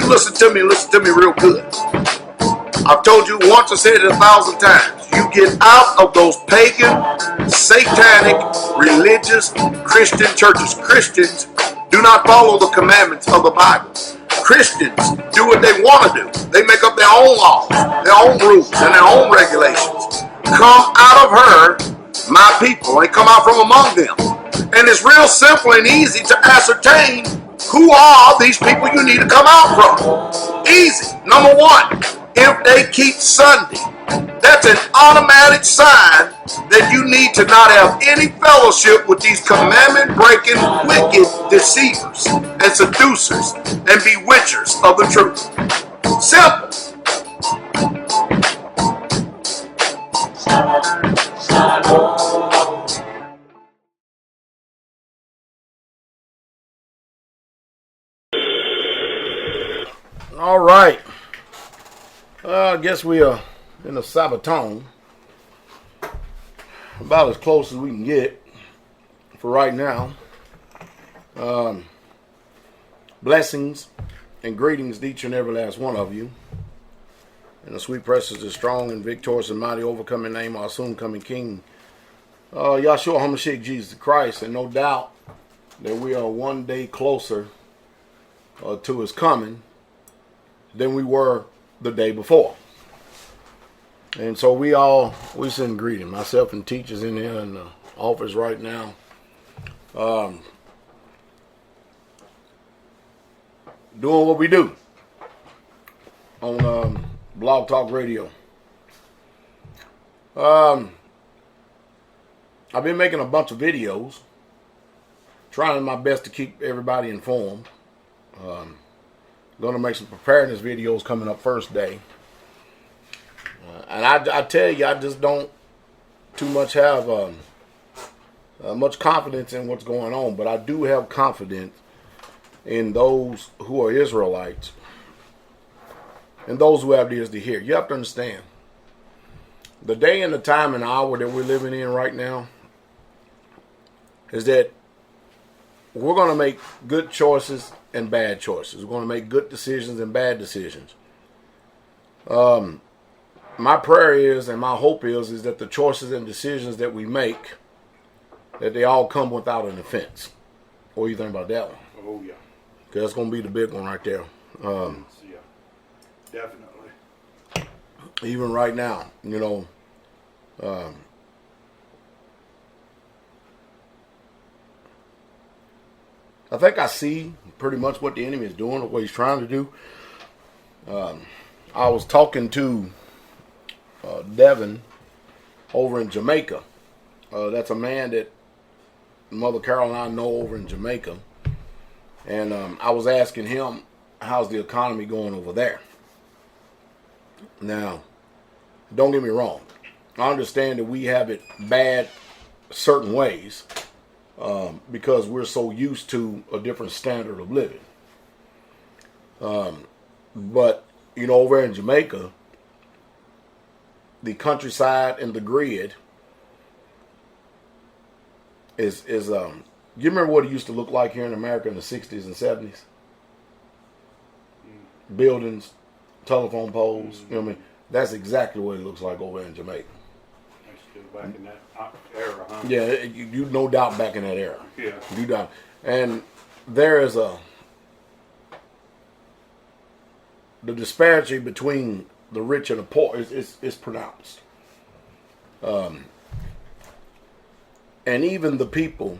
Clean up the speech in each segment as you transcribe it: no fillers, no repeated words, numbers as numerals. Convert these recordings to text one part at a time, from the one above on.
you listen to me real good. I've told you once, I said it 1,000 times. You get out of those pagan, satanic, religious, Christian churches. Christians do not follow the commandments of the Bible. Christians do what they want to do. They make up their own laws, their own rules, and their own regulations. Come out of her, my people, and come out from among them. And it's real simple and easy to ascertain who are these people you need to come out from. Easy. Number one, if they keep Sunday, that's an automatic sign that you need to not have any fellowship with these commandment-breaking, wicked deceivers and seducers and bewitchers of the truth. Simple. All right. I guess we are in a Sabbaton. About as close as we can get for right now. Blessings and greetings to each and every last one of you. In the sweet precious and strong and victorious and mighty overcoming name of our soon coming King, Yahshua HaMashiach Jesus Christ. And no doubt that we are one day closer to his coming than we were the day before. And so we send greeting. Myself and teachers in here in the office right now. Doing what we do on Blog Talk Radio. I've been making a bunch of videos, trying my best to keep everybody informed. Going to make some preparedness videos coming up first day. And I tell you, I just don't too much have much confidence in what's going on. But I do have confidence in those who are Israelites and those who have ears to hear. You have to understand, the day and the time and the hour that we're living in right now is that we're going to make good choices and bad choices. We're going to make good decisions and bad decisions. My prayer is, and my hope is that the choices and decisions that we make, that they all come without an offense. What do you think about that one? Oh, yeah. Because that's going to be the big one right there. Yeah, definitely. Even right now, you know, I think I see pretty much what the enemy is doing, or what he's trying to do. I was talking to Devin over in Jamaica. That's a man that Mother Carol and I know over in Jamaica. And I was asking him, how's the economy going over there? Now, don't get me wrong. I understand that we have it bad certain ways because we're so used to a different standard of living. But, you know, over in Jamaica, the countryside and the grid is you remember what it used to look like here in America in the 60s and 70s? Buildings, telephone poles, you know what I mean? That's exactly what it looks like over in Jamaica. Still back in that era, huh? Yeah, you no doubt back in that era. Yeah. You doubt. And there is the disparity between the rich and the poor is pronounced. And even the people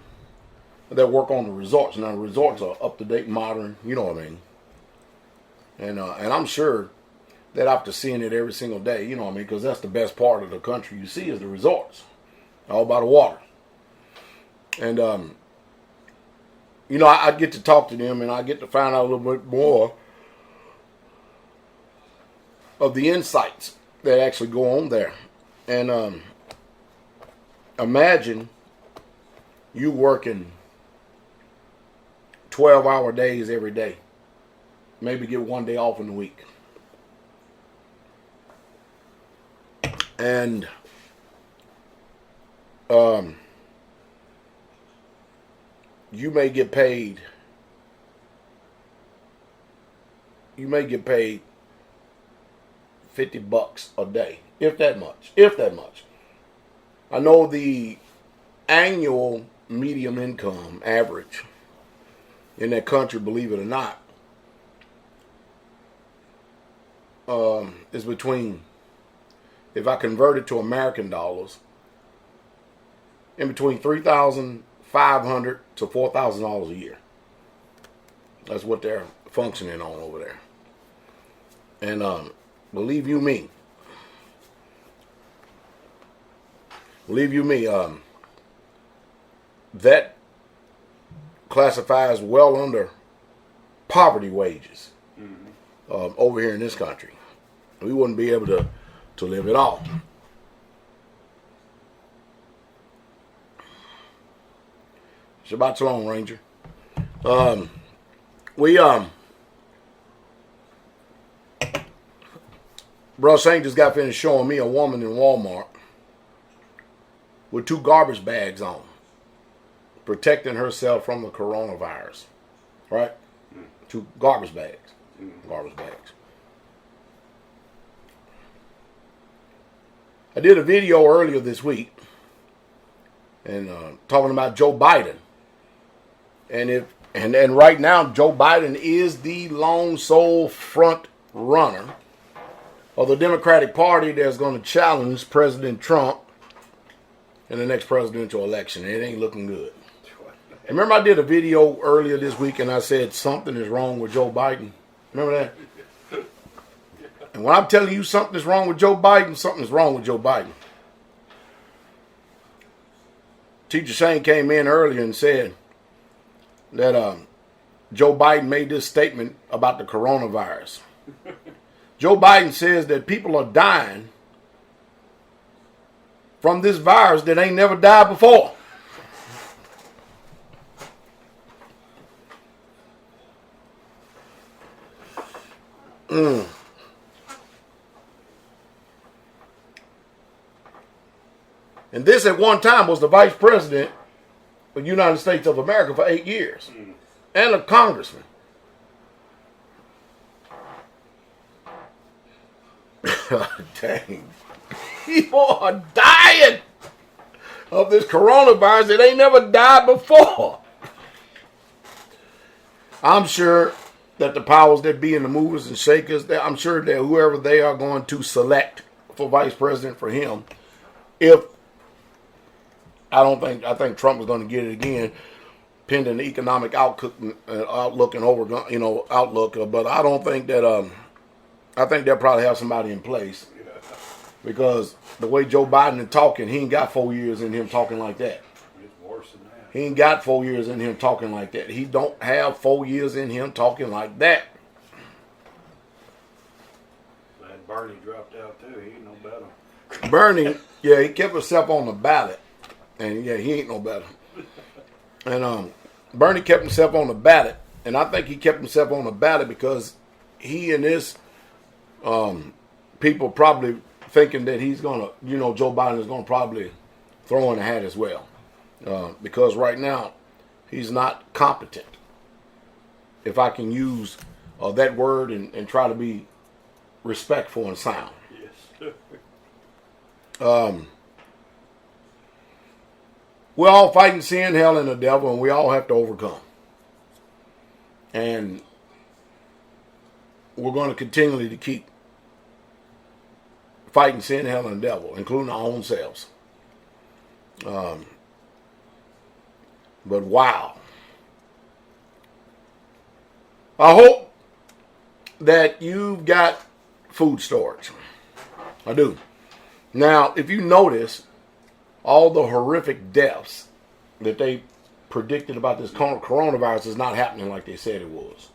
that work on the resorts. Now, the resorts are up-to-date, modern, you know what I mean. And I'm sure that after seeing it every single day, you know what I mean, because that's the best part of the country you see is the resorts, all by the water. And, you know, I get to talk to them and I get to find out a little bit more of the insights that actually go on there. And imagine you working 12-hour days every day. Maybe get one day off in the week. And you may get paid you may get paid $50 a day, if that much. If that much. I know the annual median income average in that country, believe it or not, is between, if I convert it to American dollars, in between $3,500 to $4,000 a year. That's what they're functioning on over there. And believe you me, that classifies well under poverty wages over here in this country. We wouldn't be able to live at all. Shabbat Shalom, Ranger. Bro Saint just got finished showing me a woman in Walmart with 2 garbage bags on, protecting herself from the coronavirus. Right? 2 garbage bags. Garbage bags. I did a video earlier this week and talking about Joe Biden. And right now, Joe Biden is the lone sole front runner of the Democratic Party that's going to challenge President Trump in the next presidential election. It ain't looking good. And remember I did a video earlier this week and I said something is wrong with Joe Biden? Remember that? And when I'm telling you something is wrong with Joe Biden, something is wrong with Joe Biden. Teacher Shane came in earlier and said that Joe Biden made this statement about the coronavirus. Joe Biden says that people are dying from this virus that ain't never died before. And this at one time was the vice president of the United States of America for 8 years. And a congressman. Dang. People are dying of this coronavirus that ain't never died before. I'm sure that the powers that be in the movers and shakers, I'm sure that whoever they are going to select for vice president for him, I think Trump is going to get it again, pending the economic outlook and outlook. But I don't think that. I think they'll probably have somebody in place because the way Joe Biden is talking, he ain't got 4 years in him talking like that. It's worse than that. He ain't got 4 years in him talking like that. He don't have 4 years in him talking like that. Glad Bernie dropped out too. He ain't no better. Bernie, yeah, he kept himself on the ballot, and yeah, he ain't no better. And Bernie kept himself on the ballot, and I think he kept himself on the ballot because he and his people probably thinking that he's gonna, Joe Biden is gonna probably throw in the hat as well, because right now he's not competent. If I can use that word and try to be respectful and sound. Yes. We're all fighting sin, hell, and the devil, and we all have to overcome. And we're going to continually to keep fighting sin, hell, and the devil, including our own selves. But wow. I hope that you've got food storage. I do. Now, if you notice, all the horrific deaths that they predicted about this coronavirus is not happening like they said it was.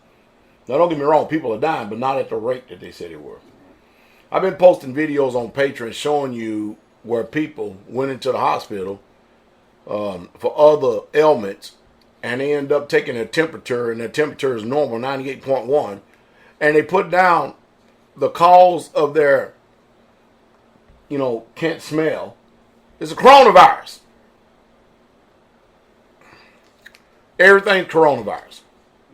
Now, don't get me wrong, people are dying, but not at the rate that they said it were. I've been posting videos on Patreon showing you where people went into the hospital for other ailments, and they end up taking their temperature, and their temperature is normal, 98.1, and they put down the cause of their, can't smell. It's a coronavirus. Everything's coronavirus.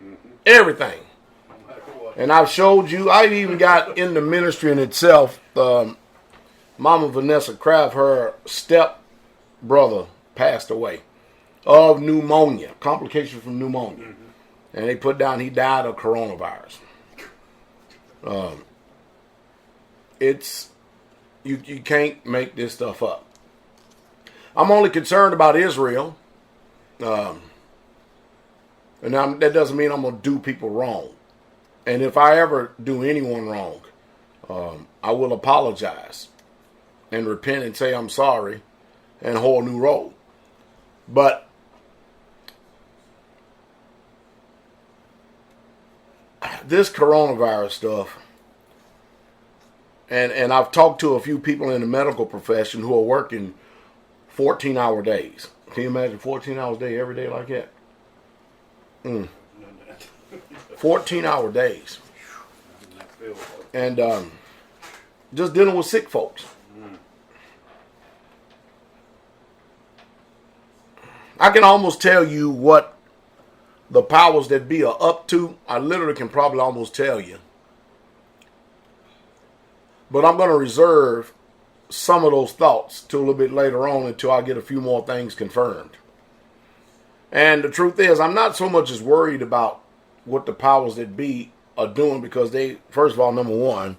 Mm-hmm. Everything. No matter what. And I've showed you, I even got in the ministry in itself. Mama Vanessa Kraft, her step brother passed away of pneumonia, complications from pneumonia. Mm-hmm. And they put down he died of coronavirus. It's, you can't make this stuff up. I'm only concerned about Israel. And that doesn't mean I'm going to do people wrong. And if I ever do anyone wrong, I will apologize and repent and say I'm sorry and hold a new road. But this coronavirus stuff, and I've talked to a few people in the medical profession who are working 14-hour days. Can you imagine 14 hours a day every day like that? 14-hour days. And just dealing with sick folks. I can almost tell you what the powers that be are up to. I literally can probably almost tell you. But I'm going to reserve some of those thoughts till a little bit later on until I get a few more things confirmed. And the truth is, I'm not so much as worried about what the powers that be are doing, because they, first of all, number one,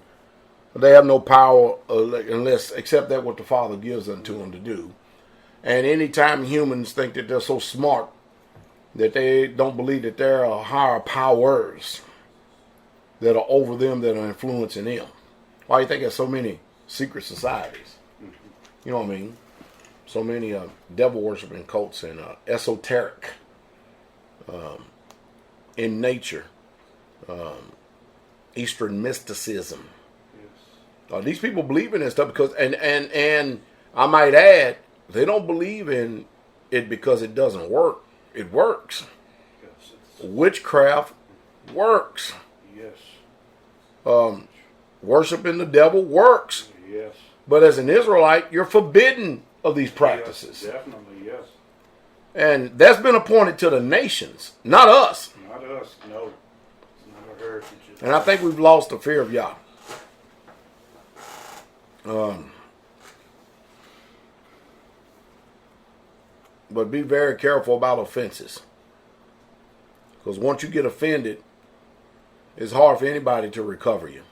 they have no power unless, except that what the Father gives unto them to do. And anytime humans think that they're so smart that they don't believe that there are higher powers that are over them, that are influencing them. Why do you think there's so many secret societies? You know what I mean? So many devil worshiping cults and esoteric in nature, Eastern mysticism. Yes. These people believe in this stuff because, and I might add, they don't believe in it because it doesn't work. It works. Yes, witchcraft works. Yes. Worshiping the devil works. Yes. But as an Israelite, you're forbidden of these practices. Yes, definitely, yes. And that's been appointed to the nations, not us. Not us, no. It's not our heritage. And I think we've lost the fear of Yah. But be very careful about offenses. Because once you get offended, it's hard for anybody to recover you.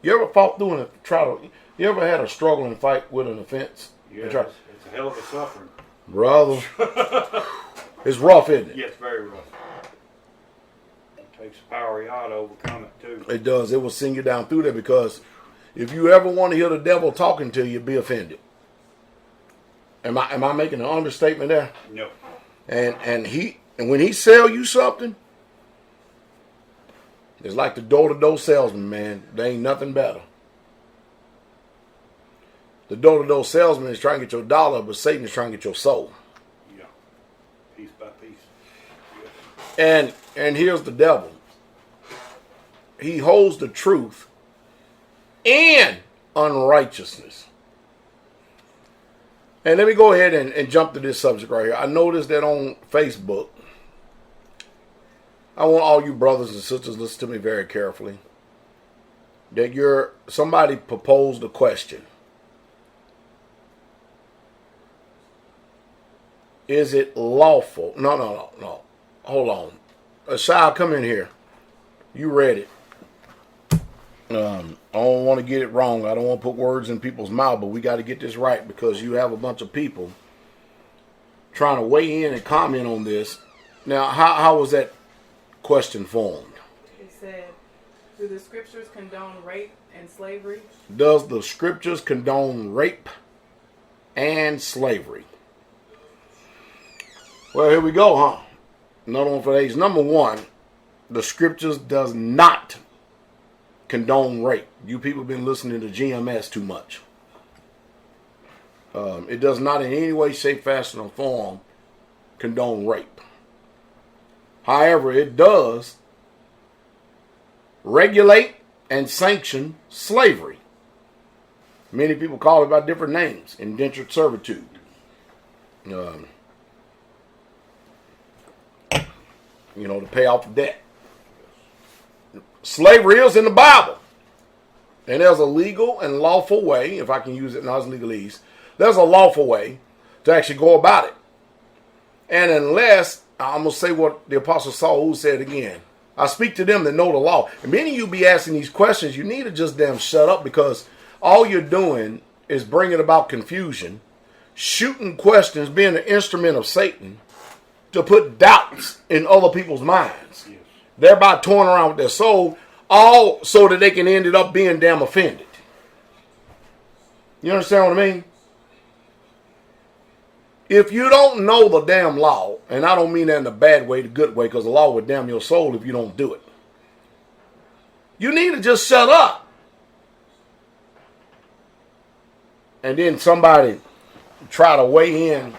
You ever fought through a trial? You ever had a struggle and fight with an offense? Yeah, it's a hell of a suffering. Brother. It's rough, isn't it? Yes, very rough. It takes power Yah to overcome it, too. It does. It will send you down through there, because if you ever want to hear the devil talking to you, be offended. Am I making an understatement there? No. And when he sell you something, it's like the door-to-door salesman, man. There ain't nothing better. The door-to-door salesman is trying to get your dollar, but Satan is trying to get your soul. Yeah. Piece by piece. Yes. And here's the devil. He holds the truth and unrighteousness. And let me go ahead and jump to this subject right here. I noticed that on Facebook, I want all you brothers and sisters, listen to me very carefully, that somebody proposed a question. Is it lawful? No. Hold on. Ashai, come in here. You read it. I don't want to get it wrong. I don't want to put words in people's mouth, but we got to get this right, because you have a bunch of people trying to weigh in and comment on this. Now, how was that question formed? It said, do the scriptures condone rape and slavery? Does the scriptures condone rape and slavery? Well, here we go, huh? Another one for days. Number one, the scriptures does not condone rape. You people have been listening to GMS too much. It does not in any way, shape, fashion, or form condone rape. However, it does regulate and sanction slavery. Many people call it by different names. Indentured servitude. To pay off the debt. slavery is in the Bible. And there's a legal and lawful way, if I can use it, not as legalese, there's a lawful way to actually go about it. And unless, I'm going to say what the Apostle Saul said again, I speak to them that know the law. And many of you be asking these questions, you need to just damn shut up, because all you're doing is bringing about confusion, shooting questions, being an instrument of Satan to put doubts in other people's minds. Yes. Thereby toying around with their soul, all so that they can end up being damn offended. You understand what I mean? If you don't know the damn law, and I don't mean that in the bad way, the good way, because the law would damn your soul if you don't do it. You need to just shut up. And then somebody try to weigh in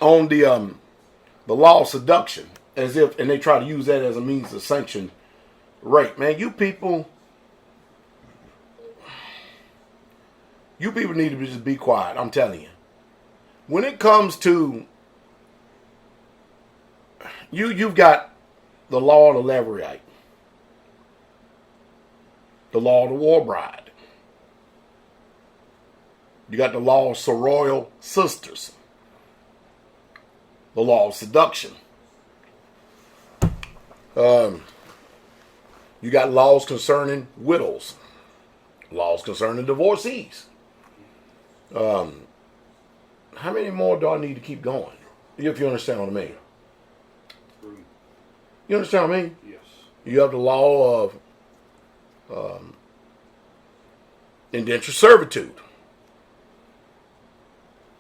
on the law of seduction, as if, and they try to use that as a means to sanction rape. Man, you people need to just be quiet. I'm telling you. When it comes to you've got the law of the Levirate, the law of the war bride. You got the law of sororal sisters, the law of seduction. You got laws concerning widows, laws concerning divorcees. How many more do I need to keep going? If you understand what I mean. You understand what I mean? Yes. You have the law of indentured servitude.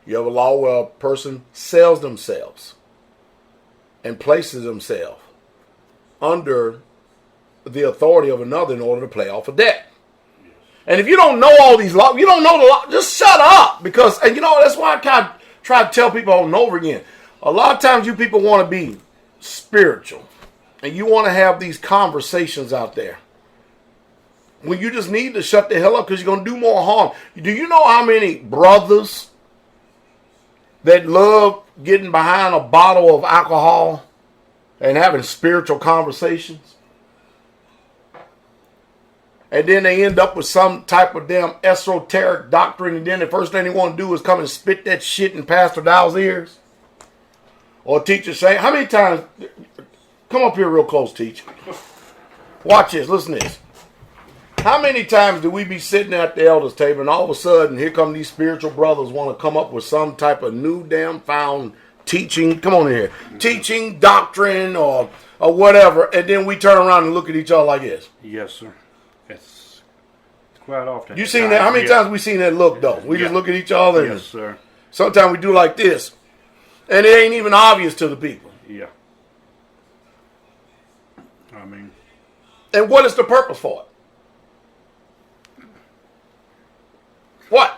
You have a law where a person sells themselves and places themselves under the authority of another in order to pay off a debt. Yes. And if you don't know all these laws, you don't know the law, just shut up. Because, and you know, that's why I kind of try to tell people over and over again. A lot of times you people want to be spiritual and you want to have these conversations out there when you just need to shut the hell up, because you're going to do more harm. Do you know how many brothers that love getting behind a bottle of alcohol and having spiritual conversations? And then they end up with some type of damn esoteric doctrine, and then the first thing they want to do is come and spit that shit in Pastor Dowell's ears. Or teacher say, how many times, come up here real close, teacher. Watch this, listen to this. How many times do we be sitting at the elders table and all of a sudden here come these spiritual brothers want to come up with some type of new damn found teaching, come on in here, teaching, doctrine, or whatever, and then we turn around and look at each other like this. Yes, sir. It's quite often. You seen that? How many times we seen that look, though? We just look at each other. Yes, sir. Sometimes we do like this, and it ain't even obvious to the people. Yeah. I mean. And what is the purpose for it? What?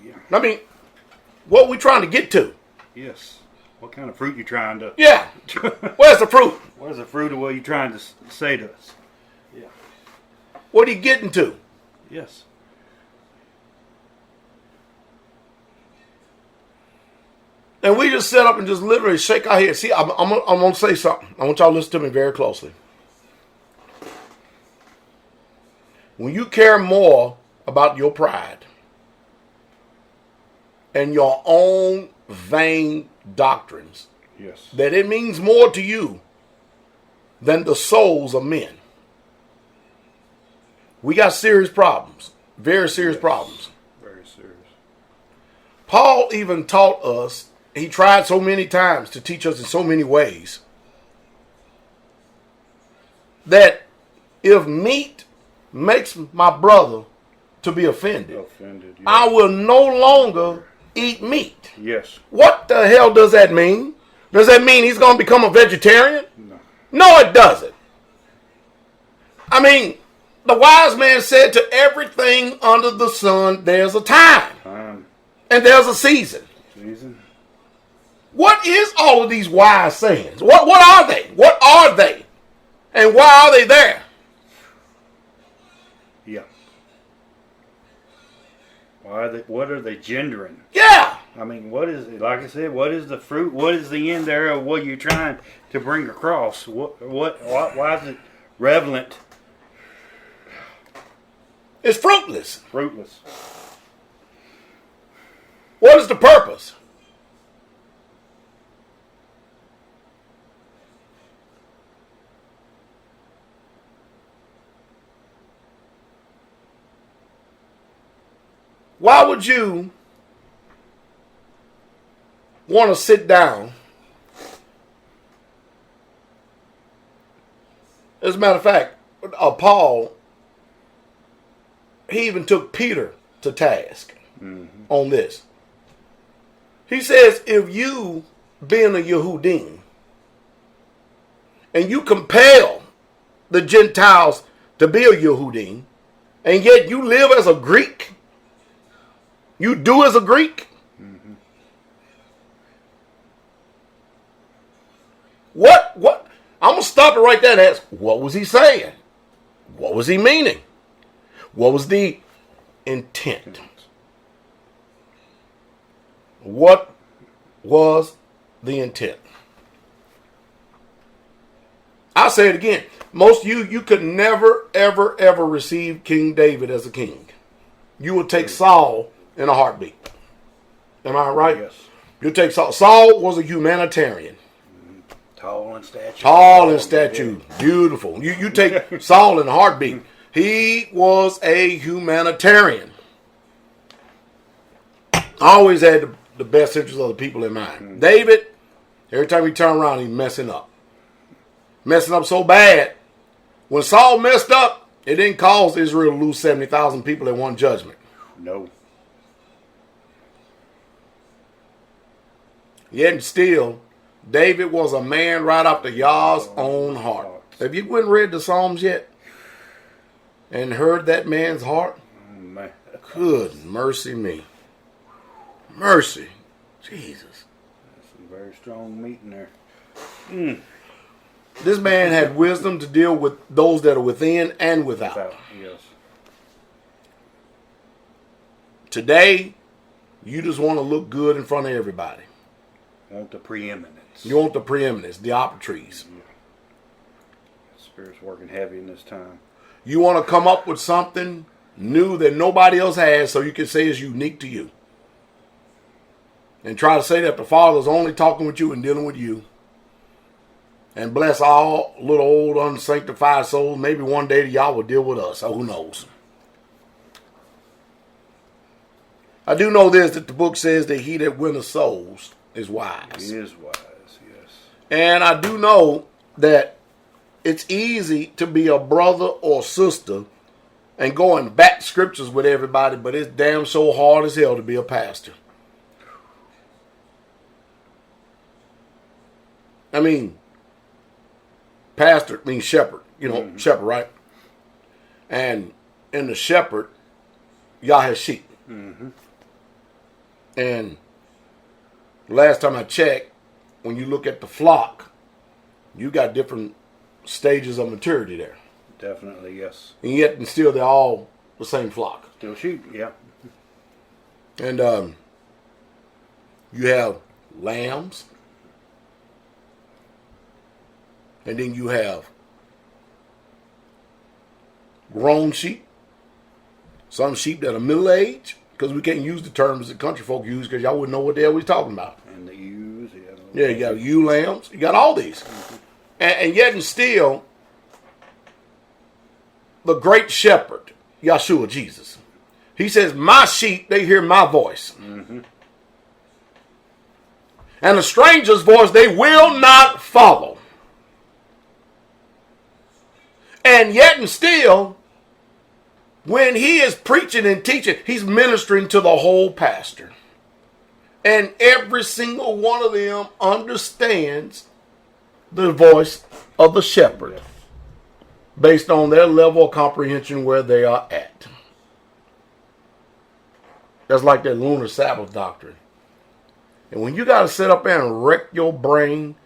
Yeah. I mean, what are we trying to get to? Yes. What kind of fruit you trying to? Yeah. Where's the fruit? Where's the fruit of what you trying to say to us? Yeah. What are you getting to? Yes. And we just sit up and just literally shake our heads. See, I'm going to say something. I want y'all to listen to me very closely. When you care more about your pride and your own vain doctrines, yes, that it means more to you than the souls of men. We got serious problems. Very serious problems. Very serious. Paul even taught us, he tried so many times to teach us in so many ways, that if meat makes my brother to be offended, Yeah. I will no longer eat meat. Yes. What the hell does that mean? Does that mean he's going to become a vegetarian? No. No, it doesn't. I mean, the wise man said to everything under the sun, there's a time. And there's a season. What is all of these wise sayings? What are they? What are they? And why are they there? Yeah. Why are they? What are they gendering? Yeah. I mean, what is it? Like I said, what is the fruit? What is the end there of what you're trying to bring across? Why is it relevant? It's fruitless. Fruitless. What is the purpose? Why would you want to sit down? As a matter of fact, Paul, he even took Peter to task on this. He says, if you, being a Yehudim, and you compel the Gentiles to be a Yehudim, and yet you live as a Greek, you do as a Greek, what? I'm going to stop it right there and ask, what was he saying? What was he meaning? What was the intent? What was the intent? I'll say it again. Most of you could never, ever, ever receive King David as a king. You would take Saul in a heartbeat. Am I right? Yes. You take Saul. Saul was a humanitarian. Tall in stature. Tall in stature. Beautiful. You take Saul in a heartbeat. He was a humanitarian. Always had the best interests of the people in mind. David, every time he turned around, he's messing up. Messing up so bad. When Saul messed up, it didn't cause Israel to lose 70,000 people in one judgment. No. Yet still, David was a man right after Yah's own heart. Have you went and read the Psalms yet? And heard that man's heart? Man. Good mercy me. Mercy. Jesus. That's some very strong meat in there. This man had wisdom to deal with those that are within and without. Yes. Today, you just want to look good in front of everybody. Want the preeminence. You want the preeminence, the opportunities. Spirit's working heavy in this time. You want to come up with something new that nobody else has so you can say it's unique to you. And try to say that the Father's only talking with you and dealing with you. And bless all little old unsanctified souls. Maybe one day y'all will deal with us. So who knows? I do know this, that the book says that he that winneth souls is wise. He is wise, yes. And I do know that it's easy to be a brother or sister and going back scriptures with everybody, but it's damn so hard as hell to be a pastor. I mean, pastor means shepherd, shepherd, right? And in the shepherd, y'all have sheep. And last time I checked, when you look at the flock, you got different stages of maturity there. Definitely, yes. And yet, and still, they're all the same flock. Still sheep, yeah. And you have lambs. And then you have grown sheep. Some sheep that are middle-aged. Because we can't use the terms that country folk use because y'all wouldn't know what the hell we're talking about. And the ewes, yeah. Yeah, you got ewe lambs. You got all these. And yet and still, the great shepherd, Yeshua, Jesus, he says, my sheep, they hear my voice. And a stranger's voice they will not follow. And yet and still, when he is preaching and teaching, he's ministering to the whole pastor. And every single one of them understands the voice of the shepherd based on their level of comprehension where they are at. That's like that lunar Sabbath doctrine. And when you got to sit up there and wreck your brain,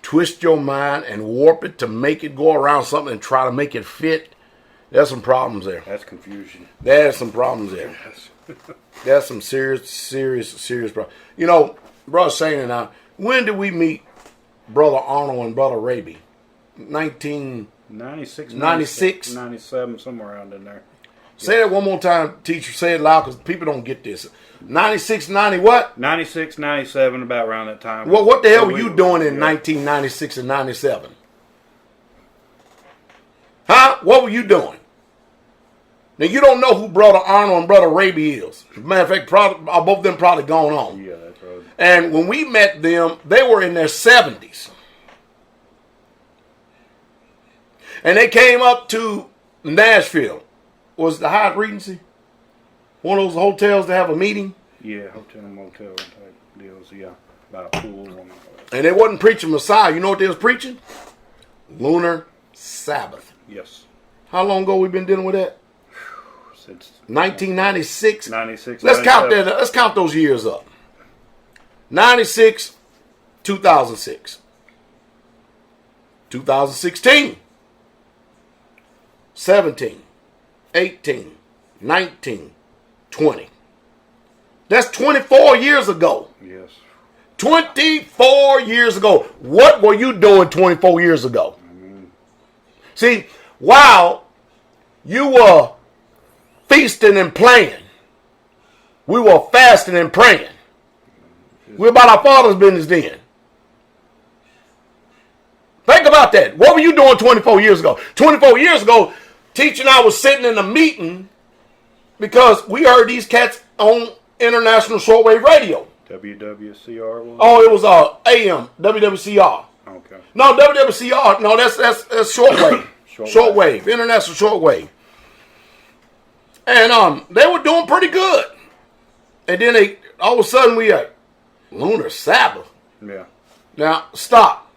twist your mind, and warp it to make it go around something and try to make it fit, there's some problems there. That's confusion. There's some problems there. Yes. That's some serious problem. You know, Brother Shane and I, when did we meet Brother Arnold and Brother Raby? 96, 96? 97, somewhere around in there. Say that one more time, teacher. Say it loud because people don't get this. 96, 90 what? 96, 97, about around that time. Well, what the hell were you doing in 1996 and 97? Huh? What were you doing? Now, you don't know who Brother Arnold and Brother Raby is. As a matter of fact, both of them probably gone on. Yeah, that's right. And when we met them, they were in their 70s. And they came up to Nashville. Was the Hyatt Regency one of those hotels to have a meeting? Yeah, hotel and motel type deals, yeah. About a pool. And they wasn't preaching Messiah. You know what they was preaching? Lunar Sabbath. Yes. How long ago we been dealing with that? Since 1996. 96. Let's count that. Let's count those years up. 96, 2006, 2016, 17, 18, 19, 20. That's 24 years ago. Yes. 24 years ago. What were you doing 24 years ago? See, while you were feasting and playing, we were fasting and praying. We're about our Father's business then. Think about that. What were you doing 24 years ago? 24 years ago, Teacher and I was sitting in a meeting because we heard these cats on international shortwave radio. WWCR was? Oh, it was AM, WWCR. Okay. No, WWCR. No, that's shortwave. Shortwave, international shortwave. And they were doing pretty good. And then all of a sudden we had Lunar Sabbath. Yeah. Now, stop.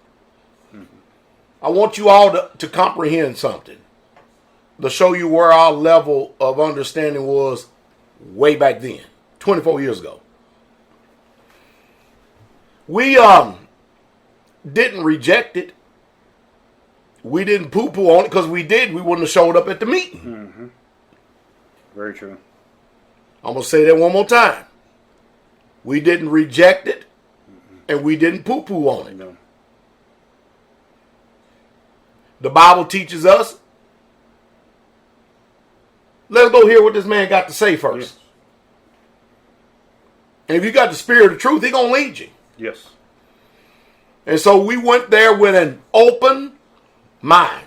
I want you all to comprehend something. To show you where our level of understanding was way back then. 24 years ago. We didn't reject it. We didn't poo-poo on it, because we did, we wouldn't have showed up at the meeting. Mm-hmm. Very true. I'm going to say that one more time. We didn't reject it, and we didn't poo-poo on it. No. The Bible teaches us. Let's go hear what this man got to say first. Yes. And if you got the spirit of truth, he's going to lead you. Yes. And so we went there with an open mind.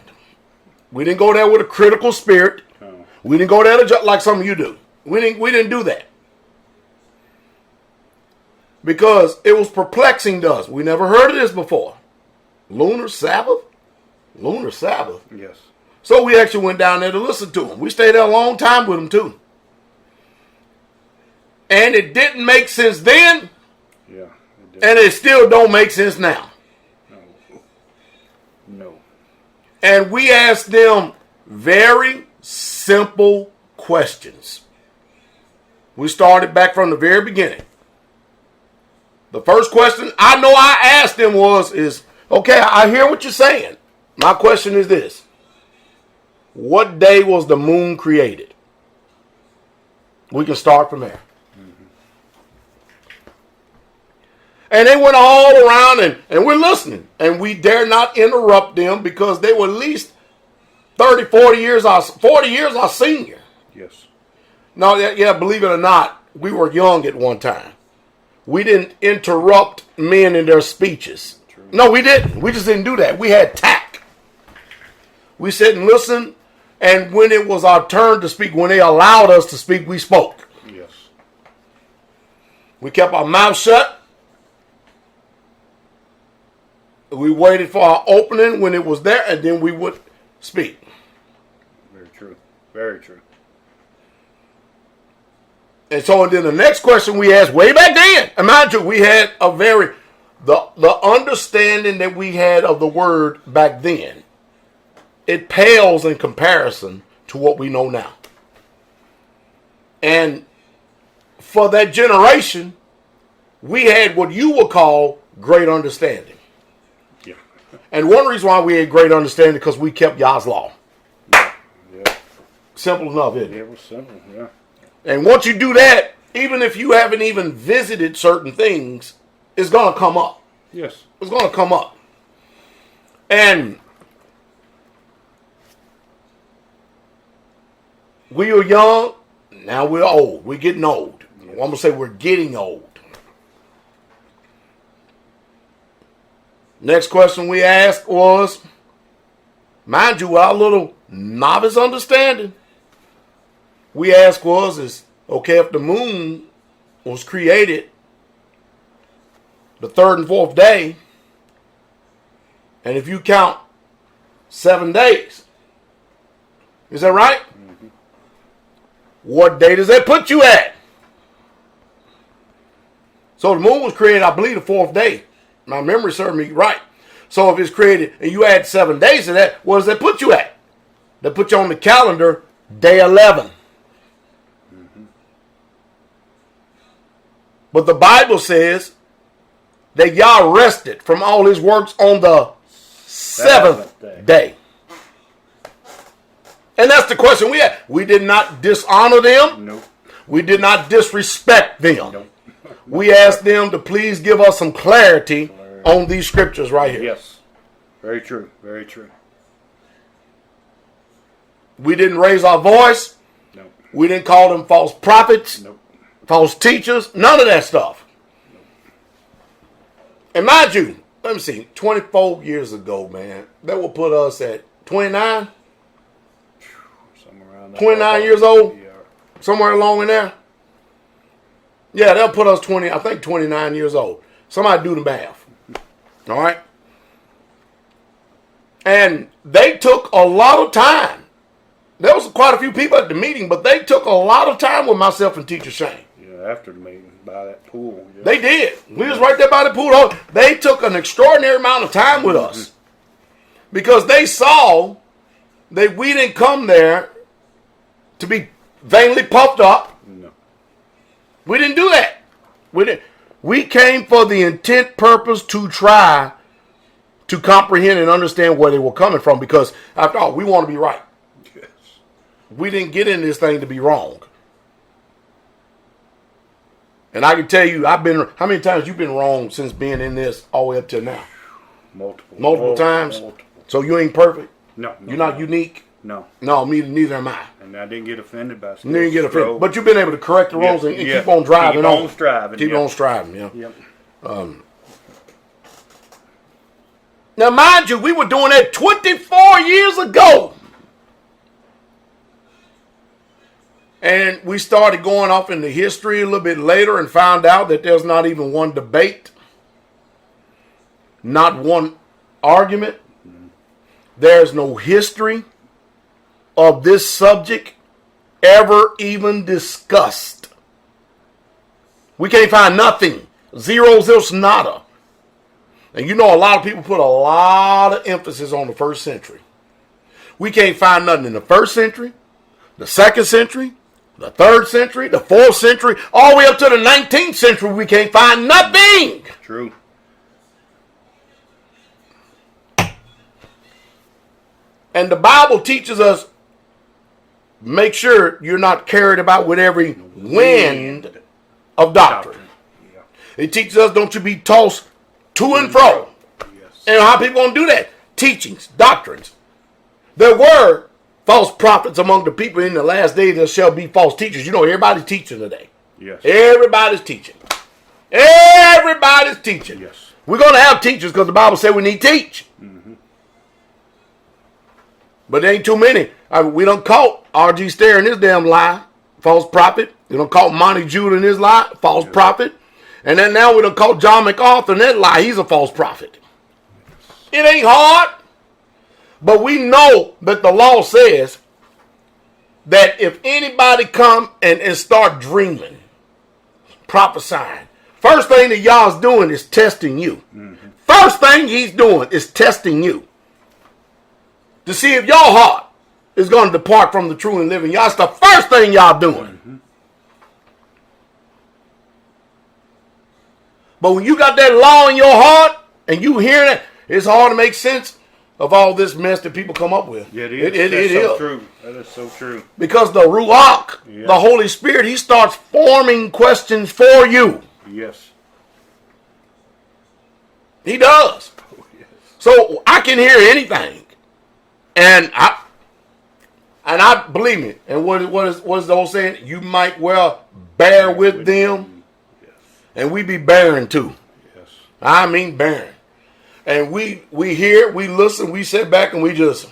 We didn't go there with a critical spirit. No. We didn't go there to like some of you do. We didn't do that. Because it was perplexing to us. We never heard of this before. Lunar Sabbath? Lunar Sabbath. Yes. So we actually went down there to listen to him. We stayed there a long time with him too. And it didn't make sense then. Yeah. And it still don't make sense now. No. And we asked them very simple questions. We started back from the very beginning. The first question I know I asked them is, okay, I hear what you're saying. My question is this. What day was the moon created? We can start from there. Mm-hmm. And they went all around and we're listening. And we dare not interrupt them because they were at least 30, 40 years our senior. Yes. No, yeah, believe it or not, we were young at one time. We didn't interrupt men in their speeches. True. No, we didn't. We just didn't do that. We had tact. We sat and listened, and when it was our turn to speak, when they allowed us to speak, we spoke. Yes. We kept our mouth shut. We waited for our opening when it was there, and then we would speak. Very true. Very true. And so, and then the next question we asked way back then, and mind you, we had the understanding that we had of the word back then, it pales in comparison to what we know now. And for that generation, we had what you would call great understanding. Yeah. And one reason why we had great understanding because we kept Yah's law. Yeah. Simple enough, isn't it? It was simple, yeah. And once you do that, even if you haven't even visited certain things, it's going to come up. Yes. It's going to come up. And we are young, now we're old. We're getting old. I'm going to say we're getting old. Next question we asked was, mind you, our little novice understanding, we asked was, okay, if the moon was created the third and fourth day, and if you count 7 days, is that right? Mm-hmm. What day does that put you at? So the moon was created, I believe, the fourth day. My memory served me right. So if it's created and you add 7 days to that, what does that put you at? That put you on the calendar, day 11. Mm-hmm. But the Bible says that Yah rested from all his works on the seventh day. And that's the question we had. We did not dishonor them. Nope. We did not disrespect them. Nope. We asked them to please give us some clarity on these scriptures right here. Yes. Very true. Very true. We didn't raise our voice. Nope. We didn't call them false prophets. Nope. False teachers. None of that stuff. Nope. And mind you, let me see, 24 years ago, man, that will put us at 29? Somewhere around 29 years old? Yeah. Somewhere along in there? Yeah, they'll put us 29 years old. Somebody do the math. All right? And they took a lot of time. There was quite a few people at the meeting, but they took a lot of time with myself and Teacher Shane. Yeah, after the meeting, by that pool. Yeah. They did. We was right there by the pool. They took an extraordinary amount of time with us. Because they saw that we didn't come there to be vainly puffed up. No. We didn't do that. We didn't. We came for the intent purpose to try to comprehend and understand where they were coming from, because after all, we want to be right. Yes. We didn't get in this thing to be wrong. And I can tell you, how many times you've been wrong since being in this all the way up till now? Multiple times? Multiple. So you ain't perfect? No. You're not unique? No. No, neither am I. And I didn't get offended by stuff. You didn't get offended. But you've been able to correct the wrongs and keep on driving on. Keep on striving, yeah. Yep. Now, mind you, we were doing that 24 years ago. And we started going off into history a little bit later and found out that there's not even one debate, not one argument. There's no history of this subject ever even discussed. We can't find nothing. Zero, zilch, nada. And you know, a lot of people put a lot of emphasis on the first century. We can't find nothing in the first century, the second century, the third century, the fourth century, all the way up to the 19th century. We can't find nothing. True. And the Bible teaches us, make sure you're not carried about with every wind of doctrine. Yeah. It teaches us, don't you be tossed to and fro. Yes. And how people gonna do that? Teachings, doctrines. There were false prophets among the people in the last days. There shall be false teachers. You know, everybody's teaching today. Yes. Everybody's teaching. Everybody's teaching. Yes. We're gonna have teachers because the Bible said we need to teach. Mm-hmm. But there ain't too many. We done caught R.G. Stair in his damn lie, false prophet. We done caught Monty Jude in his lie, false prophet. And then now we done caught John MacArthur in that lie. He's a false prophet. It ain't hard. But we know that the law says that if anybody come and start dreaming, prophesying, first thing that y'all's doing is testing you. Mm-hmm. First thing he's doing is testing you. To see if your heart is going to depart from the true and living. Y'all, it's the first thing y'all doing. Mm-hmm. But when you got that law in your heart and you hearing it, it's hard to make sense of all this mess that people come up with. Yeah, it is. It That's so is. true. That is so true. Because the Ruach, Yeah. the Holy Spirit, he starts forming questions for you. Yes. He does. Oh, yes. So I can hear anything. And I believe me. And what is the old saying? You might well bear with them. Yes. And we be bearing too. Yes. I mean bearing. And we hear, we listen, we sit back and we just.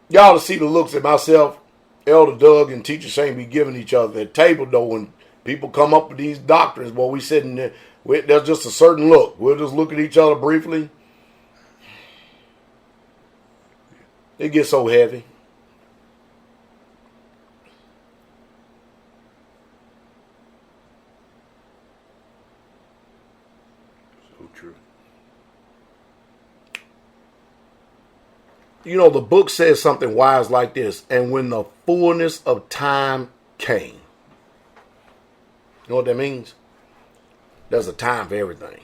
Y'all to see the looks at myself, Elder Doug and Teacher Shane be giving each other at table though when people come up with these doctrines while we sitting there. There's just a certain look. We'll just look at each other briefly. It gets so heavy. So true. You know, the book says something wise like this. And when the fullness of time came. You know what that means? There's a time for everything.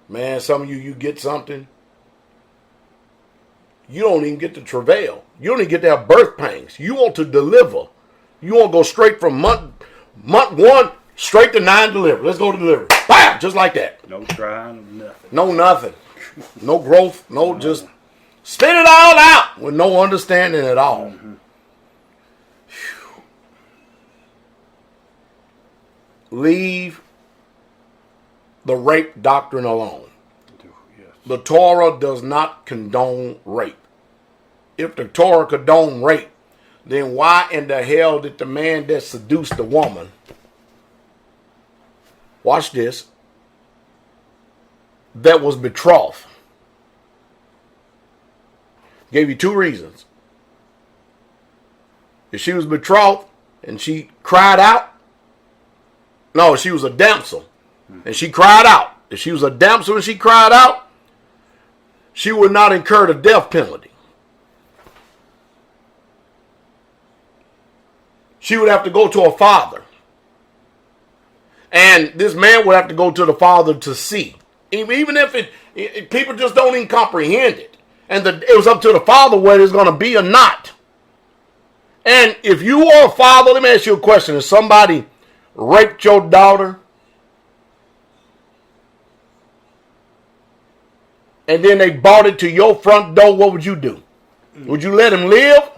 Man, some of you get something. You don't even get to travail. You don't even get to have birth pangs. You want to deliver. You want to go straight from month 1 straight to 9 deliver. Let's go to delivery. Bam! Just like that. No trying, nothing. No nothing. No growth. No just spit it all out with no understanding at all. Mm-hmm. Leave the rape doctrine alone. Yes. The Torah does not condone rape. If the Torah condoned rape, then why in the hell did the man that seduced the woman, watch this, that was betrothed, gave you 2 reasons. If she was betrothed and she cried out, no, she was a damsel and she cried out. If she was a damsel and she cried out, she would not incur the death penalty. She would have to go to her father. And this man would have to go to the father to see. Even if people just don't even comprehend it. And it was up to the father whether it's going to be or not. And if you are a father, let me ask you a question. If somebody raped your daughter, and then they brought it to your front door, what would you do? Would you let him live?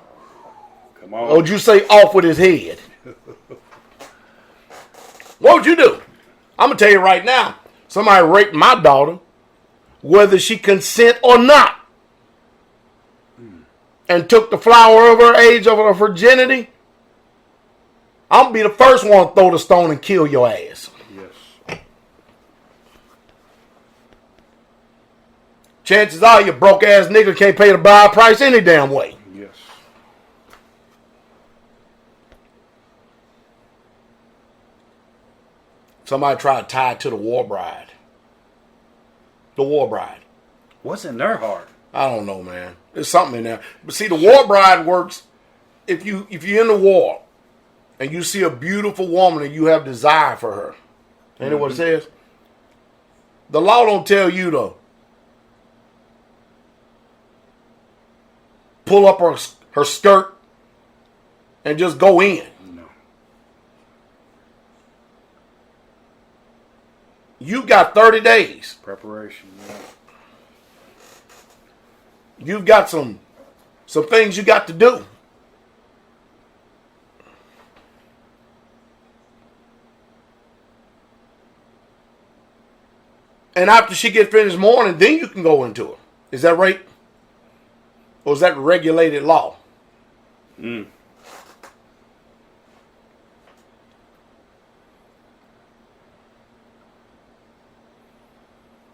Come on. Or would you say off with his head? What would you do? I'm going to tell you right now. Somebody raped my daughter, whether she consent or not, and took the flower of her age, of her virginity, I'm going to be the first one to throw the stone and kill your ass. Yes. Chances are your broke ass nigga can't pay the bride price any damn way. Yes. Somebody tried to tie it to the war bride. The war bride. What's in their heart? I don't know, man. There's something in there. But see, the war bride works if you're in the war and you see a beautiful woman and you have desire for her. Ain't it what it says? The law don't tell you to pull up her skirt and just go in. No. You got 30 days. Preparation. Yeah. You've got some things you got to do. And after she gets finished mourning, then you can go into her. Is that right? Or is that regulated law? Mm.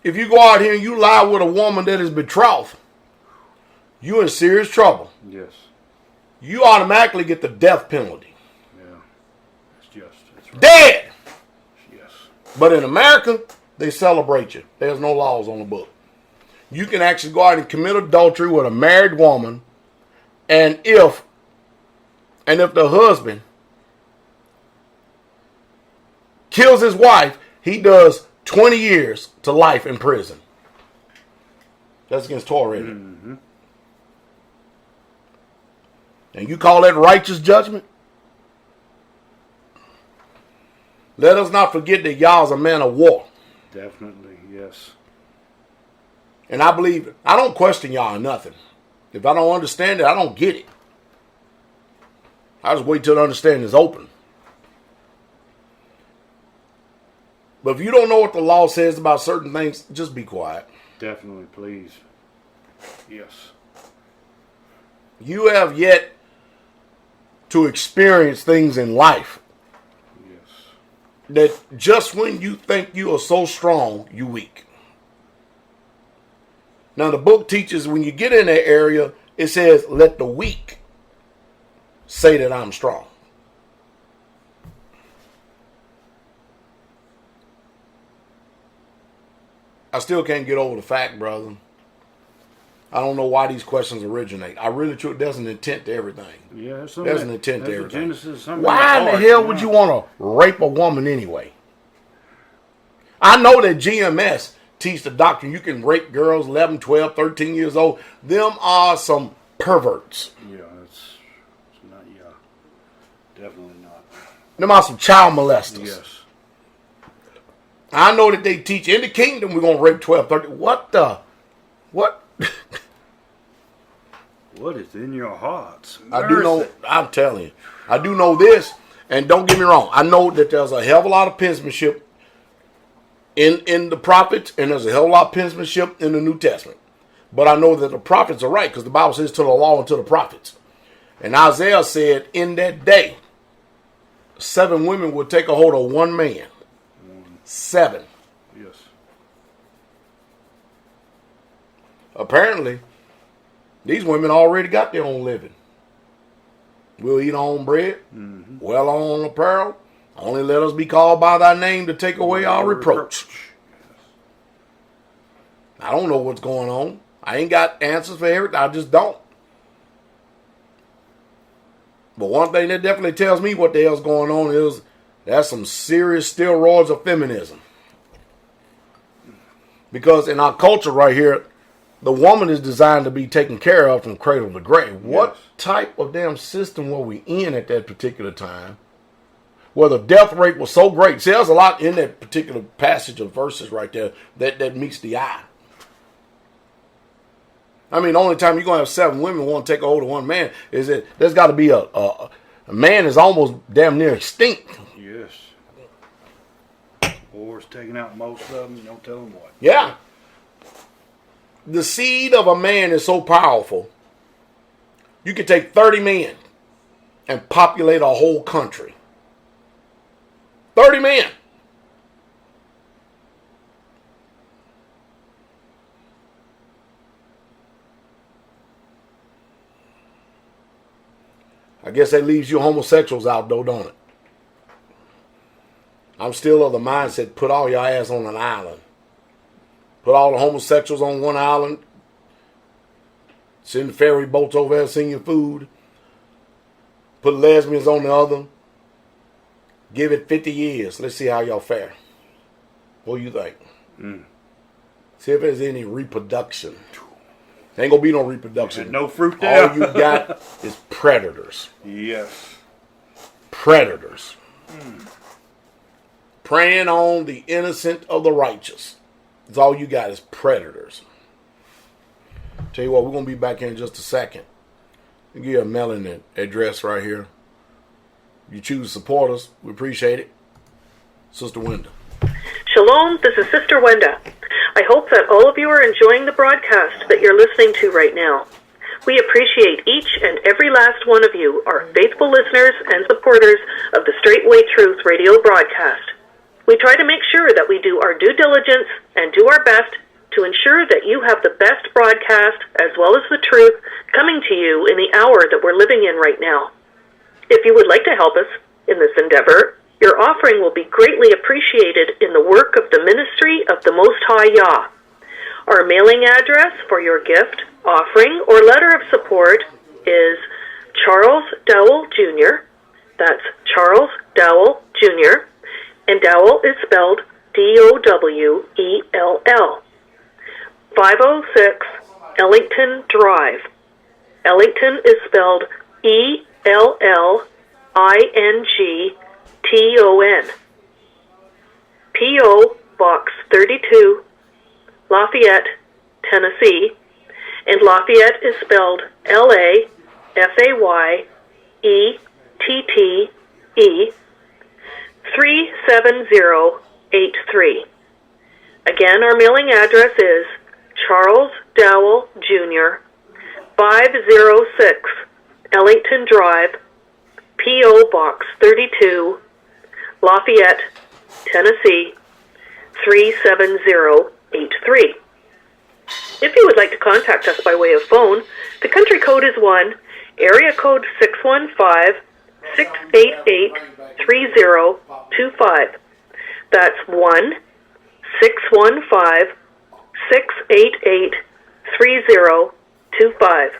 If you go out here and you lie with a woman that is betrothed, you're in serious trouble. Yes. You automatically get the death penalty. Yeah. It's just. It's right. Dead! Yes. But in America, they celebrate you. There's no laws on the book. You can actually go out and commit adultery with a married woman, and if the husband kills his wife, he does 20 years to life in prison. That's against Torah. Mm-hmm. And you call that righteous judgment? Let us not forget that Yah's a man of war. Definitely, yes. And I believe it. I don't question Yah or nothing. If I don't understand it, I don't get it. I just wait till the understanding is open. But if you don't know what the law says about certain things, just be quiet. Definitely, please. Yes. You have yet to experience things in life Yes. that just when you think you are so strong, you weak. Now the book teaches when you get in that area, it says, let the weak say that I'm strong. I still can't get over the fact, brother. I don't know why these questions originate. I really truly, there's an intent to everything. Yeah, there's an intent to everything. Genesis, why in the hell would you want to rape a woman anyway? I know that GMS teach the doctrine you can rape girls 11, 12, 13 years old. Them are some perverts. Yeah, it's not, yeah. Definitely not. Them are some child molesters. Yes. I know that they teach in the kingdom we're going to rape 12, 13. What? What is in your hearts? I do know, I'm telling you, I do know this, and don't get me wrong, I know that there's a hell of a lot of penmanship in the prophets, and there's a hell of a lot of penmanship in the New Testament. But I know that the prophets are right, because the Bible says to the law and to the prophets. And Isaiah said, in that day, 7 women would take a hold of one man. 7. Yes. Apparently, these women already got their own living. We'll eat our own bread, well on apparel. Only let us be called by thy name to take away our reproach. Yes. I don't know what's going on. I ain't got answers for everything. I just don't. But one thing that definitely tells me what the hell's going on is that's some serious steroids of feminism. Because in our culture right here, the woman is designed to be taken care of from cradle to grave. What type of damn system were we in at that particular time? Where the death rate was so great. See, there's a lot in that particular passage of verses right there that meets the eye. I mean, the only time you're going to have 7 women want to take a hold of one man is that there's got to be a man is almost damn near extinct. Yes. War's taking out most of them. You don't tell them what. Yeah. The seed of a man is so powerful, you can take 30 men and populate a whole country. 30 men. I guess that leaves you homosexuals out though, don't it? I'm still of the mindset, put all your ass on an island. Put all the homosexuals on one island. Send the ferry boats over there, send your food. Put lesbians on the other. Give it 50 years. Let's see how y'all fare. What do you think? See if there's any reproduction. There ain't gonna be no reproduction. No fruit there. All you got is predators. Yes. Predators. Preying on the innocent of the righteous. That's all you got is predators. Tell you what, we're going to be back here in just a second. I'll give you a mailing address right here. You choose to support us. We appreciate it. Sister Wenda. Shalom, this is Sister Wenda. I hope that all of you are enjoying the broadcast that you're listening to right now. We appreciate each and every last one of you, our faithful listeners and supporters of the Straitway Truth radio broadcast. We try to make sure that we do our due diligence and do our best to ensure that you have the best broadcast as well as the truth coming to you in the hour that we're living in right now. If you would like to help us in this endeavor, your offering will be greatly appreciated in the work of the ministry of the Most High Yah. Our mailing address for your gift, offering, or letter of support is Charles Dowell Jr. That's Charles Dowell Jr., and Dowell is spelled Dowell. 506 Ellington Drive. Ellington is spelled Ellington. P.O. Box 32, Lafayette, Tennessee, and Lafayette is spelled Lafaye 37083. Again, our mailing address is Charles Dowell Jr., 506 Ellington Drive, P.O. Box 32, Lafayette, Tennessee, 37083. If you would like to contact us by way of phone, the country code is 1, area code 615-688-3025. That's 1-615-688-3025.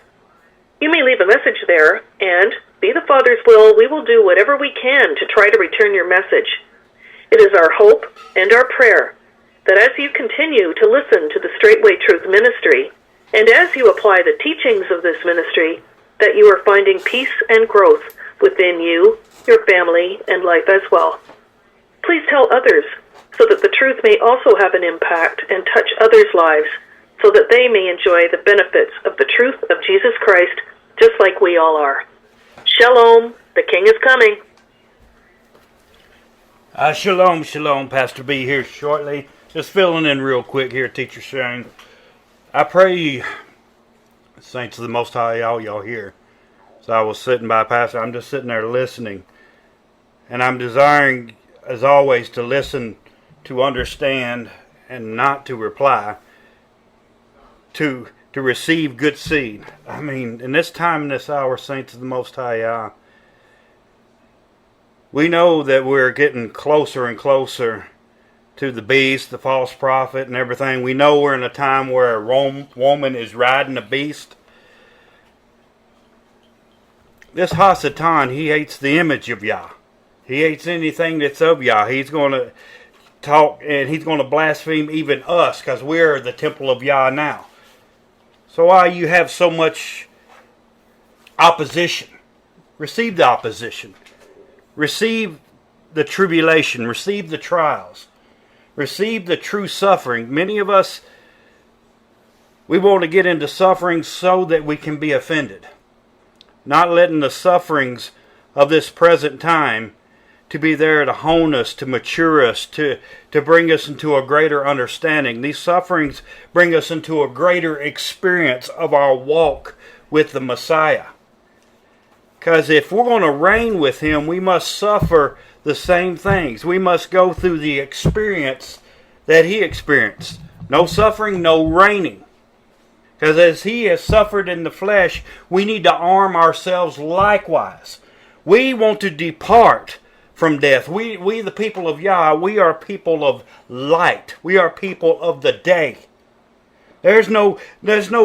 You may leave a message there, and, be the Father's will, we will do whatever we can to try to return your message. It is our hope and our prayer that as you continue to listen to the Straitway Truth Ministry, and as you apply the teachings of this ministry, that you are finding peace and growth within you, your family, and life as well. Please tell others so that the truth may also have an impact and touch others' lives so that they may enjoy the benefits of the truth of Jesus Christ just like we all are. Shalom, the King is coming. Shalom, shalom, Pastor B here shortly. Just filling in real quick here, Teacher Shane. I pray, saints of the Most High, all y'all here. So I was sitting by Pastor, I'm just sitting there listening. And I'm desiring, as always, to listen, to understand, and not to reply. To receive good seed. I mean, in this time, in this hour, saints of the Most High, we know that we're getting closer and closer to the beast, the false prophet, and everything. We know we're in a time where a woman is riding a beast. This Hasatan, he hates the image of Yah. He hates anything that's of Yah. He's going to talk and he's going to blaspheme even us because we're the temple of Yah now. So why you have so much opposition? Receive the opposition. Receive the tribulation. Receive the trials. Receive the true suffering. Many of us, we want to get into suffering so that we can be offended. Not letting the sufferings of this present time to be there to hone us, to mature us, to bring us into a greater understanding. These sufferings bring us into a greater experience of our walk with the Messiah. Because if we're going to reign with Him, we must suffer the same things. We must go through the experience that He experienced. No suffering, no reigning. Because as He has suffered in the flesh, we need to arm ourselves likewise. We want to depart from death. We the people of Yah, we are people of light. We are people of the day. There's no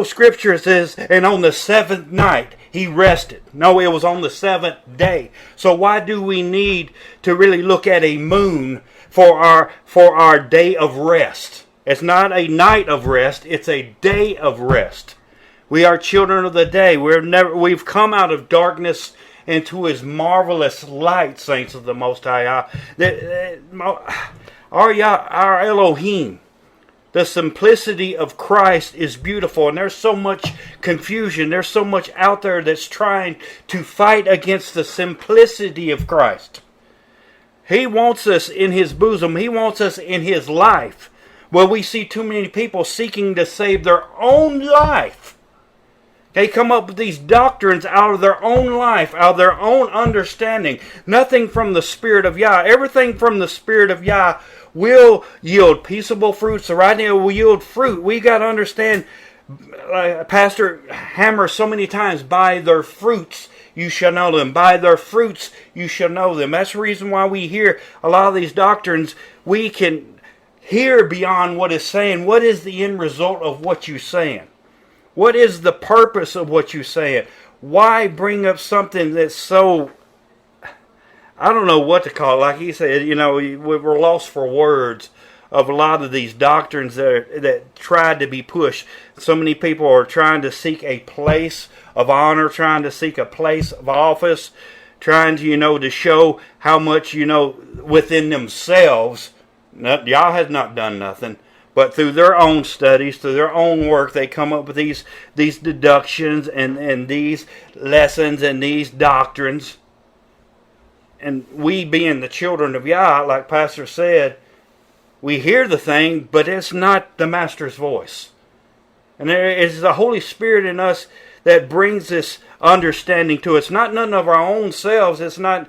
scripture that says, and on the seventh night He rested. No, it was on the seventh day. So why do we need to really look at a moon for our day of rest? It's not a night of rest, it's a day of rest. We are children of the day. We've come out of darkness into His marvelous light, saints of the Most High. Our Elohim, the simplicity of Christ is beautiful, and there's so much confusion. There's so much out there that's trying to fight against the simplicity of Christ. He wants us in His bosom. He wants us in His life. Well, we see too many people seeking to save their own life. They come up with these doctrines out of their own life, out of their own understanding. Nothing from the Spirit of Yah. Everything from the Spirit of Yah will yield peaceable fruits. The right hand will yield fruit. We got to understand, Pastor hammers so many times, by their fruits you shall know them. By their fruits you shall know them. That's the reason why we hear a lot of these doctrines. We can hear beyond what is saying. What is the end result of what you're saying? What is the purpose of what you're saying? Why bring up something that's so, I don't know what to call it. Like he said, we're lost for words of a lot of these doctrines that tried to be pushed. So many people are trying to seek a place of honor, trying to seek a place of office, trying to, to show how much, within themselves. Y'all has not done nothing. But through their own studies, through their own work, they come up with these deductions and these lessons and these doctrines. And we, being the children of Yah, like Pastor said, we hear the thing, but it's not the Master's voice. And there is the Holy Spirit in us that brings this understanding to us. Not none of our own selves. It's not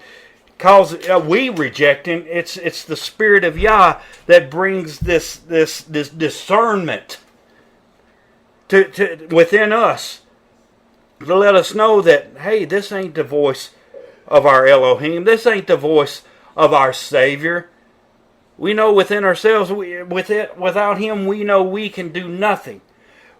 cause we reject Him. It's the Spirit of Yah that brings this discernment to within us to let us know that, hey, this ain't the voice of our Elohim. This ain't the voice of our Savior. We know within ourselves, without Him, we know we can do nothing.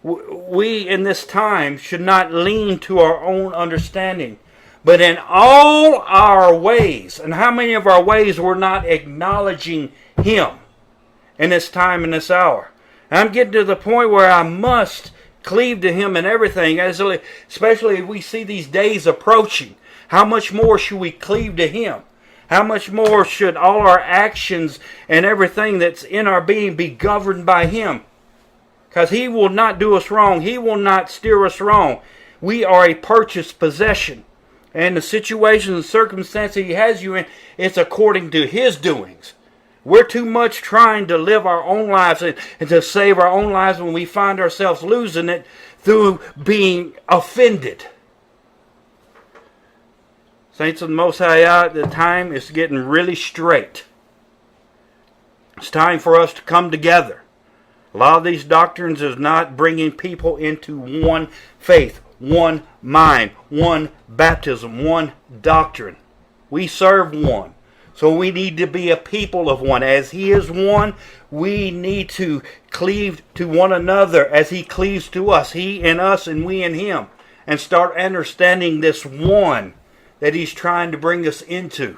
We, in this time, should not lean to our own understanding, but in all our ways. And how many of our ways we're not acknowledging Him in this time, in this hour? And I'm getting to the point where I must cleave to Him in everything, especially if we see these days approaching. How much more should we cleave to Him? How much more should all our actions and everything that's in our being be governed by Him? Because He will not do us wrong. He will not steer us wrong. We are a purchased possession. And the situation and circumstance He has you in, it's according to His doings. We're too much trying to live our own lives and to save our own lives when we find ourselves losing it through being offended. Saints of the Most High, the time is getting really straight. It's time for us to come together. A lot of these doctrines is not bringing people into one faith, one mind, one baptism, one doctrine. We serve one. So we need to be a people of one. As He is one, we need to cleave to one another as He cleaves to us. He in us and we in Him. And start understanding this one that He's trying to bring us into.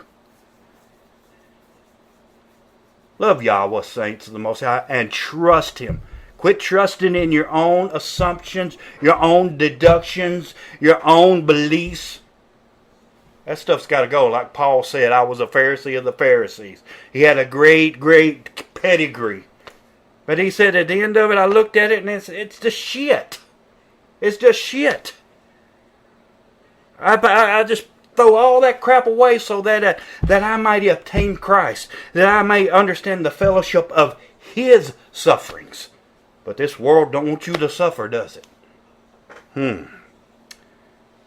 Love Yahweh, saints of the Most High, and trust Him. Quit trusting in your own assumptions, your own deductions, your own beliefs. That stuff's got to go. Like Paul said, I was a Pharisee of the Pharisees. He had a great, great pedigree. But he said at the end of it, I looked at it and it's just shit. It's just shit. I just throw all that crap away so that I might obtain Christ, that I may understand the fellowship of His sufferings. But this world don't want you to suffer, does it?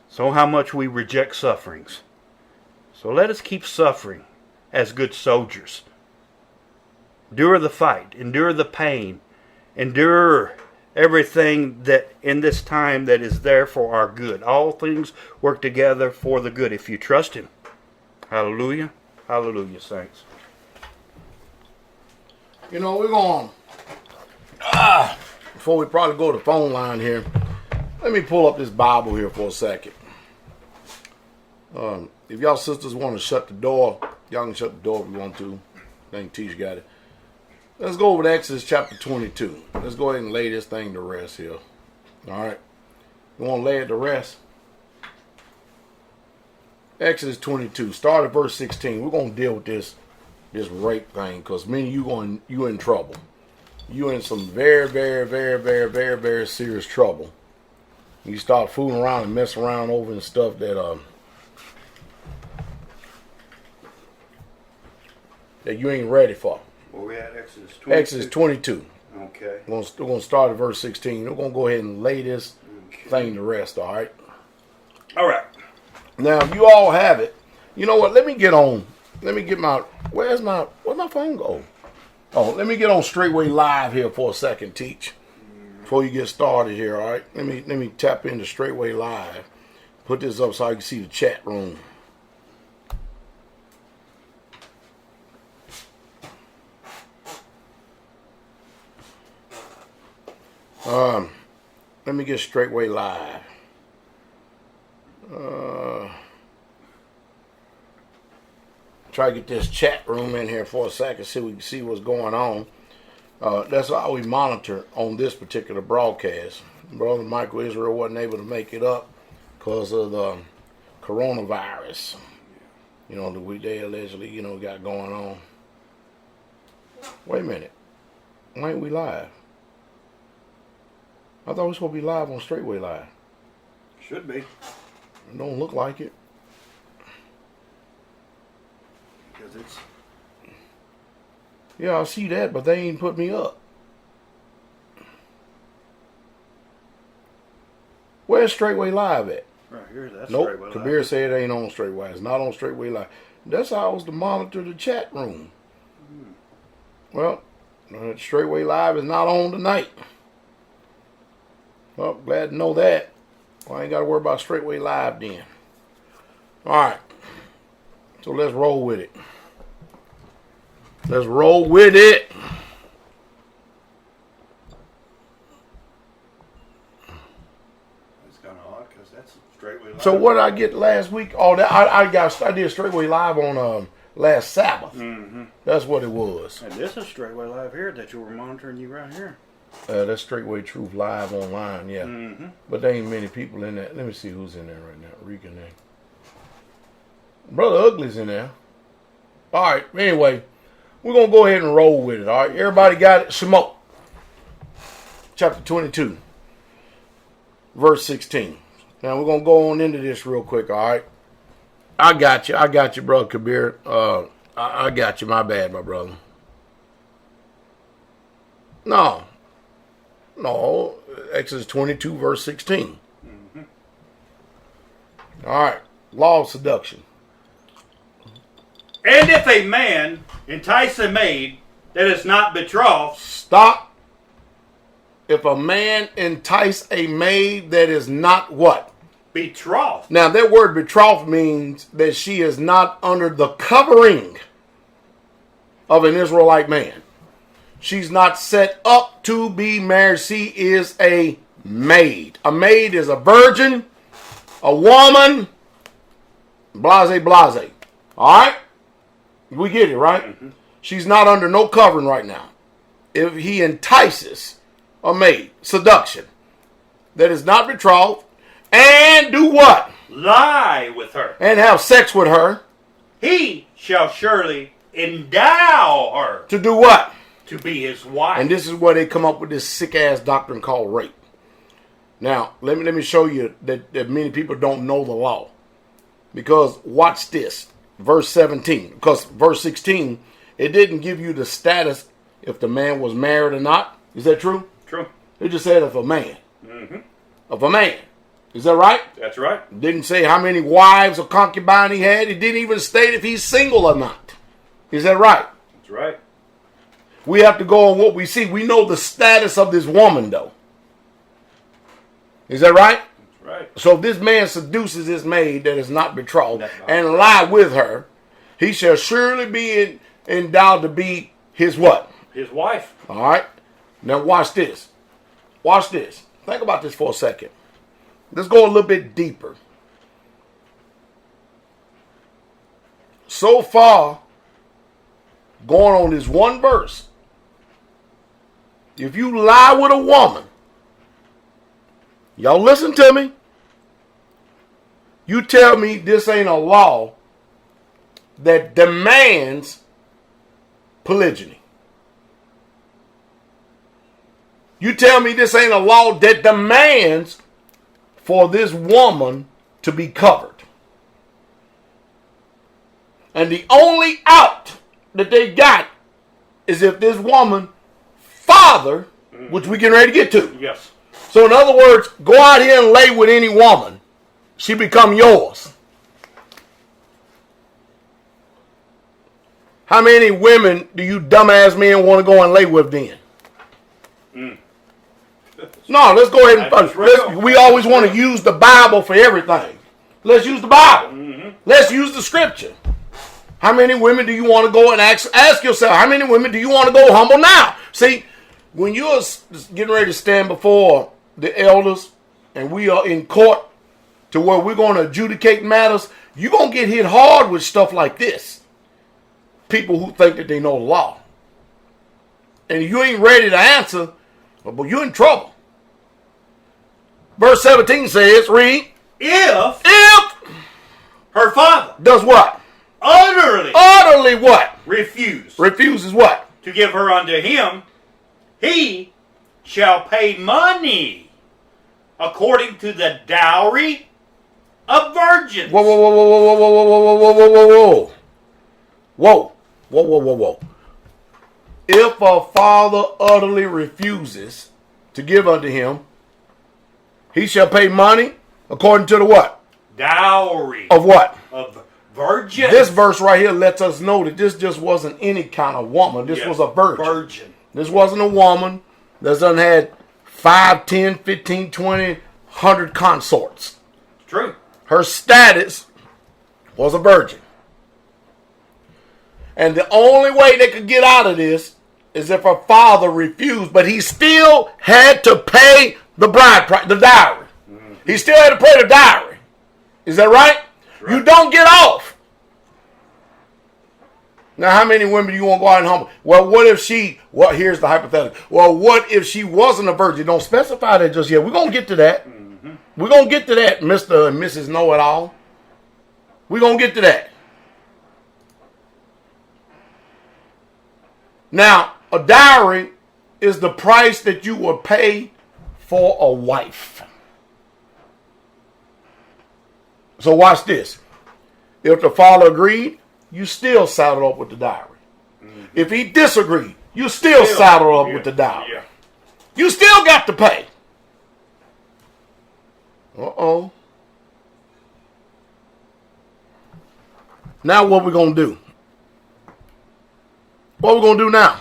So how much we reject sufferings. So let us keep suffering as good soldiers. Endure the fight, endure the pain, endure everything that in this time that is there for our good. All things work together for the good if you trust Him. Hallelujah. Hallelujah, saints. We're going before we probably go to the phone line here, let me pull up this Bible here for a second. If y'all sisters want to shut the door, y'all can shut the door if you want to. I think Tisha got it. Let's go over to Exodus chapter 22. Let's go ahead and lay this thing to rest here. All right. You want to lay it to rest? Exodus 22. Start at verse 16. We're going to deal with this rape thing because you in trouble. You in some very, very, very, very, very, very serious trouble. You start fooling around and messing around over and stuff that you ain't ready for. Where we at? Exodus 22? Exodus 22. Okay. We're going to start at verse 16. We're going to go ahead and lay this thing to rest, all right? All right. Now, if you all have it, you know what? Let me get my, where's my phone go? Oh, let me get on Straitway Live here for a second, Teach. Before you get started here, all right? Let me tap into Straitway Live. Put this up so I can see the chat room. Let me get Straitway Live. try to get this chat room in here for a second so we can see what's going on. That's how we monitor on this particular broadcast. Brother Michael Israel wasn't able to make it up because of the coronavirus. You know, that they allegedly, you know, got going on. Wait a minute. Why ain't we live? I thought we were supposed to be live on Straitway Live. Should be. It don't look like it. Because it's... Yeah, I see that, but they ain't put me up. Where's Straitway Live at? Right here, that's Nope. Straitway Kabir Live. said it ain't on Straitway. It's not on Straitway Live. That's how I was to monitor the chat room. Well, Straitway Live is not on tonight. Well, glad to know that. Well, I ain't got to worry about Straitway Live then. All right. So let's roll with it. Let's roll with it. It's kind of odd because that's Straitway Live. So what did I get last week? Oh, that I did Straitway Live on last Sabbath. Mm-hmm. That's what it was. And this is Straitway Live here that you were monitoring you right here. That's Straitway Truth Live online, yeah. Mm-hmm. But there ain't many people in there. Let me see who's in there right now. Reek in there. Brother Ugly's in there. All right. Anyway, we're gonna go ahead and roll with it. All right. Everybody got it? Smoke. Chapter 22, verse 16. Now we're gonna go on into this real quick. All right. I got you, brother Kabir. I got you. My bad, my brother. No, Exodus 22, verse 16. Mm-hmm. All right, law of seduction. And if a man entice a maid that is not betrothed. Stop. If a man entice a maid that is not what? Betrothed. Now, that word betrothed means that she is not under the covering of an Israelite man. She's not set up to be married. She is a maid. A maid is a virgin, a woman, blase, blase. All right? We get it, right? Mm-hmm. She's not under no covering right now. If he entices a maid, seduction, that is not betrothed, and do what? Lie with her. And have sex with her. He shall surely endow her. To do what? To be his wife. And this is where they come up with this sick-ass doctrine called rape. Now, let me show you that many people don't know the law. Because watch this. Verse 17. Because verse 16, it didn't give you the status if the man was married or not. Is that true? True. It just said of a man. Mm-hmm. Of a man. Is that right? That's right. It didn't say how many wives or concubine he had. It didn't even state if he's single or not. Is that right? That's right. We have to go on what we see. We know the status of this woman, though. Is that right? That's right. So if this man seduces this maid that is not betrothed and lie with her, he shall surely be endowed to be his what? His wife. All right. Now watch this. Watch this. Think about this for a second. Let's go a little bit deeper. So far, going on this one verse, if you lie with a woman, y'all listen to me. You tell me this ain't a law that demands polygyny. You tell me this ain't a law that demands for this woman to be covered. And the only out that they got is if this woman father, which we getting ready to get to. Yes. So in other words, go out here and lay with any woman. She become yours. How many women do you dumbass men want to go and lay with then? No, let's go ahead and we always want to use the Bible for everything. Let's use the Bible. Mm-hmm. Let's use the scripture. How many women do you want to go and ask yourself, how many women do you want to go humble now? See, when you're getting ready to stand before the elders and we are in court to where we're going to adjudicate matters, you're going to get hit hard with stuff like this. people who think that they know the law. And you ain't ready to answer, well, you're in trouble. Verse 17 says, read. If her father does what? Utterly what? Refuses what? To give her unto him, he shall pay money according to the dowry of virgins. Whoa, whoa, whoa, whoa, whoa, whoa, whoa, whoa, whoa, whoa, whoa. Whoa, whoa, whoa, whoa, whoa. If a father utterly refuses to give unto him, he shall pay money according to the what? Dowry. Of what? Of virgins. This verse right here lets us know that this just wasn't any kind of woman. This was a virgin. This wasn't a woman that done had 5, 10, 15, 20, 100 consorts. True. Her status was a virgin. And the only way they could get out of this is if her father refused, but he still had to pay the bride price, the dowry. Mm-hmm. He still had to pay the dowry. Is that right? You don't get off. Now, how many women do you want to go out and humble? Well, what if she, here's the hypothetical. Well, what if she wasn't a virgin? Don't specify that just yet. We're going to get to that. Mm-hmm. We're going to get to that, Mr. and Mrs. Know-It-All. We're going to get to that. Now, a dowry is the price that you will pay for a wife. So watch this. If the father agreed, you still saddle up with the dowry. Mm-hmm. If he disagreed, you still saddle up with the dowry. Yeah. You still got to pay. Uh-oh. Now what we going to do? What we going to do now?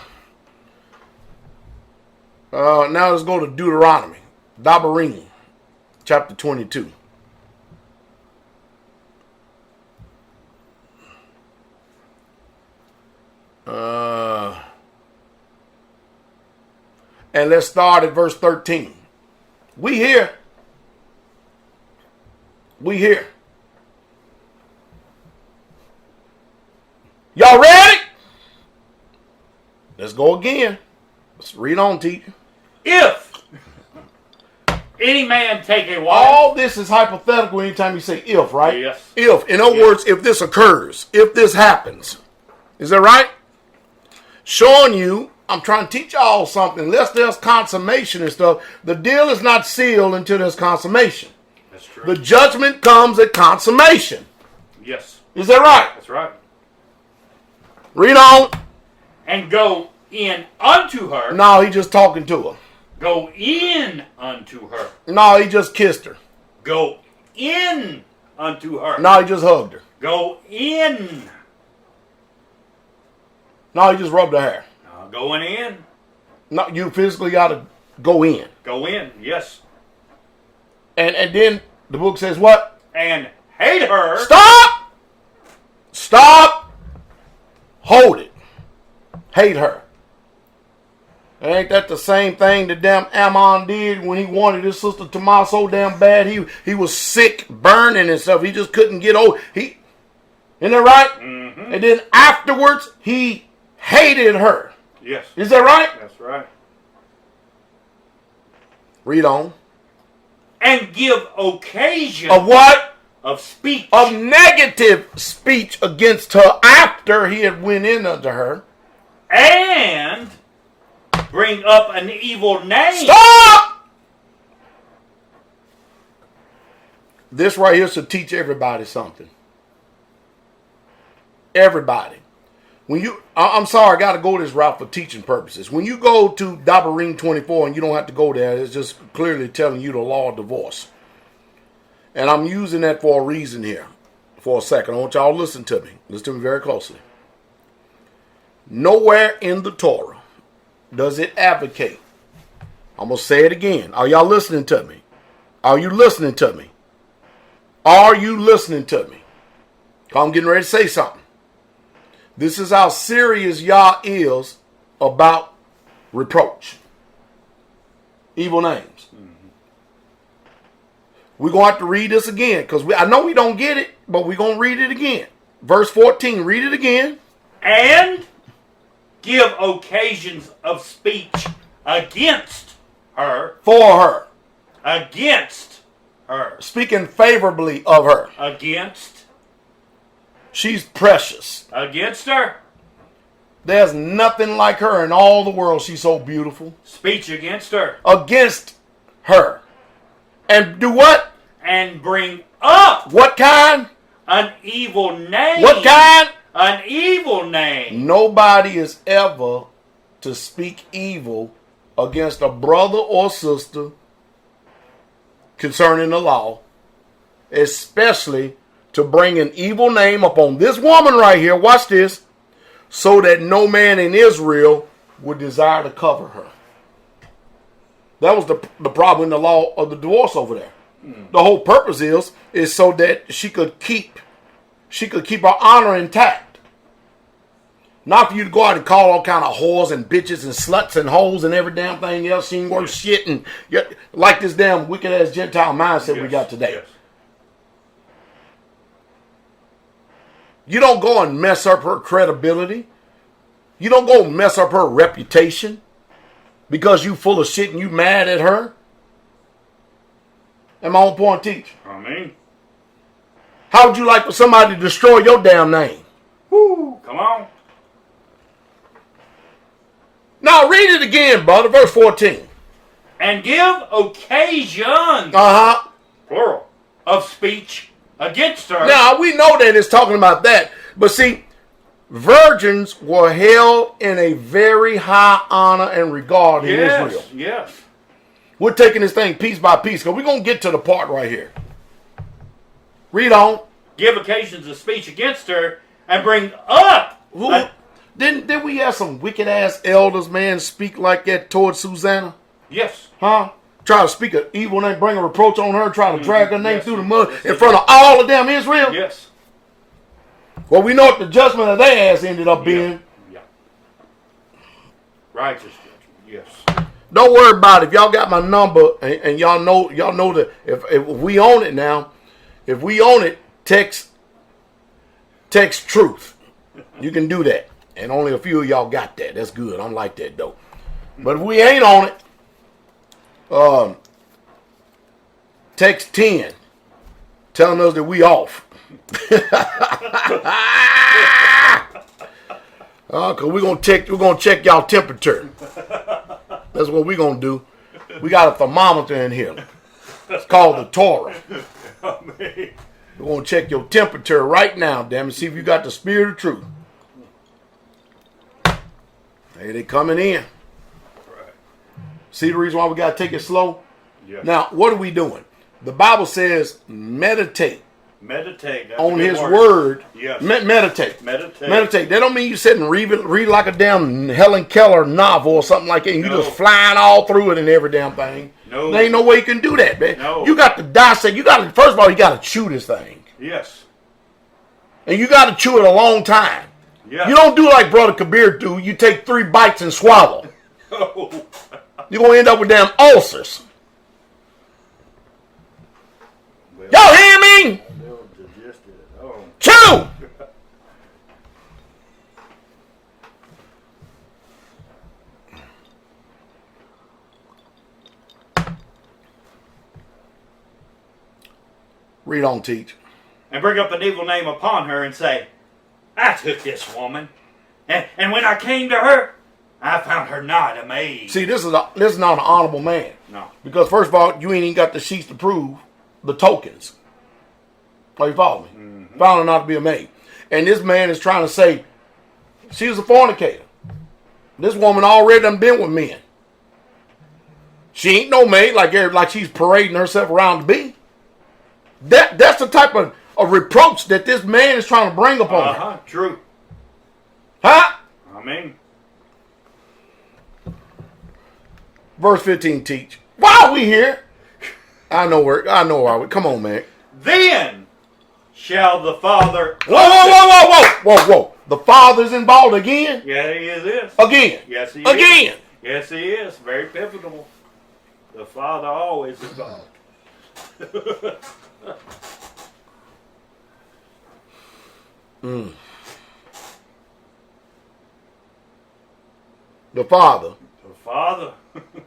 Now let's go to Deuteronomy. Dabarim, chapter 22. And let's start at verse 13. We here. Y'all ready? Let's go again. Let's read on, teacher. If any man take a wife. All this is hypothetical anytime you say if, right? Yes. If. In other words, if this occurs, if this happens. Is that right? Showing you, I'm trying to teach y'all something. Unless there's consummation and stuff, the deal is not sealed until there's consummation. That's true. The judgment comes at consummation. Yes. Is that right? That's right. Read on. And go in unto her. No, he just talking to her. Go in unto her. No, he just kissed her. Go in unto her. No, he just hugged her. Go in. No, he just rubbed her hair. Going in. No, you physically got to go in. Go in, yes. And then the book says what? And hate her. Stop! Stop! Hold it. Hate her. Ain't that the same thing that damn Ammon did when he wanted his sister Tamar so damn bad? He was sick, burning and stuff. He just couldn't get over. Isn't that right? Mm-hmm. And then afterwards, he hated her. Yes. Is that right? That's right. Read on. And give occasion. Of what? Of speech. Of negative speech against her after he had went in unto her. And bring up an evil name. Stop! This right here should teach everybody something. Everybody. I'm sorry, I got to go this route for teaching purposes. When you go to Dabarim 24, and you don't have to go there, it's just clearly telling you the law of divorce. And I'm using that for a reason here. For a second, I want y'all to listen to me. Listen to me very closely. Nowhere in the Torah does it advocate. I'm going to say it again. Are y'all listening to me? Are you listening to me? Are you listening to me? I'm getting ready to say something. This is how serious Yah is about reproach. Evil names. Mm-hmm. We're going to have to read this again because I know we don't get it, but we're going to read it again. Verse 14, read it again. And give occasions of speech against her. For her. Against her. Speaking favorably of her. Against. She's precious. Against her. There's nothing like her in all the world. She's so beautiful. Speech against her. Against her. And do what? And bring up. What kind? An evil name. What kind? An evil name. Nobody is ever to speak evil against a brother or sister concerning the law, especially to bring an evil name upon this woman right here. Watch this. So that no man in Israel would desire to cover her. That was the problem in the law of the divorce over there. The whole purpose is so that she could keep her honor intact. Not for you to go out and call all kind of whores and bitches and sluts and hoes and every damn thing else. She ain't worth shit, and like this damn wicked ass Gentile mindset we got today. Yes. You don't go and mess up her credibility. You don't go and mess up her reputation because you full of shit and you mad at her. Am I on point, teach? I mean. How would you like for somebody to destroy your damn name? Woo, come on. Now read it again, brother. Verse 14. And give occasion, Plural. of speech against her. Now, we know that it's talking about that. But see, virgins were held in a very high honor and regard in Israel. Yes. We're taking this thing piece by piece because we're going to get to the part right here. Read on. Give occasions of speech against her and bring up. Didn't we have some wicked ass elders, man, speak like that towards Susanna? Yes. Huh? Try to speak an evil name, bring a reproach on her, try to drag her name through the mud in front of all of them Israel? Yes. Well, we know what the judgment of their ass ended up being. Yeah. Righteous judgment, yes. Don't worry about it. If y'all got my number and y'all know that if we own it now, if we own it, text truth. You can do that. And only a few of y'all got that. That's good. I'm like that though. But if we ain't on it, text 10 telling us that we off. Cause we're gonna check y'all temperature. That's what we're gonna do. We got a thermometer in here. It's called the Torah. We're gonna check your temperature right now, damn it. See if you got the spirit of truth. Hey, they coming in. Right. See the reason why we gotta take it slow? Yes. Now, what are we doing? The Bible says meditate. Meditate. That's On a good his word. Yes. Meditate. Meditate. Meditate. That don't mean you sit and read like a damn Helen Keller novel or something like that. And you just flying all through it and every damn thing. No. There ain't no way you can do that, man. No. You got to dissect. First of all, you got to chew this thing. Yes. And you got to chew it a long time. Yes. You don't do like Brother Kabir do. You take 3 bites and swallow. Oh. You're going to end up with damn ulcers. Well, Y'all hear me? Chew! Read on, teach. And bring up an evil name upon her and say, I took this woman, and when I came to her, I found her not a maid. See, this is not an honorable man. No. Because first of all, you ain't even got the sheets to prove the tokens. Oh, you follow me? Mm-hmm. Found her not to be a maid. And this man is trying to say, she was a fornicator. This woman already done been with men. She ain't no maid like she's parading herself around to be. That's the type of reproach that this man is trying to bring upon her. True. Huh? I mean. Verse 15, teach. Why are we here? I know why we. Come on, man. Then shall the father. Whoa. The father's involved again? Yeah, he is. Again. Yes, he is. Again. Yes, he is. Very pivotal. The father always is involved. the father The father.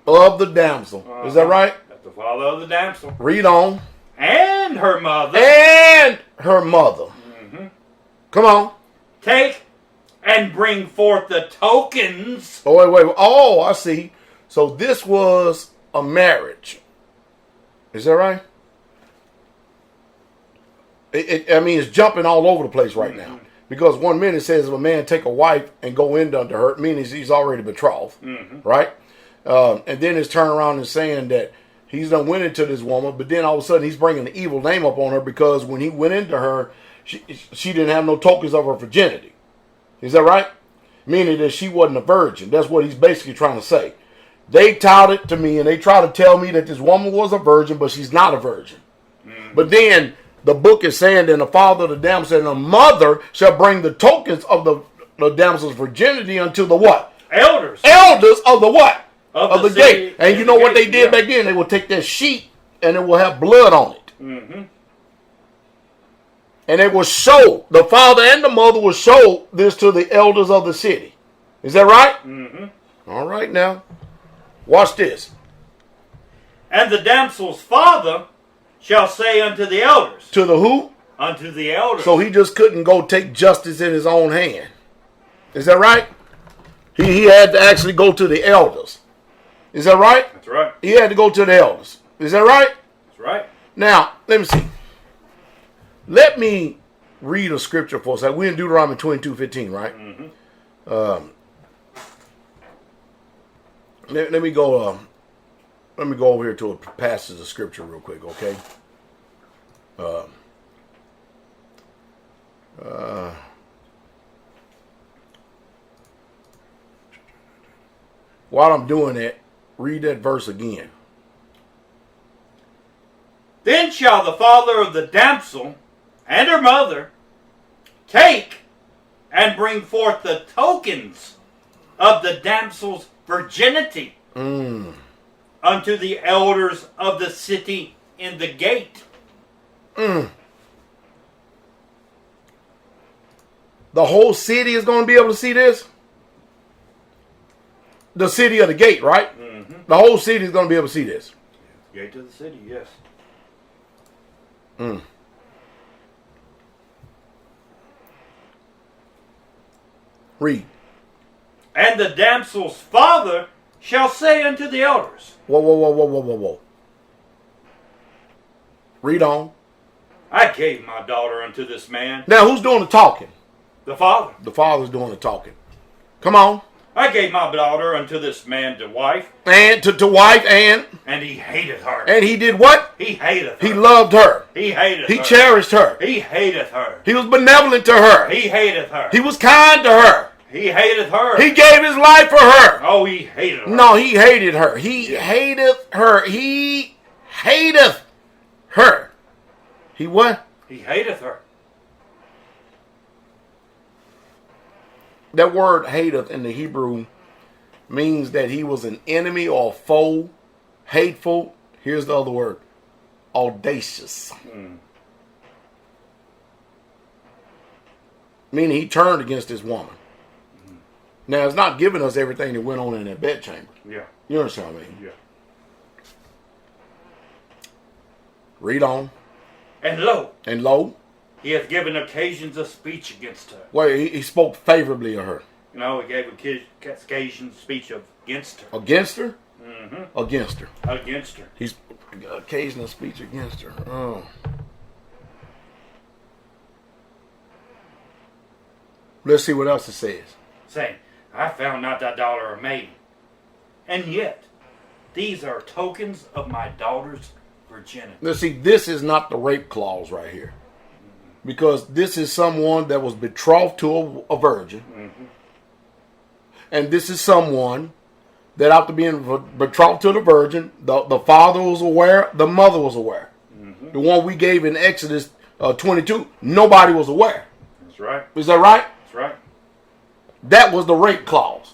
of the damsel. Is that right? That's the father of the damsel. Read on. And her mother. And her mother. Come on. Take and bring forth the tokens. Oh, wait. Oh, I see. So this was a marriage. Is that right? I mean, it's jumping all over the place right now. Because 1 minute says if a man take a wife and go in unto her, meaning he's already betrothed, right? And then it's turning around and saying that he's done went into this woman, but then all of a sudden he's bringing the evil name up on her because when he went into her, she didn't have no tokens of her virginity. Is that right? Meaning that she wasn't a virgin. That's what he's basically trying to say. They touted to me and they try to tell me that this woman was a virgin, but she's not a virgin. But then the book is saying that the father of the damsel and the mother shall bring the tokens of the damsel's virginity unto the what? Elders. Elders of the what? Of the gate. And you know what they did back then? They would take that sheet and it will have blood on it. And it will show, the father and the mother will show this to the elders of the city. Is that right? All right now. Watch this. And the damsel's father shall say unto the elders. To the who? Unto the elders. So he just couldn't go take justice in his own hand. Is that right? He had to actually go to the elders. Is that right? That's right. He had to go to the elders. Is that right? That's right. Now, let me see. Let me read a scripture for us. Like we're in Deuteronomy 22:15, right? Let me go over here to a passage of scripture real quick, okay? While I'm doing that, read that verse again. Then shall the father of the damsel and her mother take and bring forth the tokens of the damsel's virginity unto the elders of the city in the gate. The whole city is going to be able to see this? The city of the gate, right? The whole city is going to be able to see this. Gate to the city, yes. Read. And the damsel's father shall say unto the elders. Whoa. Read on. I gave my daughter unto this man. Now, who's doing the talking? The father. The father's doing the talking. Come on. I gave my daughter unto this man to wife. And to wife and he hated her. And he did what? He hated her. He loved her. He hated her. He cherished her. He hated her. He was benevolent to her. He hated her. He was kind to her. He hated her. He gave his life for her. Oh, he hated her. No, he hated her. He hateth her. He hateth her. He what? He hateth her. That word hateth in the Hebrew means that he was an enemy or a foe, hateful. Here's the other word, audacious. Meaning he turned against this woman. Now, it's not giving us everything that went on in that bedchamber. Yeah. You understand what I mean? Yeah. Read on. And lo, He hath given occasions of speech against her. Well, he spoke favorably of her. You know, he gave occasion speech against her. Against her? Mm-hmm. Against her. Against her. He's occasional speech against her. Oh. Let's see what else it says. Saying, I found not thy daughter a maiden. And yet, these are tokens of my daughter's virginity. Let's see, this is not the rape clause right here. Because this is someone that was betrothed to a virgin. Mm-hmm. And this is someone that after being betrothed to the virgin, the father was aware, the mother was aware. Mm-hmm. The one we gave in Exodus 22, nobody was aware. That's right. Is that right? That's right. That was the rape clause.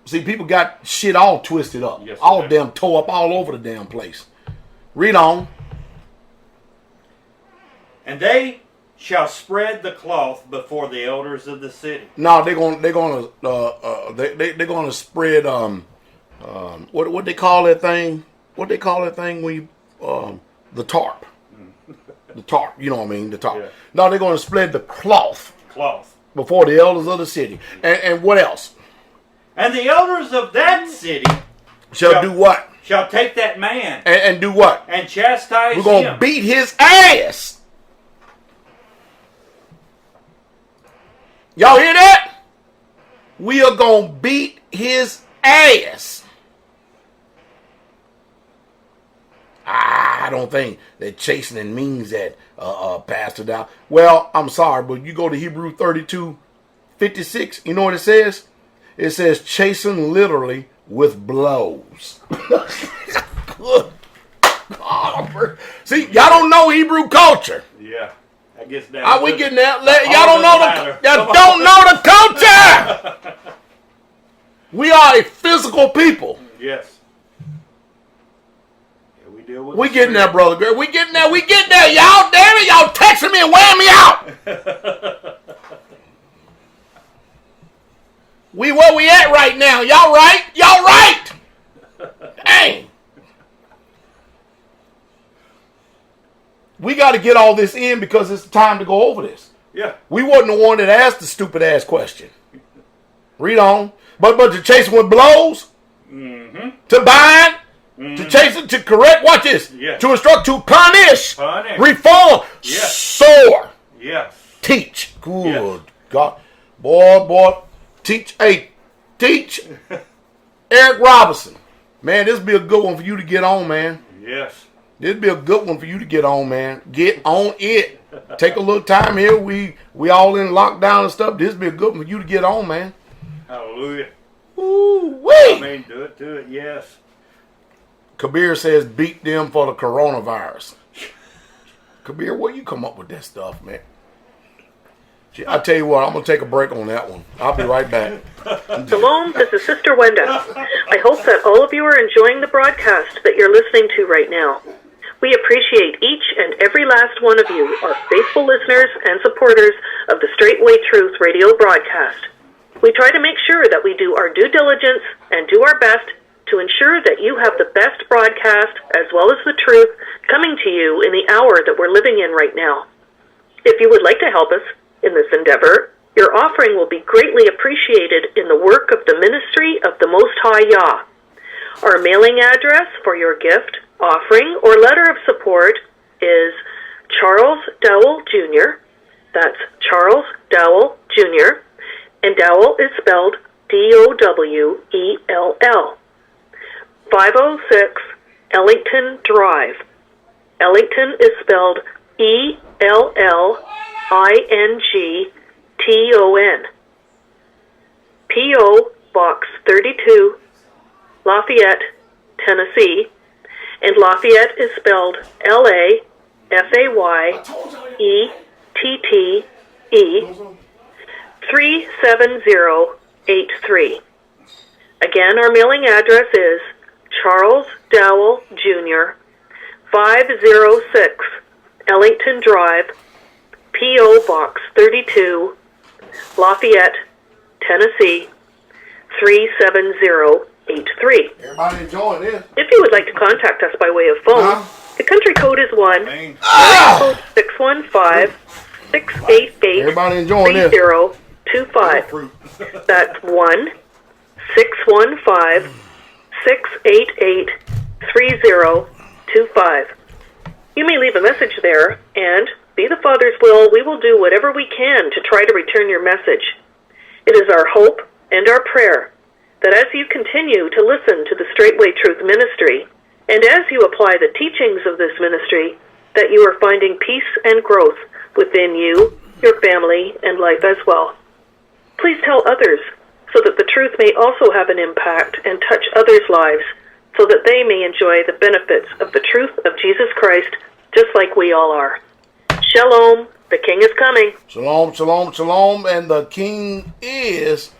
See, people got shit all twisted up. Yes, all damn tore up all over the damn place. Read on. And they shall spread the cloth before the elders of the city. No, they're gonna spread what they call that thing? What they call that thing when you the tarp. The tarp, you know what I mean? The tarp. Yeah. No, they're gonna spread the cloth before the elders of the city. And what else? And the elders of that city Shall do what? Shall take that man And do what? and chastise We're gonna him. beat his ass. Y'all hear that? We are gonna beat his ass. I don't think that chastening means that, Pastor Dow. Well, I'm sorry, but you go to Hebrew 32:56. You know what it says? It says chasten literally with blows. Good God. See, y'all don't know Hebrew culture. Yeah. I guess that. Are we getting that? Y'all don't know the culture. We are a physical people. Yes. Yeah, we deal with. We getting there, brother. Girl. We getting there. We getting there. Y'all damn it. Y'all texting me and wearing me out. We where we at right now? Y'all right? Y'all right? Dang. We got to get all this in because it's time to go over this. Yeah. We wasn't the one that asked the stupid ass question. Read on. But to chase with blows, to bind, to chase it, to correct. Watch this. Yes. To instruct, to punish, reform, Yes. soar, Yes. teach. Good Yes. God, boy, teach. Hey, teach. Eric Robinson, man, this be a good one for you to get on, man. Yes. This be a good one for you to get on, man. Get on it. Take a little time here. We all in lockdown and stuff. This be a good one for you to get on, man. Hallelujah. Ooh, I wait. mean, do it. Yes. Kabir says beat them for the coronavirus. Kabir, where you come up with that stuff, man? Gee, I tell you what, I'm going to take a break on that one. I'll be right back. Shalom, this is Sister Wenda. I hope that all of you are enjoying the broadcast that you're listening to right now. We appreciate each and every last one of you, our faithful listeners and supporters of the Straitway Truth radio broadcast. We try to make sure that we do our due diligence and do our best to ensure that you have the best broadcast as well as the truth coming to you in the hour that we're living in right now. If you would like to help us in this endeavor, your offering will be greatly appreciated in the work of the ministry of the Most High Yah. Our mailing address for your gift, offering, or letter of support is Charles Dowell Jr. That's Charles Dowell Jr. And Dowell is spelled D-O-W-E-L-L. 506 Ellington Drive. Ellington is spelled E-L-L-I-N-G-T-O-N. P.O. Box 32, Lafayette, Tennessee. And Lafayette is spelled L-A-F-A-Y-E-T-T-E 37083. Again, our mailing address is Charles Dowell Jr., 506 Ellington Drive, P.O. Box 32, Lafayette, Tennessee, 37083. Everybody enjoying this? If you would like to contact us by way of phone, the country code is 1, area code 615-688-3025. Everybody enjoying this? That's 1-615-688-3025. You may leave a message there, and, be the Father's will, we will do whatever we can to try to return your message. It is our hope and our prayer that as you continue to listen to the Straitway Truth Ministry, and as you apply the teachings of this ministry, that you are finding peace and growth within you, your family, and life as well. Please tell others so that the truth may also have an impact and touch others' lives so that they may enjoy the benefits of the truth of Jesus Christ just like we all are. Shalom, the King is coming. Shalom, shalom, shalom, and the King is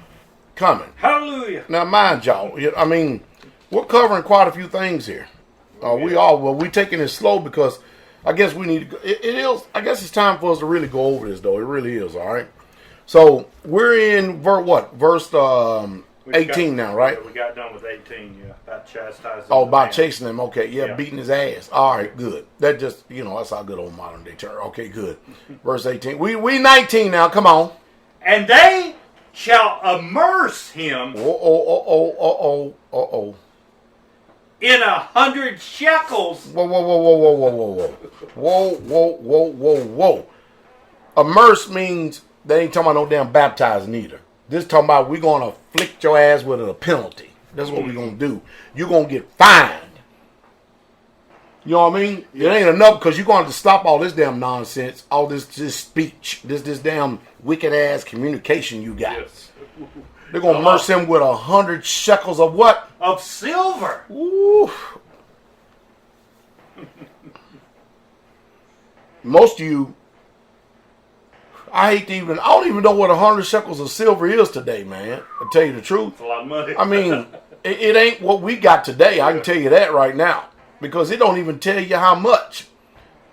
coming. Hallelujah. Now, mind y'all, I mean, we're covering quite a few things here. We're taking it slow because I guess we need to. It is. I guess it's time for us to really go over this, though. It really is. All right. So we're in verse 18 now, right? We got done with 18. Yeah, about chastising. Oh, about chasing him. Okay, yeah, beating his ass. All right, good. That just that's our good old modern day term. Okay, good. Verse 18. We 19 now. Come on. And they shall immerse him in 100 shekels. Whoa. Immerse means they ain't talking about no damn baptized neither. This talking about we gonna afflict your ass with a penalty. That's what we gonna do. You gonna get fined. You know what I mean? It ain't enough because you're going to stop all this damn nonsense, all this speech, this damn wicked ass communication you got. Yes. They're gonna immerse him with 100 shekels of what? Of silver. Ooh. Most of you, I don't even know what 100 shekels of silver is today, man. I'll tell you the truth. It's a lot of money. I mean, it ain't what we got today. I can tell you that right now. Because it don't even tell you how much.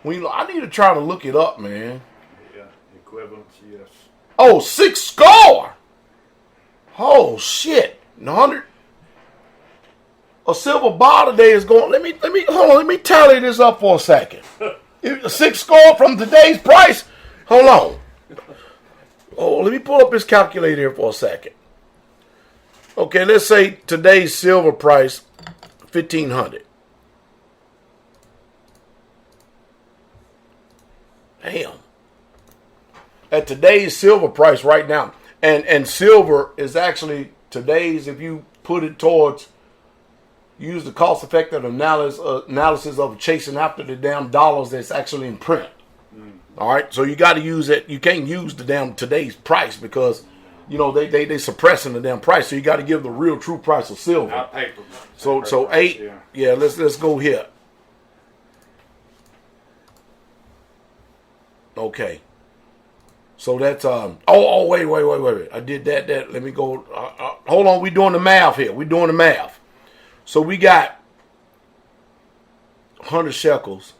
I need to try to look it up, man. Yeah, equivalents, yes. Oh, 6 score! Oh, shit. 100. A silver bar today is going. Let me hold on. Let me tally this up for a second. 6 score from today's price. Hold on. Oh, let me pull up this calculator here for a second. Okay, let's say today's silver price, $1,500. Damn. At today's silver price right now, and silver is actually today's, if you put it towards, use the cost-effective analysis of chasing after the damn dollars that's actually in print. All right, so you got to use it. You can't use the damn today's price because, they suppressing the damn price. So you got to give the real true price of silver. Not paper. So 8. Yeah, let's go here. Okay. So that's wait. I did that. Let me go. Hold on. We're doing the math here. So we got 100 shekels.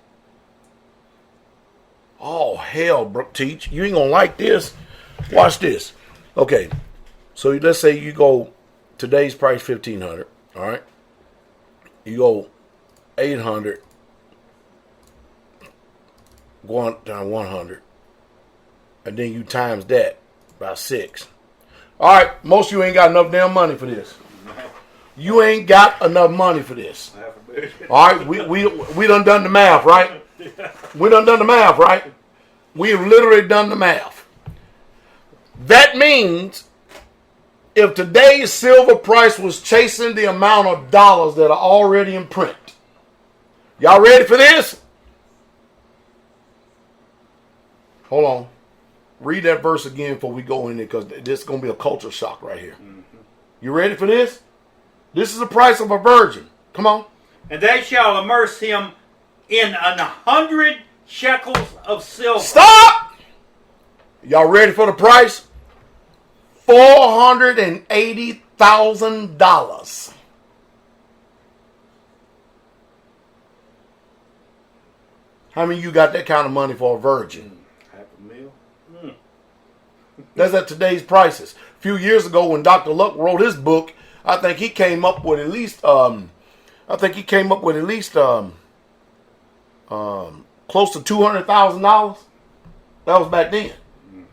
Oh, hell, Teach. You ain't going to like this. Watch this. Okay. So let's say you go, today's price $1,500. All right. You go 800. Going down 100. And then you times that by 6. All right. Most of you ain't got enough damn money for this. You ain't got enough money for this. All right. We done the math, right? We done the math, right? We have literally done the math. That means if today's silver price was chasing the amount of dollars that are already in print. Y'all ready for this? Hold on. Read that verse again before we go in there because this is going to be a culture shock right here. Mm-hmm. You ready for this? This is the price of a virgin. Come on. And they shall immerse him in 100 shekels of silver. Stop! Y'all ready for the price? $480,000. How many of you got that kind of money for a virgin? $500,000. That's at today's prices. A few years ago when Dr. Luck wrote his book, I think he came up with at least close to $200,000. That was back then. Mm-hmm.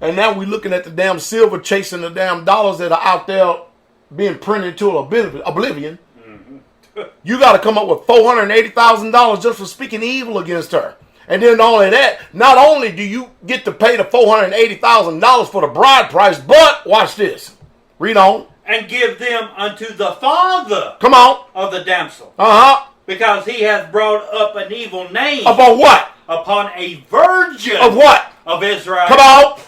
And now we're looking at the damn silver chasing the damn dollars that are out there being printed to oblivion. Mm-hmm. You got to come up with $480,000 just for speaking evil against her. And then not only that, not only do you get to pay the $480,000 for the bride price, but watch this. Read on. And give them unto the father. Come on. Of the damsel. Uh-huh. Because he hath brought up an evil name. Upon what? Upon a virgin. Of what? Of Israel. Come on.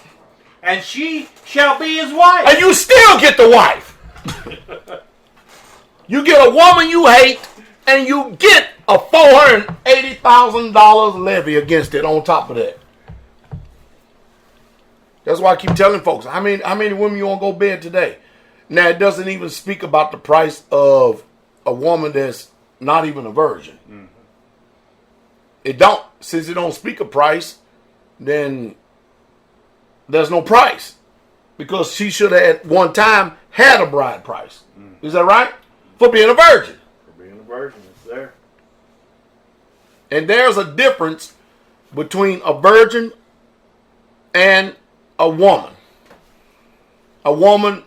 And she shall be his wife. And you still get the wife. You get a woman you hate, and you get a $480,000 levy against it on top of that. That's why I keep telling folks, how many women you want to go bed today? Now, it doesn't even speak about the price of a woman that's not even a virgin. Mm-hmm. It don't. Since it don't speak a price, then there's no price. Because she should have at one time had a bride price. Is that right? For being a virgin. For being a virgin, it's there. And there's a difference between a virgin and a woman. A woman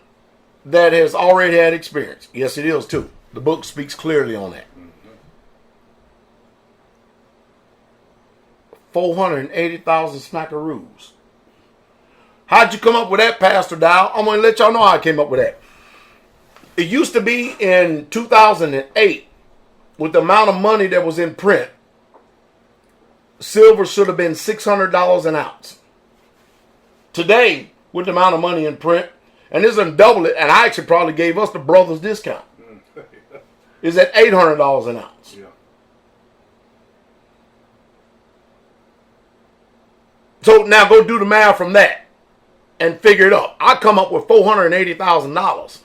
that has already had experience. Yes, it is too. The book speaks clearly on that. 480,000 smackaroos. How'd you come up with that, Pastor Dowell? I'm going to let y'all know how I came up with that. It used to be in 2008, with the amount of money that was in print, silver should have been $600 an ounce. Today, with the amount of money in print, and this doesn't double it, and I actually probably gave us the brothers discount, is at $800 an ounce. Yeah. So now go do the math from that and figure it up. I come up with $480,000.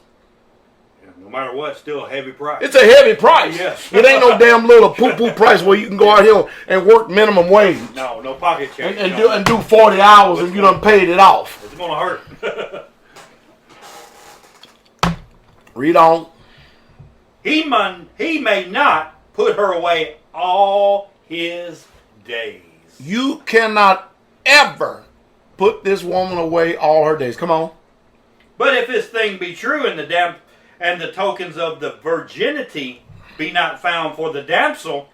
No matter what, still a heavy price. It's a heavy price. Yes. It ain't no damn little poo-poo price where you can go out here and work minimum wage. No pocket change. And do 40 hours and you done paid it off. It's going to hurt. Read on. He may not put her away all his days. You cannot ever put this woman away all her days. Come on. But if this thing be true, and the tokens of the virginity be not found for the damsel,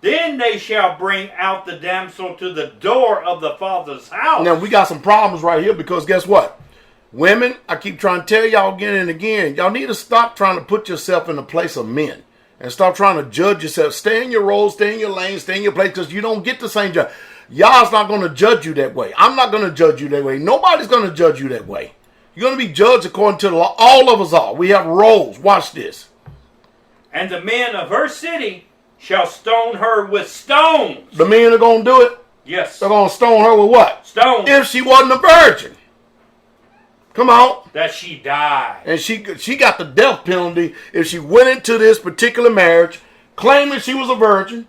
then they shall bring out the damsel to the door of the father's house. Now we got some problems right here because guess what? Women, I keep trying to tell y'all again and again, y'all need to stop trying to put yourself in the place of men and stop trying to judge yourself. Stay in your role, stay in your lane, stay in your place, because you don't get the same judge. Y'all's not going to judge you that way. I'm not going to judge you that way. Nobody's going to judge you that way. You're going to be judged according to the law. All of us are. We have roles. Watch this. And the men of her city shall stone her with stones. The men are going to do it? Yes. They're going to stone her with what? Stones. If she wasn't a virgin. Come on. That she died. And she got the death penalty if she went into this particular marriage claiming she was a virgin,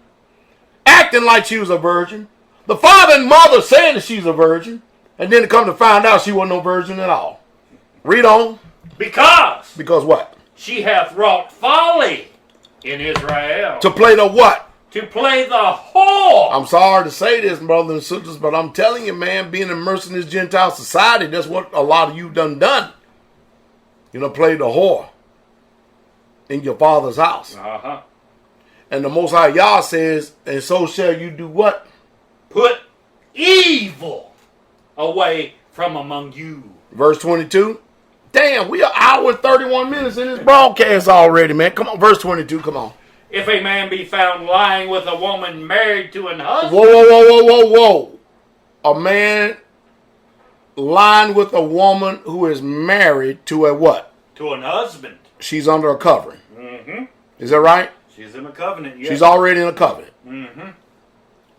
acting like she was a virgin, the father and mother saying that she's a virgin, and then to come to find out she wasn't no virgin at all. Read on. Because what? she hath wrought folly in Israel. To play the what? To play the whore. I'm sorry to say this, brothers and sisters, but I'm telling you, man, being immersed in this Gentile society, that's what a lot of you done. You know, play the whore in your father's house. And the Most High Yah says, and so shall you do what? Put evil away from among you. Verse 22. Damn, we are hour and 31 minutes in this broadcast already, man. Come on, verse 22, come on. If a man be found lying with a woman married to an husband. Whoa. A man lying with a woman who is married to a what? To an husband. She's under a covering. Is that right? She's in a covenant, yes. She's already in a covenant.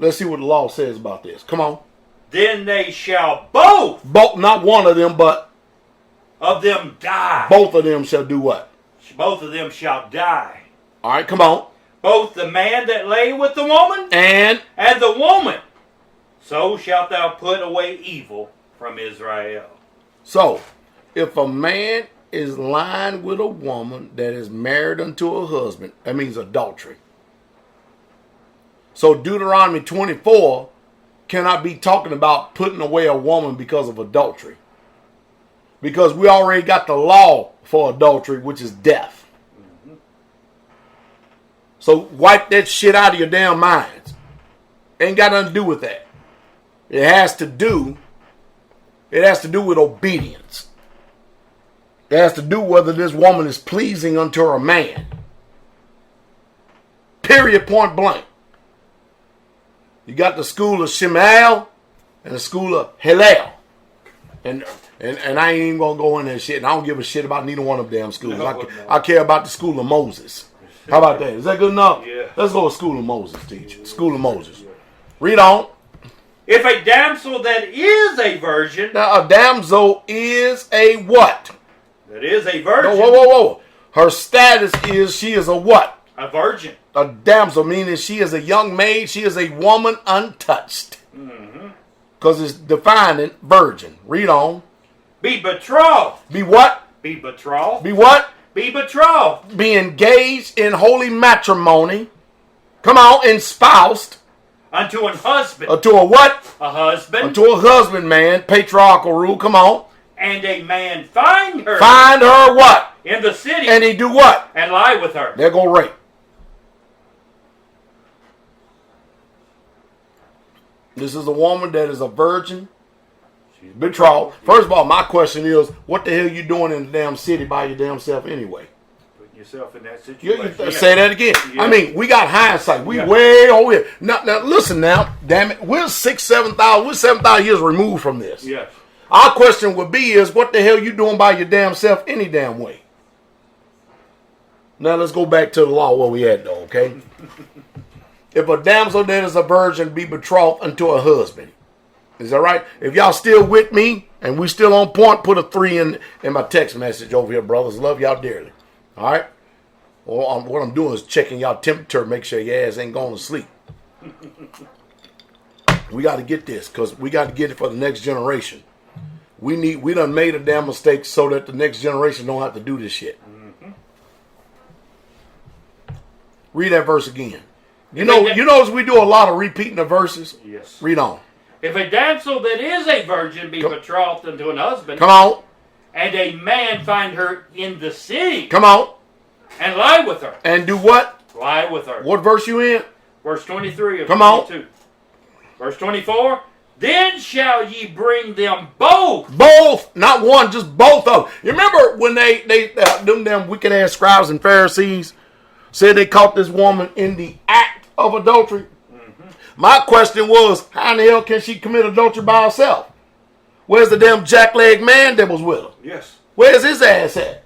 Let's see what the law says about this. Come on. Then they shall both, not one of them, but of them die. Both of them shall do what? Both of them shall die. All right, come on. Both the man that lay with the woman and the woman. So shalt thou put away evil from Israel. So, if a man is lying with a woman that is married unto a husband, that means adultery. So Deuteronomy 24 cannot be talking about putting away a woman because of adultery. Because we already got the law for adultery, which is death. So wipe that shit out of your damn minds. Ain't got nothing to do with that. It has to do with obedience. It has to do whether this woman is pleasing unto her man. Period, point blank. You got the school of Shemuel and the school of Hillel. And I ain't even going to go in that shit. And I don't give a shit about neither one of them damn schools. I care about the school of Moses. How about that? Is that good enough? Yeah. Let's go with school of Moses, teacher. School of Moses. Read on. If a damsel that is a virgin. Now, a damsel is a what? That is a virgin. No, whoa. Her status is she is a what? A virgin. A damsel, meaning she is a young maid. She is a woman untouched. Because it's defining virgin. Read on. Be betrothed. Be what? Be betrothed. Be what? Be betrothed. Be engaged in holy matrimony. Come on, espoused. Unto an husband. Unto a what? A husband. Unto a husband, man. Patriarchal rule. Come on. And a man find her. Find her what? In the city. And he do what? And lie with her. There go rape. This is a woman that is a virgin. She's betrothed. First of all, my question is, what the hell you doing in the damn city by your damn self anyway? Putting yourself in that situation. Say that again. Yeah. I mean, we got hindsight. We way over here. Now, listen now. Damn it. We're 7,000 years removed from this. Yes. Our question would be is, what the hell you doing by your damn self any damn way? Now, let's go back to the law where we at, though, okay? If a damsel that is a virgin be betrothed unto a husband. Is that right? If y'all still with me and we still on point, put a 3 in my text message over here, brothers. Love y'all dearly. All right? Well, what I'm doing is checking y'all temperature, make sure your ass ain't going to sleep. We got to get this because we got to get it for the next generation. We done made a damn mistake so that the next generation don't have to do this shit. Read that verse again. You notice we do a lot of repeating the verses? Yes. Read on. If a damsel that is a virgin be betrothed unto an husband. Come on. And a man find her in the city. Come on. And lie with her. And do what? Lie with her. What verse you in? Verse 23 of Come 22. on. Verse 24. Then shall ye bring them both. Both. Not one, just both of them. You remember when them damn wicked ass scribes and Pharisees said they caught this woman in the act of adultery? My question was, how in the hell can she commit adultery by herself? Where's the damn jackleg man that was with her? Yes. Where's his ass at?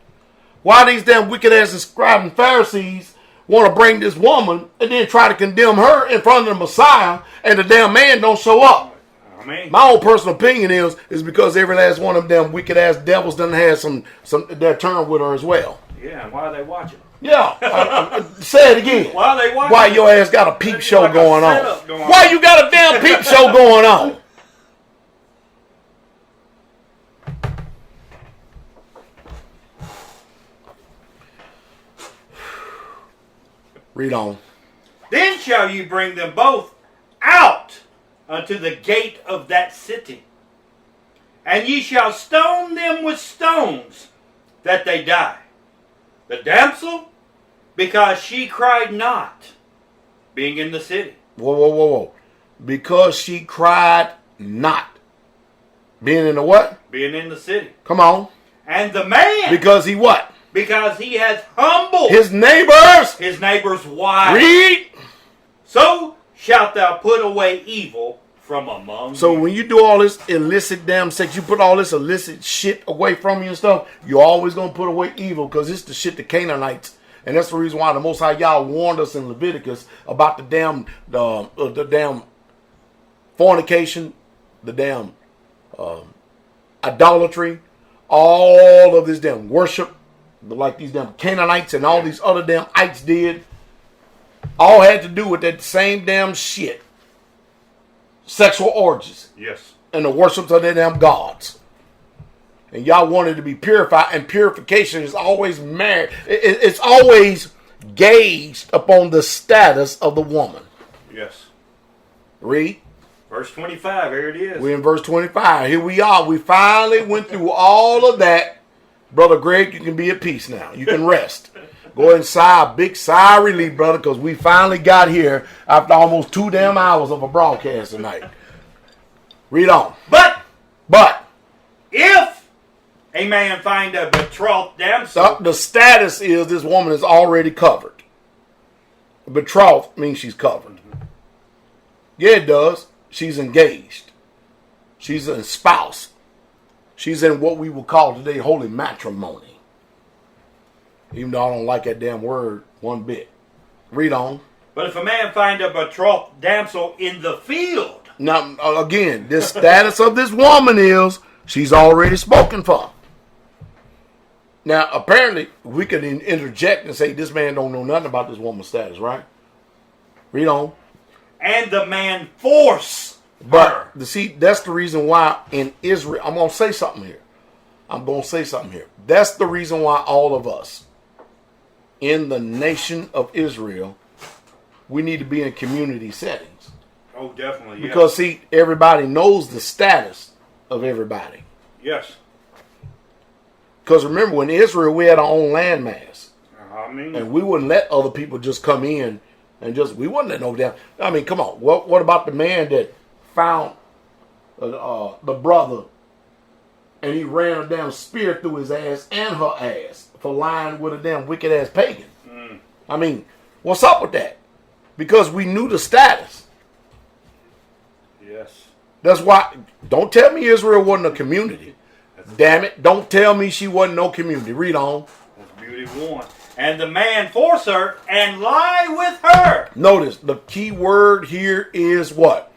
Why these damn wicked ass scribes and Pharisees want to bring this woman and then try to condemn her in front of the Messiah and the damn man don't show up? My own personal opinion is because every last one of them damn wicked ass devils done had some that turn with her as well. Yeah, and why are they watching? Yeah, say it again. Why are they watching? Why your ass got a peep show like going on? Why you got a damn peep show going on? Read on. Then shall you bring them both out unto the gate of that city, and ye shall stone them with stones, that they die. The damsel, because she cried not, being in the city. Whoa. Because she cried not. Being in the what? Being in the city. Come on. And the man. Because he what? Because he has humbled his neighbors. His neighbor's wife. Read. So shalt thou put away evil from among So you. when you do all this illicit damn sex, you put all this illicit shit away from you and stuff, you're always going to put away evil because it's the shit the Canaanites. And that's the reason why the Most High Yah warned us in Leviticus about the damn fornication, the damn idolatry, all of this damn worship, like these damn Canaanites and all these other damn ites did, all had to do with that same damn shit. Sexual orgies. Yes. And the worships of their damn gods. And y'all wanted to be purified, and purification is always married. It's always gauged upon the status of the woman. Yes. Read. Verse 25, here it is. We're in verse 25. Here we are. We finally went through all of that. Brother Greg, you can be at peace now. You can rest. Go inside, big sigh of relief, brother, because we finally got here after almost 2 damn hours of a broadcast tonight. Read on. But if a man find a betrothed damsel. The status is this woman is already covered. Betrothed means she's covered. Yeah, it does. She's engaged. She's a spouse. She's in what we would call today holy matrimony. Even though I don't like that damn word one bit. Read on. But if a man find a betrothed damsel in the field. Now, again, the status of this woman is she's already spoken for. Now, apparently, we could interject and say this man don't know nothing about this woman's status, right? Read on. And the man force But her. see, that's the reason why in Israel, I'm going to say something here. That's the reason why all of us in the nation of Israel, we need to be in community settings. Oh, definitely. Because see, everybody knows the status of everybody. Yes. Because remember, in Israel, we had our own landmass. I mean, And we wouldn't let other people just come in and we wouldn't let no damn. I mean, come on. What about the man that found the brother and he ran a damn spear through his ass and her ass for lying with a damn wicked ass pagan? I mean, what's up with that? Because we knew the status. yes. That's why, don't tell me Israel wasn't a community. Damn it. Don't tell me she wasn't no community. Read on. That's beauty one. And the man force her and lie with her. Notice the key word here is what?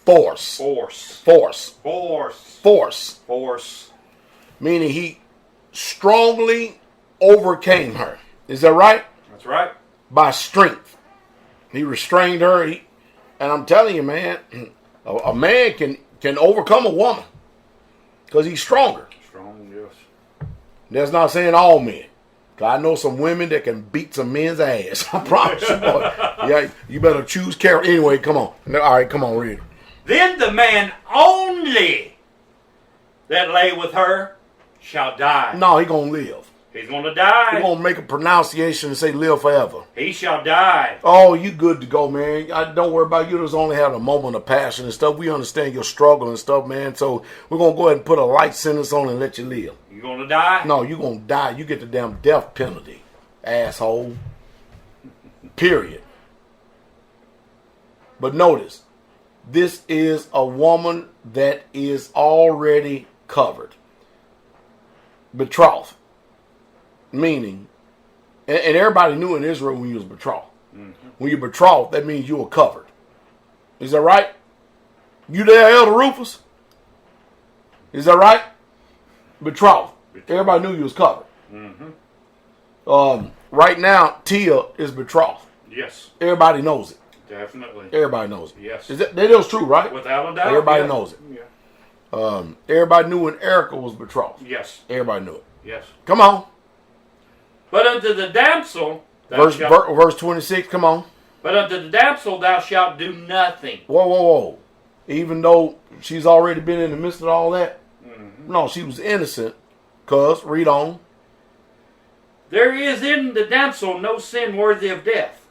Force. Force. Force. Force. Force. Force. Meaning he strongly overcame her. Is that right? That's right. By strength. He restrained her. And I'm telling you, man, a man can overcome a woman because he's stronger. Strong, yes. That's not saying all men. 'Cause I know some women that can beat some men's ass. I promise you, boy. Yeah, you better choose carefully. Anyway, come on. All right, come on, read it. Then the man only that lay with her shall die. No, he gonna live. He's going to die. He gonna make a pronunciation and say live forever. He shall die. Oh, you good to go, man. Don't worry about it. You just only have a moment of passion and stuff. We understand your struggle and stuff, man. So we're gonna go ahead and put a light sentence on and let you live. You going to die? No, you gonna die. You get the damn death penalty, asshole. Period. But notice, this is a woman that is already covered. Betrothed. Meaning, and everybody knew in Israel when you was betrothed. Mm-hmm. When you betrothed, that means you were covered. Is that right? You there, Elder Rufus? Is that right? Betrothed. Everybody knew you was covered. Mm-hmm. Right now, Tia is betrothed. Yes. Everybody knows it. Definitely. Everybody knows it. Yes. That is true, right? Without a doubt. Everybody yes. knows it. Yeah. Everybody knew when Erica was betrothed. Yes. Everybody knew it. Yes. Come on. But unto the damsel, verse 26, come on. But unto the damsel thou shalt do nothing. Whoa. Even though she's already been in the midst of all that? Mm-hmm. No, she was innocent. Cuz, read on. There is in the damsel no sin worthy of death.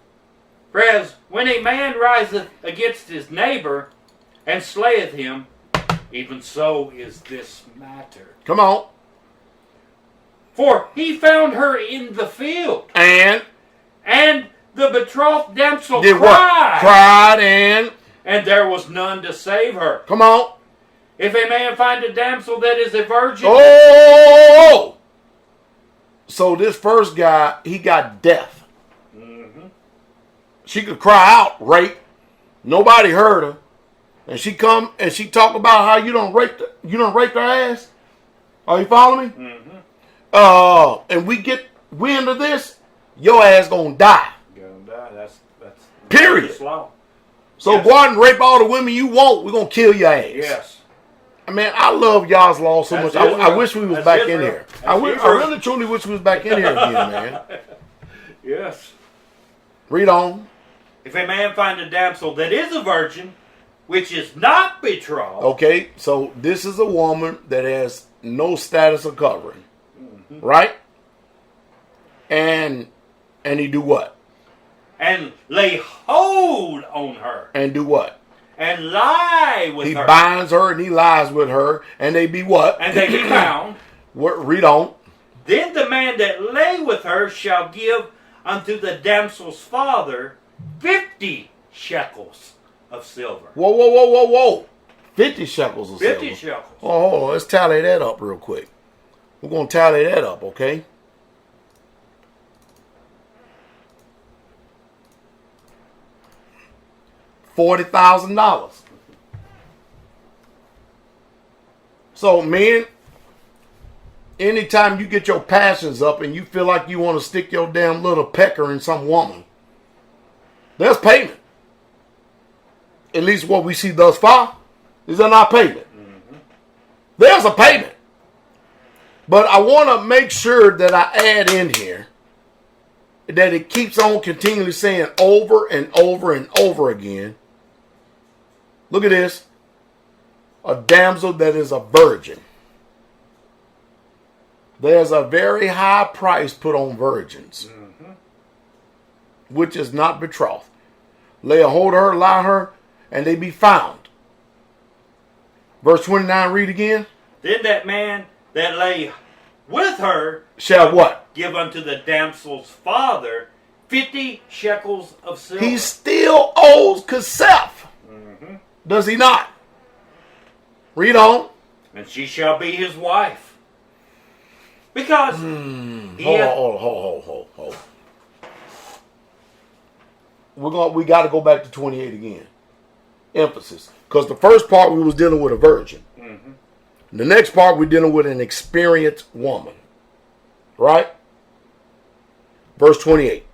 Whereas when a man riseth against his neighbor and slayeth him, even so is this matter. Come on. For he found her in the field. And the betrothed damsel did cried. What? Cried and there was none to save her. Come on. If a man find a damsel that is a virgin. Oh! So this first guy, he got death. Mm-hmm. She could cry out, rape. Nobody heard her. And she come and she talk about how you don't rape her ass. Are you following me? Mm-hmm. And we into this, your ass gonna die. Gonna die. That's period. Law. So yes. Go out and rape all the women you want. We're gonna kill your ass. Yes. I mean, I love y'all's law so much. I wish we was back in here. I really truly wish we was back in here again, man. Yes. Read on. If a man find a damsel that is a virgin, which is not betrothed. Okay, so this is a woman that has no status of covering. Mm-hmm. Right? And he do what? And lay hold on her. And do what? And lie with her. He binds her and he lies with her. And they be what? And they be bound. Read on. Then the man that lay with her shall give unto the damsel's father 50 shekels of silver. Whoa. 50 shekels of silver. 50 shekels. Oh, hold on. Let's tally that up real quick. We're going to tally that up, okay? $40,000. So, men, anytime you get your passions up and you feel like you want to stick your damn little pecker in some woman, there's payment. at least what we see thus far, is there not payment? Mm-hmm. There's a payment. But I want to make sure that I add in here that it keeps on continually saying over and over and over again. Look at this. A damsel that is a virgin. There's a very high price put on virgins, which is not betrothed. Lay a hold of her, lie her, and they be found. Verse 29, read again. Then that man that lay with her shall what? Give unto the damsel's father 50 shekels of silver. He still owes Kesef. Mm-hmm. Does he not? Read on. And she shall be his wife. Because hold. We got to go back to 28 again. Emphasis. Because the first part we was dealing with a virgin. Mm-hmm. The next part we're dealing with an experienced woman. Right? Verse 28.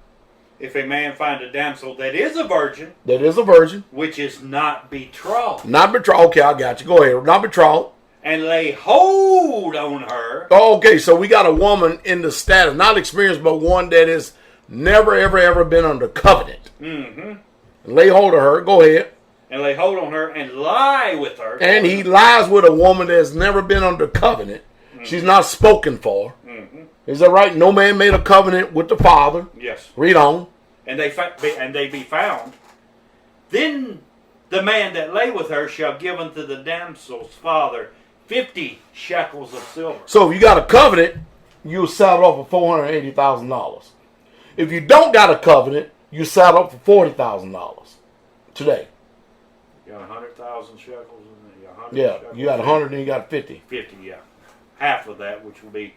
If a man find a damsel that is a virgin. That is a virgin. Which is not betrothed. Not betrothed. Okay, I got you. Go ahead. Not betrothed. And lay hold on her. Oh, okay, so we got a woman in the status, not experienced, but one that has never, ever been under covenant. Mm-hmm. And lay hold of her. Go ahead. And lay hold on her and lie with her. And he lies with a woman that has never been under covenant. Mm-hmm. She's not spoken for. Mm-hmm. Is that right? No man made a covenant with the Father. Yes. Read on. And they be found. Then the man that lay with her shall give unto the damsel's father 50 shekels of silver. So if you got a covenant, you'll settle off for $480,000. If you don't got a covenant, you settle up for $40,000 today. You got 100,000 shekels and yeah, shekels. You got 100 and you got 50. 50, yeah. Half of that, which will be.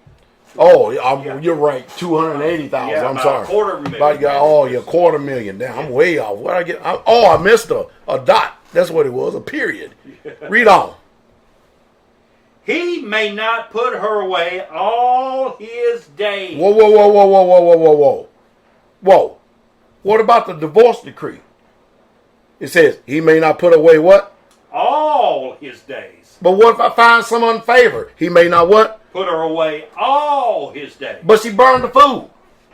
You're right. 280,000. Yeah, I'm sorry. $250,000. You're $250,000. Damn, I'm way off. What I get? I missed a dot. That's what it was. A period. Read on. He may not put her away all his days. Whoa. What about the divorce decree? It says he may not put away what? All his days. But what if I find some unfavor? He may not what? Put her away all his days. But she burned the food.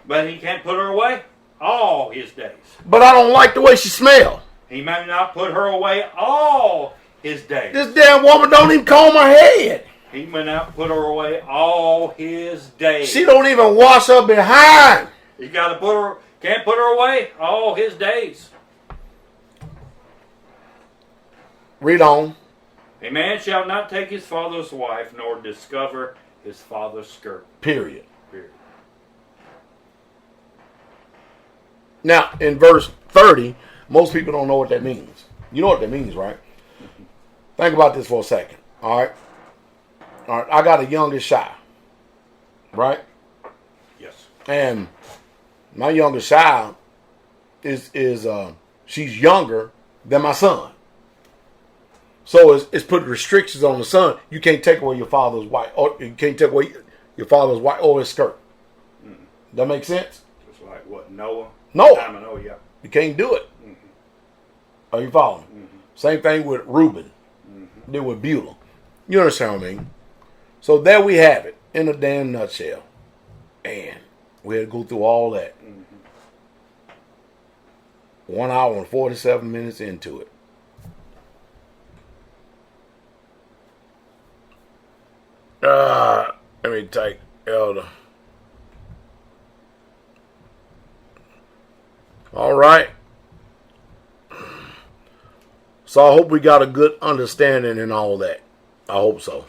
But he can't put her away all his days. But I don't like the way she smells. He may not put her away all his days. This damn woman don't even comb her head. He may not put her away all his days. She don't even wash her behind. He can't put her away all his days. Read on. A man shall not take his father's wife, nor discover his father's skirt. Period. Now, in verse 30, most people don't know what that means. You know what that means, right? Think about this for a second. All right. I got a youngest child. Right? Yes. And my youngest child is she's younger than my son. So it's put restrictions on the son. You can't take away your father's wife, or you can't take away your father's wife or his skirt. Mm-hmm. That make sense? It's like what, Noah? Noah. Yeah. You can't do it. Mm-hmm. Are you following? Mm-hmm. Same thing with Reuben. Mm-hmm. Then with Beulah. You understand what I mean? So there we have it in a damn nutshell. And we had to go through all that. Mm-hmm. 1 hour and 47 minutes into it. Let me take Elder. All right. So I hope we got a good understanding in all that. I hope so.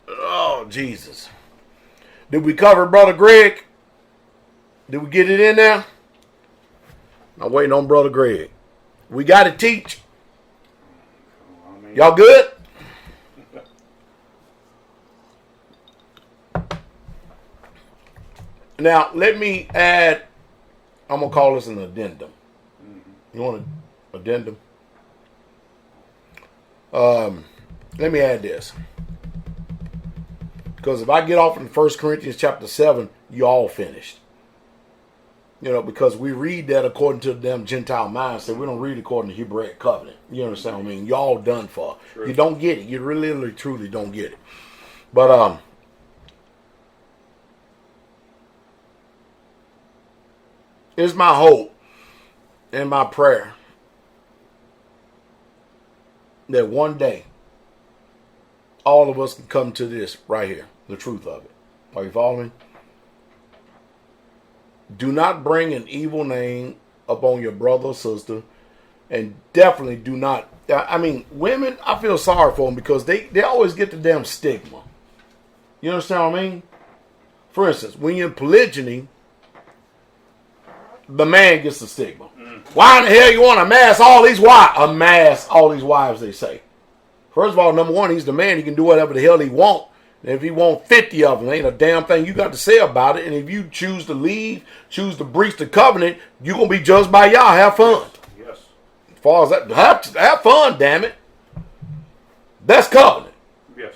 Oh, Jesus. Did we cover Brother Greg? Did we get it in there? I'm waiting on Brother Greg. We got to teach. Y'all good? Now, let me add, I'm going to call this an addendum. You want an addendum? Let me add this. Because if I get off in 1 Corinthians chapter 7, you all finished. You know, because we read that according to the damn Gentile mindset. We don't read according to Hebraic covenant. You understand what I mean? Y'all done for. True. You don't get it. You really, truly don't get it. But it's my hope and my prayer that one day all of us can come to this right here, the truth of it. Are you following me? Do not bring an evil name upon your brother or sister, and definitely do not. I mean, women, I feel sorry for them because they always get the damn stigma. You understand what I mean? For instance, when you're in polygyny, the man gets the stigma. Why in the hell you want to amass all these wives? Amass all these wives, they say. First of all, number one, he's the man. He can do whatever the hell he wants. And if he wants 50 of them, ain't a damn thing you got to say about it. And if you choose to leave, choose to breach the covenant, you're going to be judged by y'all. Have fun. Yes. As far as that, have fun, damn it. That's covenant. Yes.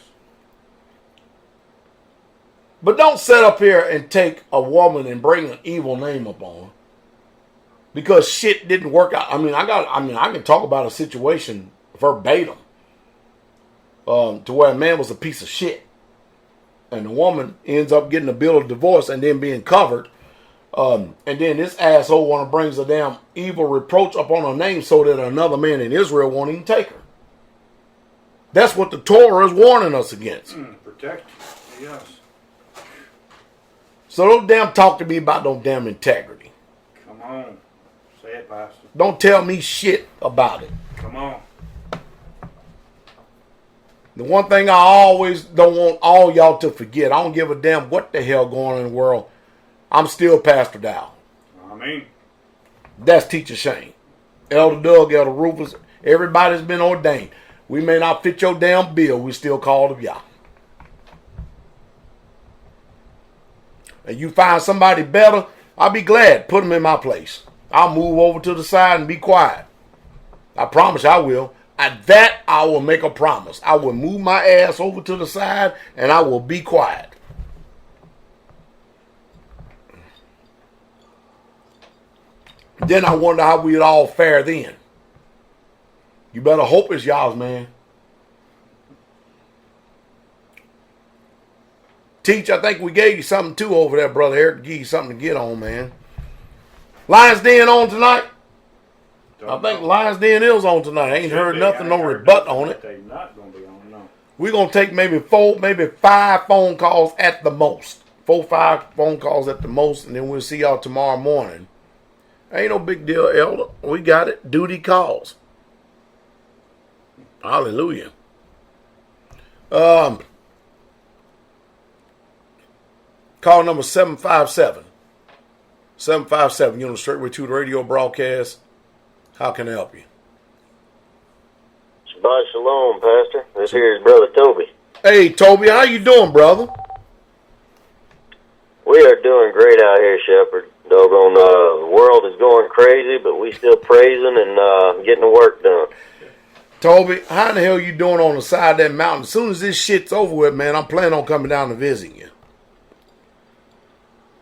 But don't sit up here and take a woman and bring an evil name upon her because shit didn't work out. I mean, I can talk about a situation verbatim to where a man was a piece of shit. And the woman ends up getting a bill of divorce and then being covered. And then this asshole want to brings a damn evil reproach upon her name so that another man in Israel won't even take her. That's what the Torah is warning us against. Protect you. Yes. So don't damn talk to me about no damn integrity. Come on. Say it, Pastor. Don't tell me shit about it. Come on. The one thing I always don't want all y'all to forget, I don't give a damn what the hell going on in the world. I'm still Pastor Dowell. I mean. That's Teacher Shane. Elder Doug, Elder Rufus, everybody's been ordained. We may not fit your damn bill, we still called of y'all. And you find somebody better, I'll be glad. Put them in my place. I'll move over to the side and be quiet. I promise I will. At that, I will make a promise. I will move my ass over to the side and I will be quiet. Then I wonder how we'd all fare then. You better hope it's y'all's, man. Teach, I think we gave you something too over there, Brother Eric, to give you something to get on, man. Lions Den on tonight? I think Lions Den is on tonight. I ain't heard nothing, no rebut on it. They're not going to be on, no. We're going to take maybe 5 phone calls at the most. 5 phone calls at the most, and then we'll see y'all tomorrow morning. Ain't no big deal, Elder. We got it. Duty calls. Hallelujah. Call number 757. 757. You're on the Straitway to the radio broadcast. How can I help you? Shabbat shalom, Pastor. This here is Brother Toby. Hey, Toby, how you doing, brother? We are doing great out here, Shepherd. Doggone, the world is going crazy, but we still praising and getting the work done. Toby, how the hell you doing on the side of that mountain? As soon as this shit's over with, man, I'm planning on coming down to visit you.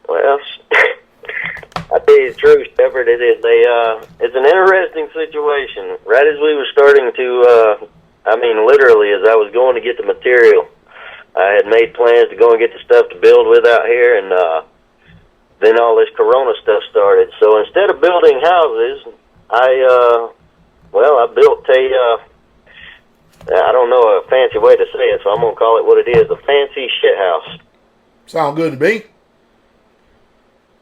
Well, I tell you the truth, Shepherd, it's an interesting situation. Right as we were starting to, literally, as I was going to get the material, I had made plans to go and get the stuff to build with out here, and then all this Corona stuff started. So instead of building houses, I built I don't know a fancy way to say it, so I'm going to call it what it is, a fancy shit house. Sound good to me.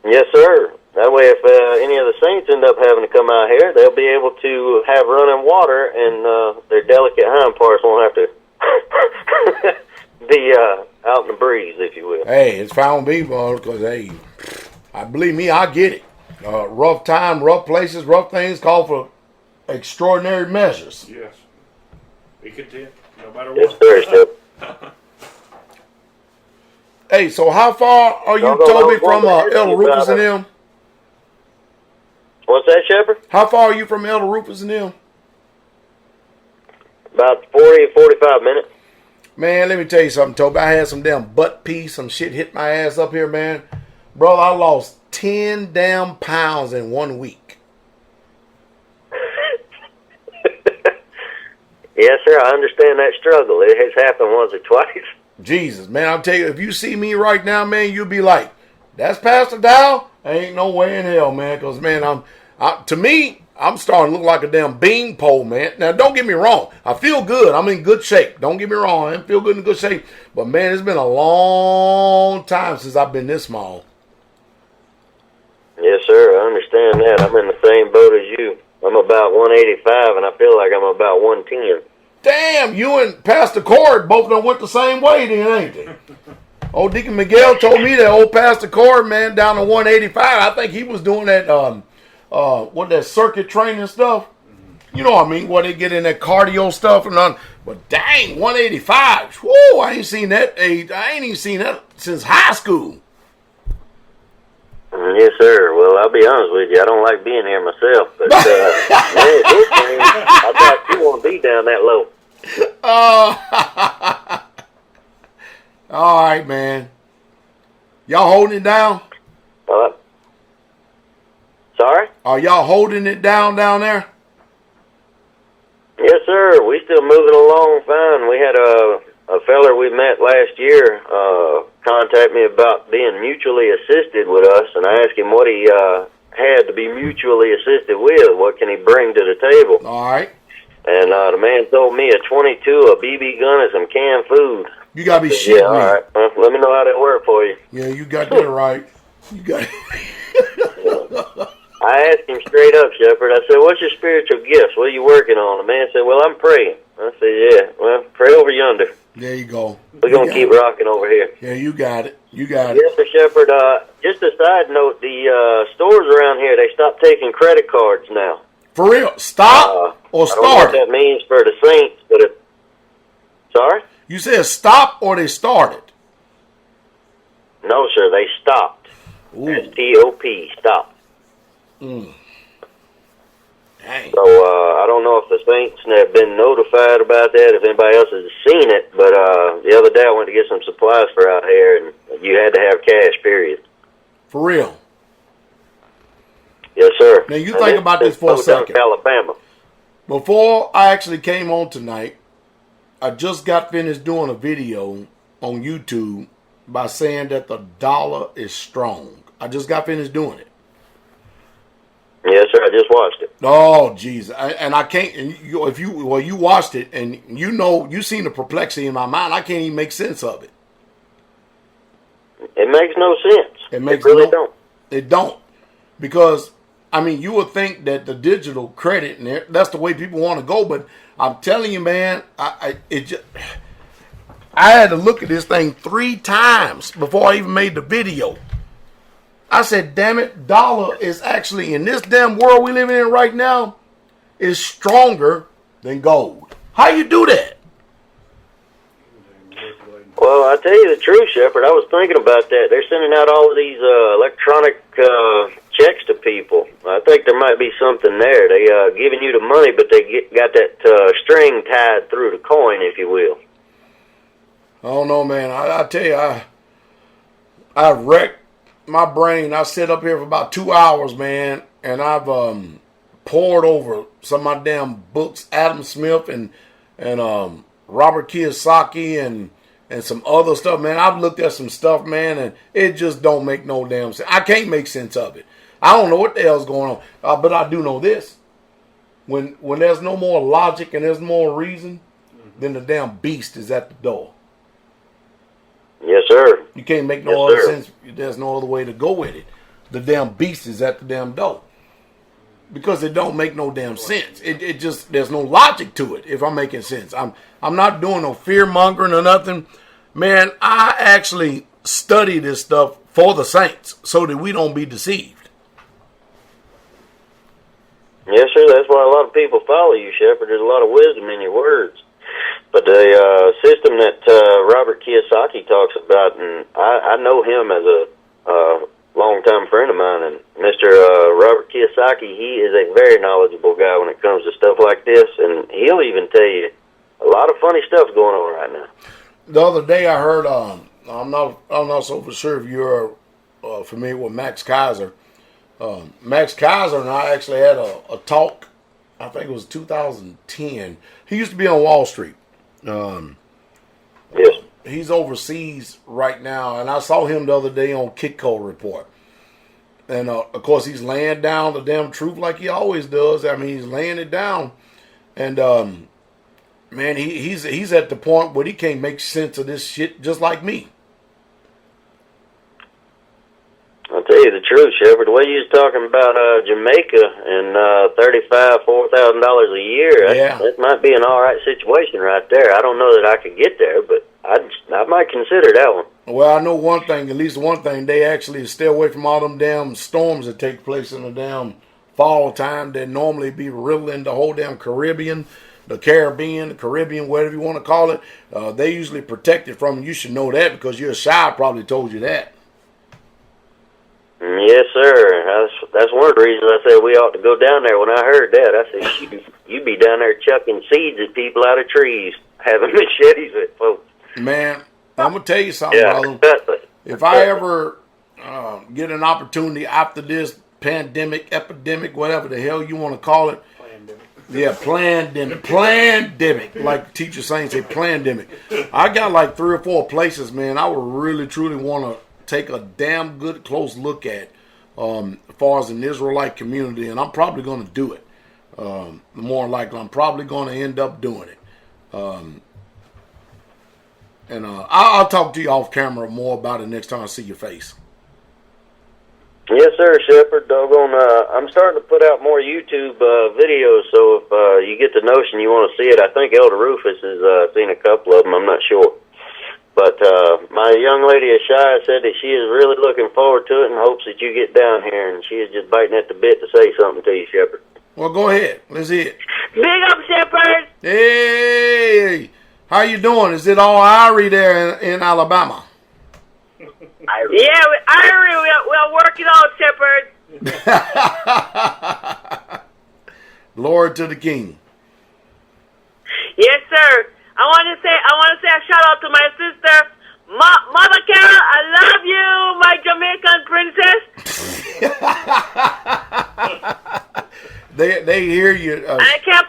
Yes, sir. That way, if any of the saints end up having to come out here, they'll be able to have running water, and their delicate hind parts won't have to be out in the breeze, if you will. Hey, it's fine with me, because, hey, I believe me, I get it. Rough time, rough places, rough things call for extraordinary measures. Yes. Be content, no matter Yes, what. sir. Hey, so how far are you, Toby, from Elder Rufus and them? What's that, Shepherd? How far are you from Elder Rufus and them? About 40, 45 minutes. Man, let me tell you something, Toby. I had some damn butt pee, some shit hit my ass up here, man. Bro, I lost 10 damn pounds in 1 week. Yes, sir. I understand that struggle. It has happened once or twice. Jesus, man, I'll tell you, if you see me right now, man, you'll be like, that's Pastor Dowell? Ain't no way in hell, man, because, man, to me, I'm starting to look like a damn bean pole, man. Now, don't get me wrong. I feel good. I'm in good shape. Don't get me wrong. I feel good in good shape. But, man, it's been a long time since I've been this small. Yes, sir. I understand that. I'm in the same boat as you. I'm about 185, and I feel like I'm about 110. Damn, you and Pastor Cord both done went the same way then, ain't they? Old Deacon Miguel told me that old Pastor Cord, man, down to 185. I think he was doing that, that circuit training stuff. You know what I mean? Where they get in that cardio stuff and on. But dang, 185. Whoa, I ain't seen that age. I ain't even seen that since high school. Yes, sir. Well, I'll be honest with you. I don't like being here myself. But, man, this thing, I thought you want to be down that low. All right, man. Y'all holding it down? Sorry? Are y'all holding it down there? Yes, sir. We still moving along fine. We had a feller we met last year contact me about being mutually assisted with us, and I asked him what he had to be mutually assisted with. What can he bring to the table? All right. And the man told me a 22, a BB gun, and some canned food. You got to be shitting me. All right. Let me know how that worked for you. Yeah, you got that right. You got it. I asked him straight up, Shepherd. I said, what's your spiritual gifts? What are you working on? The man said, well, I'm praying. I said, yeah, well, pray over yonder. There you go. We're going to keep rocking over here. Yeah, you got it. You got it. Yes, sir, Shepherd. Just a side note, the stores around here, they stopped taking credit cards now. For real? Stop or start? I don't know what that means for the Saints, but sorry? You said stop or they started? No, sir, they stopped. S-T-O-P, stopped. Dang. So I don't know if the Saints have been notified about that, if anybody else has seen it, but the other day I went to get some supplies for out here, and you had to have cash, period. For real? Yes, sir. Now, you think about this for a second. Alabama. Before I actually came on tonight, I just got finished doing a video on YouTube by saying that the dollar is strong. I just got finished doing it. Yes, sir. I just watched it. Oh, jeez. And I can't. If you watched it, and you seen the perplexity in my mind. I can't even make sense of it. It makes no sense. It don't. It don't, because I mean, you would think that the digital credit and that's the way people want to go. But I'm telling you, man, I had to look at this thing 3 times before I even made the video. I said, damn it, dollar is actually, in this damn world we living in right now, is stronger than gold. How you do that? Well, I tell you the truth, Shepherd. I was thinking about that. They're sending out all of these electronic checks to people. I think there might be something there. They giving you the money, but they got that string tied through the coin, if you will. I don't know, man. I tell you, I wrecked my brain. I sit up here for about 2 hours, man, and I've poured over some of my damn books, Adam Smith and Robert Kiyosaki and some other stuff, man. I've looked at some stuff, man, and it just don't make no damn sense. I can't make sense of it. I don't know what the hell's going on, but I do know this. When there's no more logic and there's more reason, then the damn beast is at the door. Yes, sir. You can't make no other sense. There's no other way to go with it. The damn beast is at the damn door. Because it don't make no damn sense. It just, there's no logic to it, if I'm making sense. I'm not doing no fear mongering or nothing. Man, I actually study this stuff for the saints so that we don't be deceived. Yes, sir. That's why a lot of people follow you, Shepherd. There's a lot of wisdom in your words. But the system that Robert Kiyosaki talks about, and I know him as a longtime friend of mine, and Mr. Robert Kiyosaki, he is a very knowledgeable guy when it comes to stuff like this, and he'll even tell you a lot of funny stuff going on right now. The other day I heard, I'm not so for sure if you're familiar with Max Kaiser. Max Kaiser and I actually had a talk. I think it was 2010. He used to be on Wall Street. Yes. He's overseas right now, and I saw him the other day on Kitco Report. And of course, he's laying down the damn truth like he always does. I mean, he's laying it down, and man, he's at the point where he can't make sense of this shit, just like me. I'll tell you the truth, Shepard. The way you was talking about Jamaica and $4,000 a year, Yeah. that might be an all right situation right there. I don't know that I could get there, but I might consider that one. Well, I know one thing, at least one thing, they actually stay away from all them damn storms that take place in the damn fall time that normally be riddling the whole damn Caribbean, the Caribbean, whatever you want to call it. They usually protect it from, you should know that because your child probably told you that. Yes, sir. That's one of the reasons I said we ought to go down there. When I heard that, I said, you be down there chucking seeds at people out of trees, having machetes at folks. Man, I'm going to tell you something, brother. If I ever get an opportunity after this pandemic, epidemic, whatever the hell you want to call it. Yeah, plandemic. Like teacher saying, say plandemic. I got like 3 or 4 places, man, I would really, truly want to take a damn good close look at as far as an Israelite community, and I'm probably going to do it. More likely, I'm probably going to end up doing it. And I'll talk to you off camera more about it next time I see your face. Yes, sir, Shepard. Doggone, I'm starting to put out more YouTube videos, so if you get the notion you want to see it, I think Elder Rufus has seen a couple of them. I'm not sure. But my young lady, Ashaya, said that she is really looking forward to it and hopes that you get down here, and she is just biting at the bit to say something to you, Shepard. Well, go ahead. Let's hear it. Big up, Shepard. Hey, how you doing? Is it all Irie there in Alabama? Yeah, we're working out, Shepard. Lord to the King. Yes, sir. I want to say a shout out to my sister, Mother Carol. I love you, my Jamaican princess. They hear you. I can't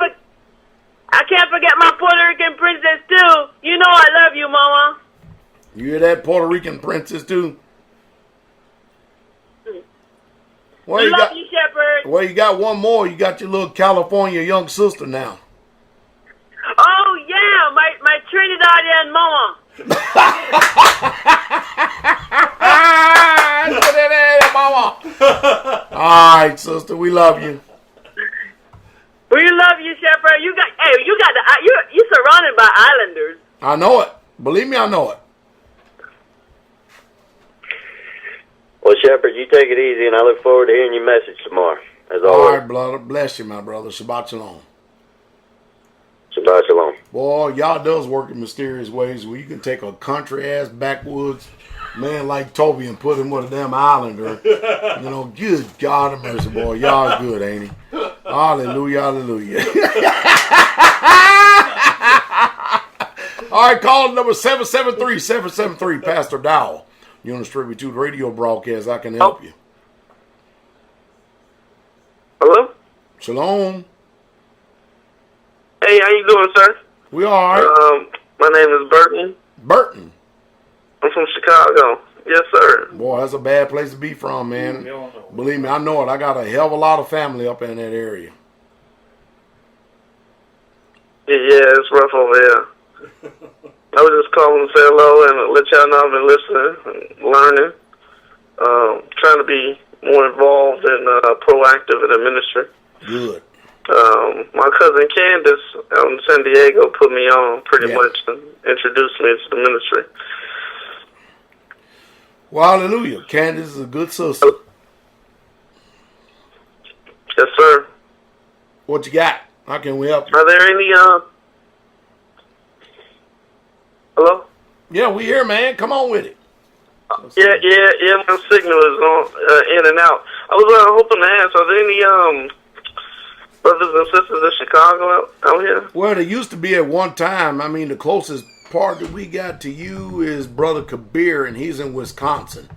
forget my Puerto Rican princess too. You know I love you, Mama. You hear that, Puerto Rican princess too? Well, Love you, Shepard. Well, you got one more. You got your little California young sister now. Oh yeah, my Trinidadian mama. All right, sister, we love you. We love you, Shepard. You you're surrounded by islanders. I know it. Believe me, I know it. Well, Shepard, you take it easy, and I look forward to hearing your message tomorrow, as All always. right, brother. Bless you, my brother. Shabbat shalom. Shabbat shalom. Boy, y'all does work in mysterious ways where you can take a country-ass backwoods man like Toby and put him with a damn islander. You know, good God of mercy, boy. Y'all good, ain't he? Hallelujah, hallelujah. All right, call number 773-773, Pastor Dowell. You're on the Stratiway 2 radio broadcast. I can help you. Hello? Shalom. Hey, how you doing, sir? We all right. My name is Burton. Burton. I'm from Chicago. Yes, sir. Boy, that's a bad place to be from, man. Believe me, I know it. I got a hell of a lot of family up in that area. Yeah, it's rough over here. I was just calling to say hello and let y'all know I've been listening and learning. Trying to be more involved and proactive in the ministry. Good. My cousin Candace out in San Diego put me on pretty much and introduced me to the ministry. Well, hallelujah. Candace is a good sister. Yes, sir. What you got? How can we help you? Are there any, hello? Yeah, we here, man. Come on with it. Yeah, my signal is on, in and out. I was hoping to ask, are there any, brothers and sisters in Chicago out here? Well, there used to be at one time. I mean, the closest part that we got to you is Brother Kabir, and he's in Wisconsin.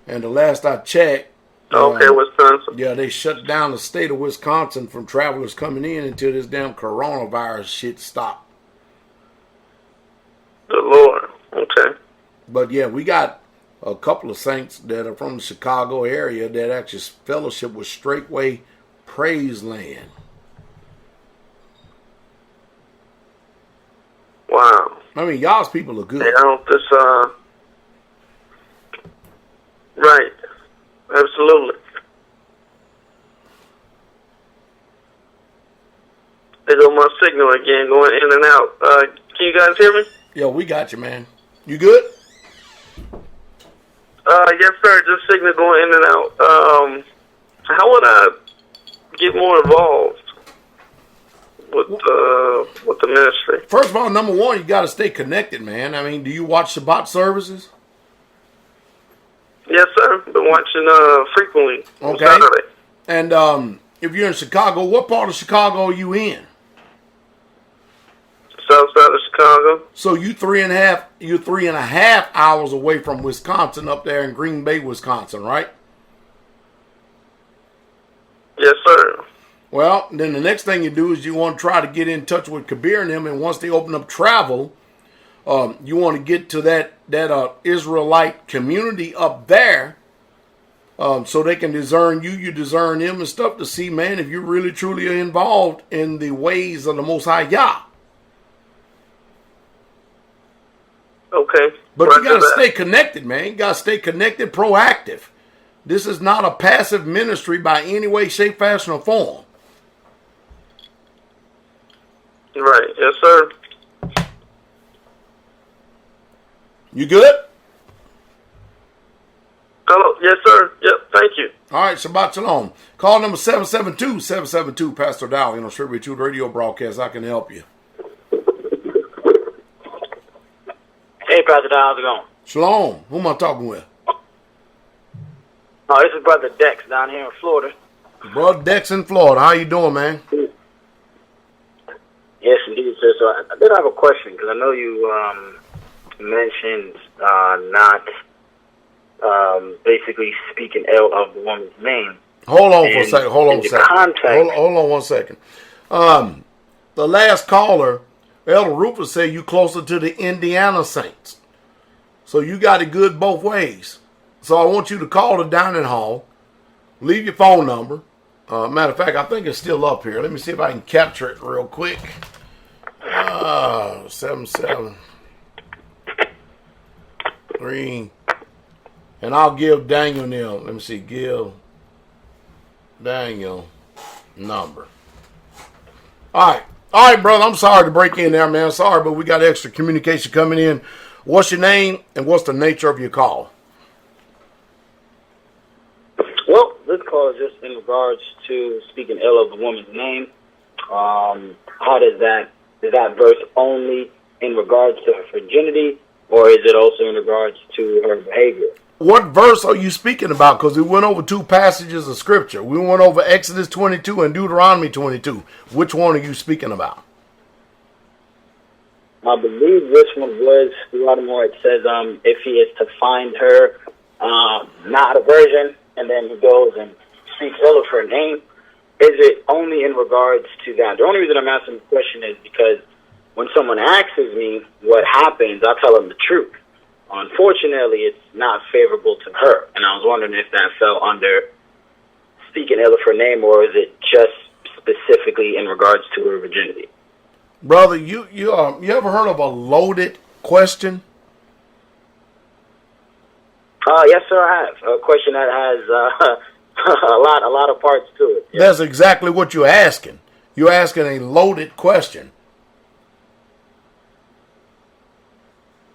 And the last I checked, Okay, Wisconsin. yeah, they shut down the state of Wisconsin from travelers coming in until this damn coronavirus shit stopped. The Lord. Okay. But yeah, we got a couple of saints that are from the Chicago area that actually fellowship with Straitway Praise Land. Wow. I mean, y'all's people are good. Hey, I don't this right. Absolutely. There go my signal again, going in and out. Can you guys hear me? Yo, we got you, man. You good? Yes, sir. Just signal going in and out. How would I get more involved with the ministry? First of all, number one, you got to stay connected, man. I mean, do you watch Shabbat services? Yes, sir. Been watching frequently on Saturday. And if you're in Chicago, what part of Chicago are you in? South side of Chicago. So you're 3.5 hours away from Wisconsin, up there in Green Bay, Wisconsin, right? Yes, sir. Well, then the next thing you do is you want to try to get in touch with Kabir and them, and once they open up travel, you want to get to that Israelite community up there, so they can discern you, you discern them and stuff to see, man, if you really truly are involved in the ways of the Most High Yah. Okay. But you got to stay connected, man. You got to stay connected, proactive. This is not a passive ministry by any way, shape, fashion, or form. Right. Yes, sir. You good? Hello. Yes, sir. Yep. Thank you. All right. Shabbat Shalom. Call number 772-772, Pastor Dowell, Stratiway Truth radio broadcast. I can help you. Hey, Pastor Dowell, how's it going? Shalom. Who am I talking with? Oh, this is Brother Dex down here in Florida. Brother Dex in Florida. How you doing, man? Yes, indeed, sir. So I did have a question, because I know you mentioned not basically speaking ill of the woman's name. Hold on for a second. Hold on 1 second. The last caller, Elder Rufus, said you closer to the Indiana Saints. So you got it good both ways. So I want you to call the dining hall, leave your phone number. Matter of fact, I think it's still up here. Let me see if I can capture it real quick. 773. And I'll give Daniel Neal. Let me see. Give Daniel number. All right, brother. I'm sorry to break in there, man. Sorry, but we got extra communication coming in. What's your name and what's the nature of your call? Well, this call is just in regards to speaking ill of the woman's name. How does that, is that verse only in regards to her virginity, or is it also in regards to her behavior? What verse are you speaking about? Because we went over two passages of scripture. We went over Exodus 22 and Deuteronomy 22. Which one are you speaking about? I believe this one was more. It says, if he is to find her not a virgin, and then he goes and speaks ill of her name, is it only in regards to that? The only reason I'm asking the question is because when someone asks me what happens, I tell them the truth. Unfortunately, it's not favorable to her, and I was wondering if that fell under speaking ill of her name, or is it just specifically in regards to her virginity? Brother, you ever heard of a loaded question? Yes, sir, I have. A question that has a lot of parts to it. Yeah. That's exactly what you're asking. You're asking a loaded question.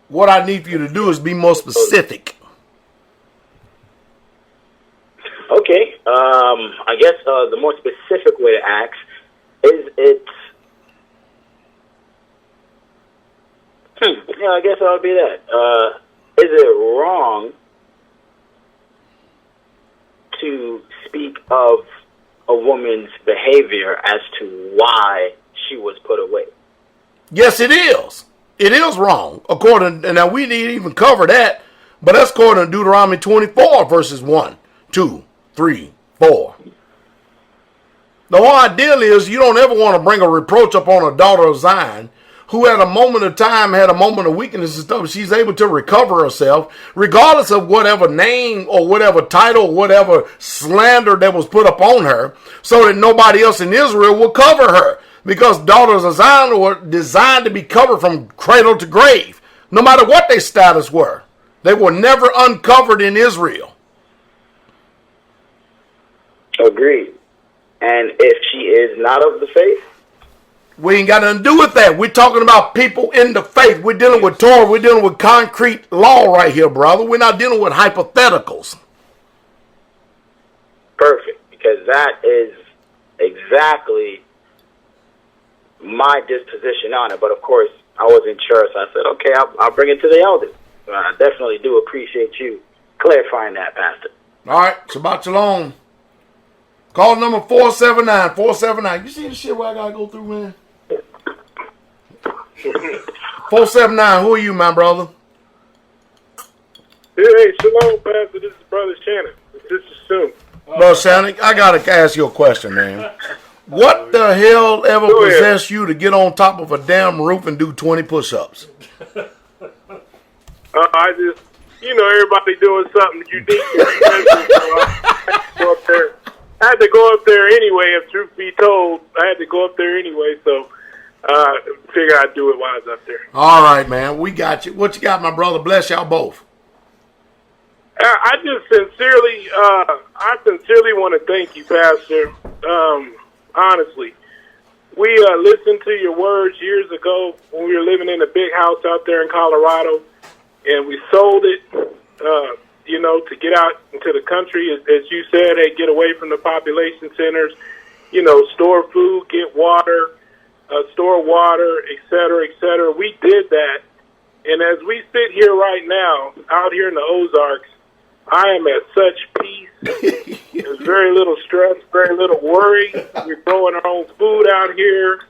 What I need for you to do is be more specific. Okay. I guess the more specific way to ask is it. Yeah, I guess that would be that. Is it wrong to speak of a woman's behavior as to why she was put away? Yes, it is. It is wrong. According, and now we didn't even cover that, But that's according to Deuteronomy 24, verses 1, 2, 3, 4. The whole idea is you don't ever want to bring a reproach upon a daughter of Zion who at a moment of time had a moment of weakness and stuff. She's able to recover herself regardless of whatever name or whatever title or whatever slander that was put upon her, so that nobody else in Israel will cover her. Because daughters of Zion were designed to be covered from cradle to grave, no matter what their status were. They were never uncovered in Israel. Agreed. And if she is not of the faith? We ain't got nothing to do with that. We're talking about people in the faith. We're dealing with Torah. We're dealing with concrete law right here, brother. We're not dealing with hypotheticals. Perfect. Because that is exactly my disposition on it. But, of course, I wasn't sure, so I said, okay, I'll bring it to the elders. I definitely do appreciate you clarifying that, Pastor. All right. Shabbat Shalom. Call number 479. 479. You see the shit where I got to go through, man? 479. Who are you, my brother? Hey, Shalom, Pastor. This is Brother Shannon. This is soon. Brother Shannon, I got to ask you a question, man. What the hell ever possessed you to get on top of a damn roof and do 20 push-ups? I just, everybody doing something unique and special, so I had to go up there. I had to go up there anyway, if truth be told. I had to go up there anyway, so figure I'd do it while I was up there. All right, man. We got you. What you got, my brother? Bless y'all both. I sincerely want to thank you, Pastor. Honestly, we listened to your words years ago when we were living in a big house out there in Colorado, and we sold it, to get out into the country, as you said, hey, get away from the population centers, store food, get water, store water, et cetera, et cetera. We did that. And as we sit here right now, out here in the Ozarks, I am at such peace. There's very little stress, very little worry. We're growing our own food out here.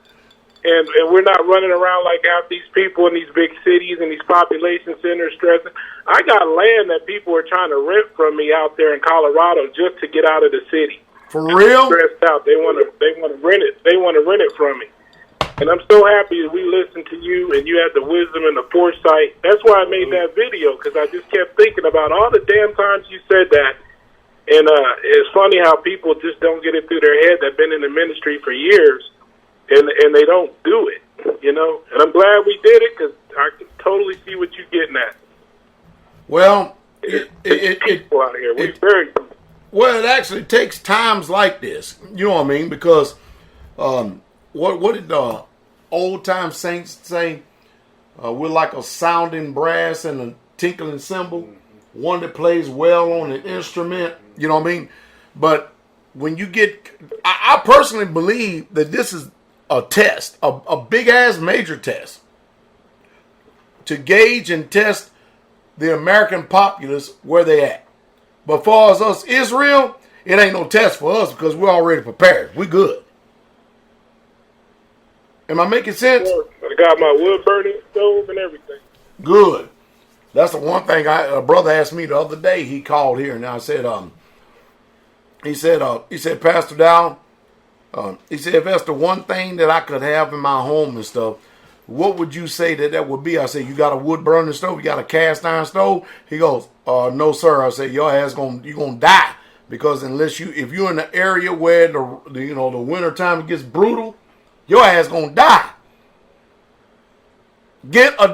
And we're not running around like half these people in these big cities and these population centers stressing. I got land that people are trying to rent from me out there in Colorado just to get out of the city. For real? Stressed out. They want to rent it. They want to rent it from me. And I'm so happy that we listened to you and you had the wisdom and the foresight. That's why I made that video, because I just kept thinking about all the damn times you said that. And it's funny how people just don't get it through their head. They've been in the ministry for years. And they don't do it, And I'm glad we did it, because I can totally see what you're getting at. Well, people out here. We're very. Well, it actually takes times like this. You know what I mean? Because what did the old time saints say? We're like a sounding brass and a tinkling cymbal, one that plays well on an instrument. You know what I mean? But when you get, I personally believe that this is a test, a big-ass major test to gauge and test the American populace where they at. But for us Israel, it ain't no test for us because we're already prepared. We good. Am I making sense? I got my wood burning stove and everything. Good. That's the one thing a brother asked me the other day. He called here and I said, he said, Pastor Dowell, he said, if that's the one thing that I could have in my home and stuff, what would you say that would be? I said, you got a wood burning stove? You got a cast iron stove? He goes, no, sir. I said, your ass you're gonna die, because if you're in the area where the winter time it gets brutal, your ass gonna die. Get a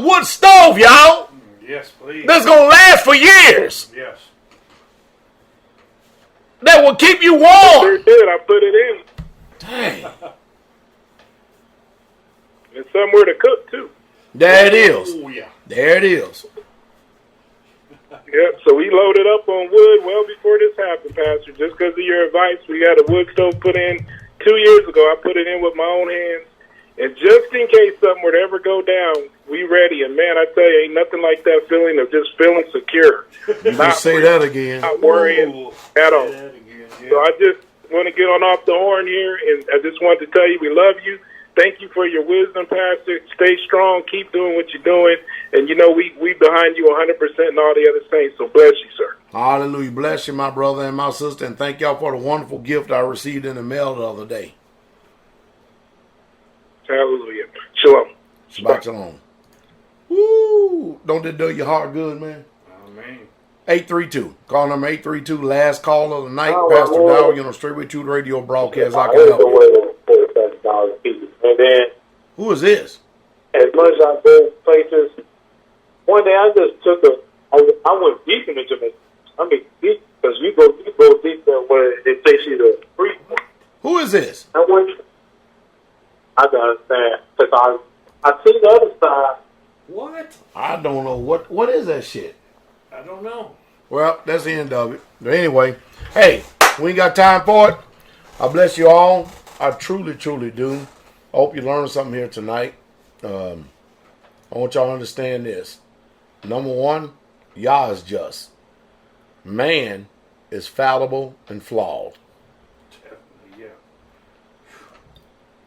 wood stove, y'all. Yes, please. That's gonna last for years. Yes. That will keep you warm. Sure did. I put it in. Dang. And somewhere to cook, too. There it is. Oh, yeah. There it is. Yep, so we loaded up on wood well before this happened, Pastor. Just because of your advice, we got a wood stove put in 2 years ago. I put it in with my own hands. And just in case something were to ever go down, we ready. And, man, I tell you, ain't nothing like that feeling of just feeling secure. Not say that again. Not worrying at all. So I just want to get on off the horn here, and I just wanted to tell you we love you. Thank you for your wisdom, Pastor. Stay strong. Keep doing what you're doing. And, we behind you 100% and all the other saints. So bless you, sir. Hallelujah. Bless you, my brother and my sister. And thank y'all for the wonderful gift I received in the mail the other day. Hallelujah. Shalom. Shabbat shalom. Woo! Don't that do your heart good, man? Amen. 832. Call number 832. Last call of the night. Oh, Pastor Lord. Dowell, Straitway to the radio broadcast. I can help you. And then, Who is this? as much as I go places, one day I just I went deep into it. I mean, deep, because you go deep there where it takes you to free. Who is this? I can understand, because I see the other side. What? I don't know. What is that shit? I don't know. Well, that's the end of it. But anyway, hey, we ain't got time for it. I bless you all. I truly, truly do. I hope you learned something here tonight. I want y'all to understand this. Number one, Yah is just. Man is fallible and flawed. Definitely, yeah.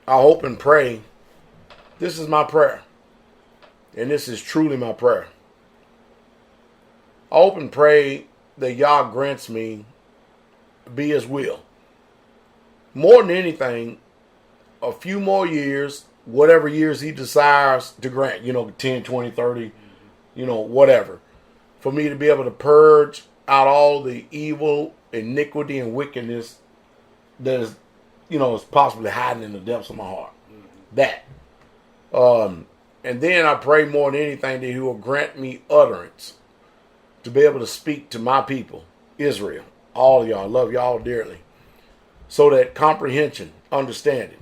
I hope and pray. This is my prayer. And this is truly my prayer. I hope and pray that Yah grants me be His will. More than anything, a few more years, whatever years He desires to grant, 10, 20, 30, whatever. For me to be able to purge out all the evil, iniquity, and wickedness that is, is possibly hiding in the depths of my heart. That. And then I pray more than anything that He will grant me utterance to be able to speak to my people, Israel. All of y'all. I love y'all dearly. So that comprehension, understanding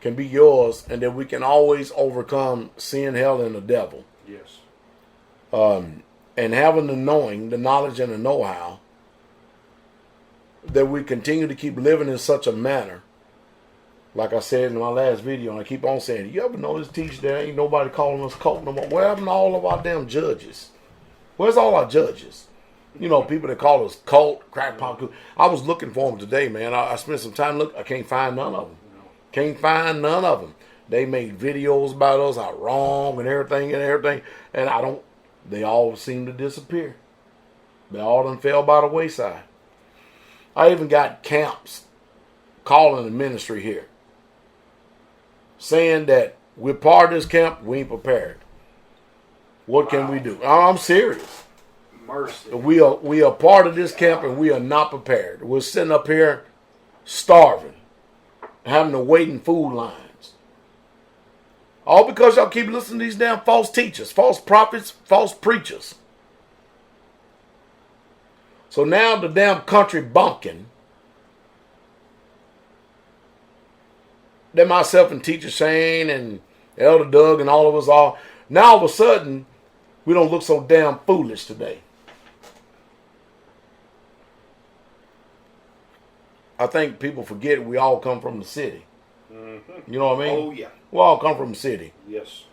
can be yours, and that we can always overcome sin, hell, and the devil. Yes. And having the knowing, the knowledge, and the know-how, that we continue to keep living in such a manner. Like I said in my last video, and I keep on saying, you ever notice, teacher, there ain't nobody calling us cult no more? Where happened to all of our damn judges? Where's all our judges? People that call us cult, crackpot. I was looking for them today, man. I spent some time looking. I can't find none of them. Can't find none of them. They made videos about us, how wrong and everything. And they all seem to disappear. They all done fell by the wayside. I even got camps calling the ministry here, saying that we're part of this camp, we ain't prepared. What can we do? I'm serious. Mercy. We are part of this camp and we are not prepared. We're sitting up here starving, having to wait in food lines. All because y'all keep listening to these damn false teachers, false prophets, false preachers. So now the damn country bumpkin, that myself and Teacher Shane and Elder Doug and all of us all, now all of a sudden, we don't look so damn foolish today. I think people forget we all come from the city. Mm-hmm. You know what I mean? Oh, yeah. We all come from the city. Yes.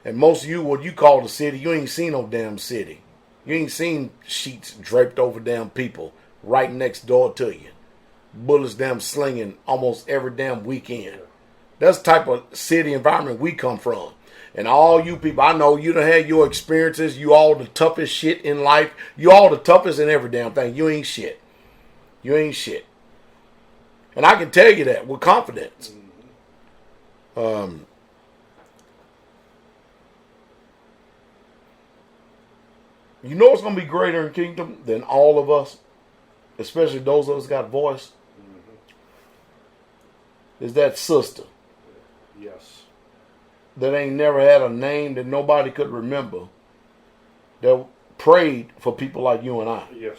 And most of you, what you call the city, you ain't seen no damn city. You ain't seen sheets draped over damn people right next door to you. Bullets damn slinging almost every damn weekend. That's the type of city environment we come from. And all you people, I know you done had your experiences. You all the toughest shit in life. You all the toughest in every damn thing. You ain't shit. You ain't shit. And I can tell you that with confidence. You know what's going to be greater in kingdom than all of us, especially those of us got voice, is that sister. Yes. That ain't never had a name that nobody could remember, that prayed for people like you and I. Yes.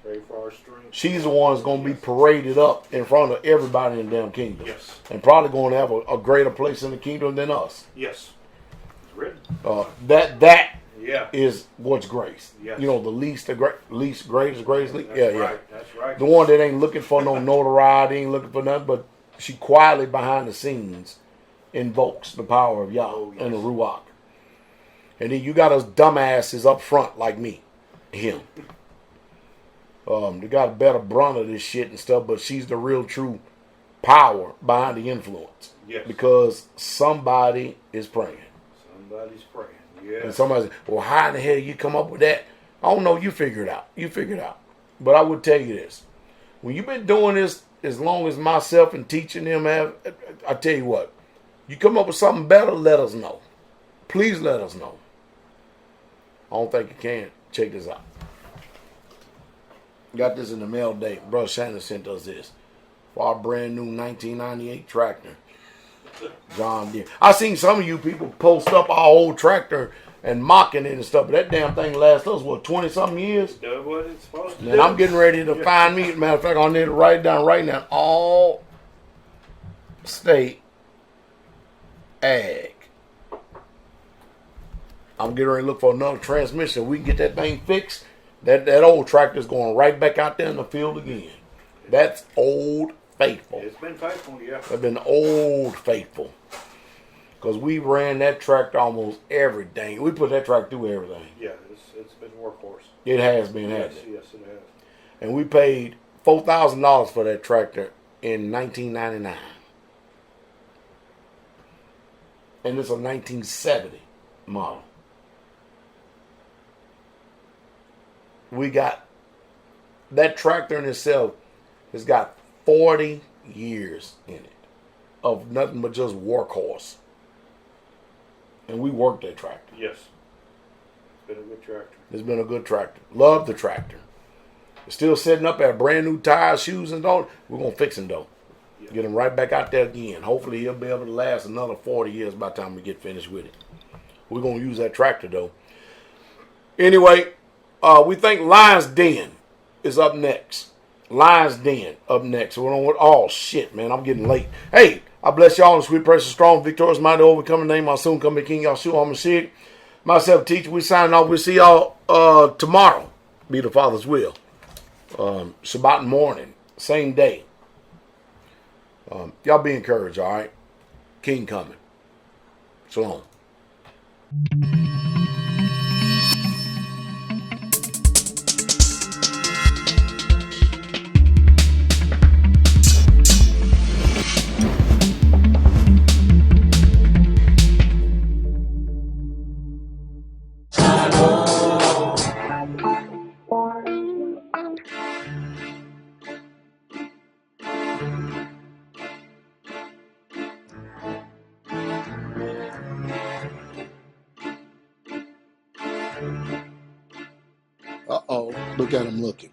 Pray for our strength. She's the one that's going to be paraded up in front of everybody in the damn kingdom. Yes. And probably going to have a greater place in the kingdom than us. Yes. It's written. That Yeah. is what's grace. Yes. You know, the least greatest. That's Yeah. right. That's right. The one that ain't looking for no notoriety, ain't looking for nothing, but she quietly behind the scenes invokes the power of Yah and the Ruach. And then you got us dumbasses up front like me, him. They got a better brunt of this shit and stuff, but she's the real true power behind the influence. Yes. Because somebody is praying. Somebody's praying. Yeah. And somebody says, well, how in the hell you come up with that? I don't know. You figure it out. You figure it out. But I would tell you this. When you've been doing this as long as myself and teaching them have, I tell you what. You come up with something better, let us know. Please let us know. I don't think you can. Check this out. Got this in the mail today. Brother Shannon sent us this. For our brand new 1998 tractor. John Deere. I seen some of you people post up our old tractor and mocking it and stuff, but that damn thing lasts us, what, 20-something years? That's what it's supposed to do. And I'm getting ready to find me, matter of fact, I need to write it down right now, all state ag. I'm getting ready to look for another transmission. We can get that thing fixed. That old tractor's going right back out there in the field again. That's old faithful. It's been faithful, yeah. It's been old faithful. Because we ran that tractor almost every day. We put that tractor through everything. Yeah, it's been a workhorse. It has been, hasn't it? Yes, it has. And we paid $4,000 for that tractor in 1999. And it's a 1970 model. We got that tractor in itself has got 40 years in it of nothing but just workhorse. And we worked that tractor. Yes. It's been a good tractor. It's been a good tractor. Love the tractor. It's still setting up at brand new tires, shoes, and all. We're going to fix him, though. Yeah. Get him right back out there again. Hopefully, he'll be able to last another 40 years by the time we get finished with it. We're going to use that tractor, though. Anyway, we think Lion's Den is up next. Lion's Den up next. So we're on with, oh, shit, man. I'm getting late. Hey, I bless y'all in the sweet, precious, strong, victorious, mighty, overcoming name. My soon coming King, Yahshua HaMashiach. Myself, teacher, we signing off. We'll see y'all tomorrow. Be the Father's will. Shabbat morning. Same day. Y'all be encouraged, all right? King coming. Shalom. Uh-oh, look at him looking.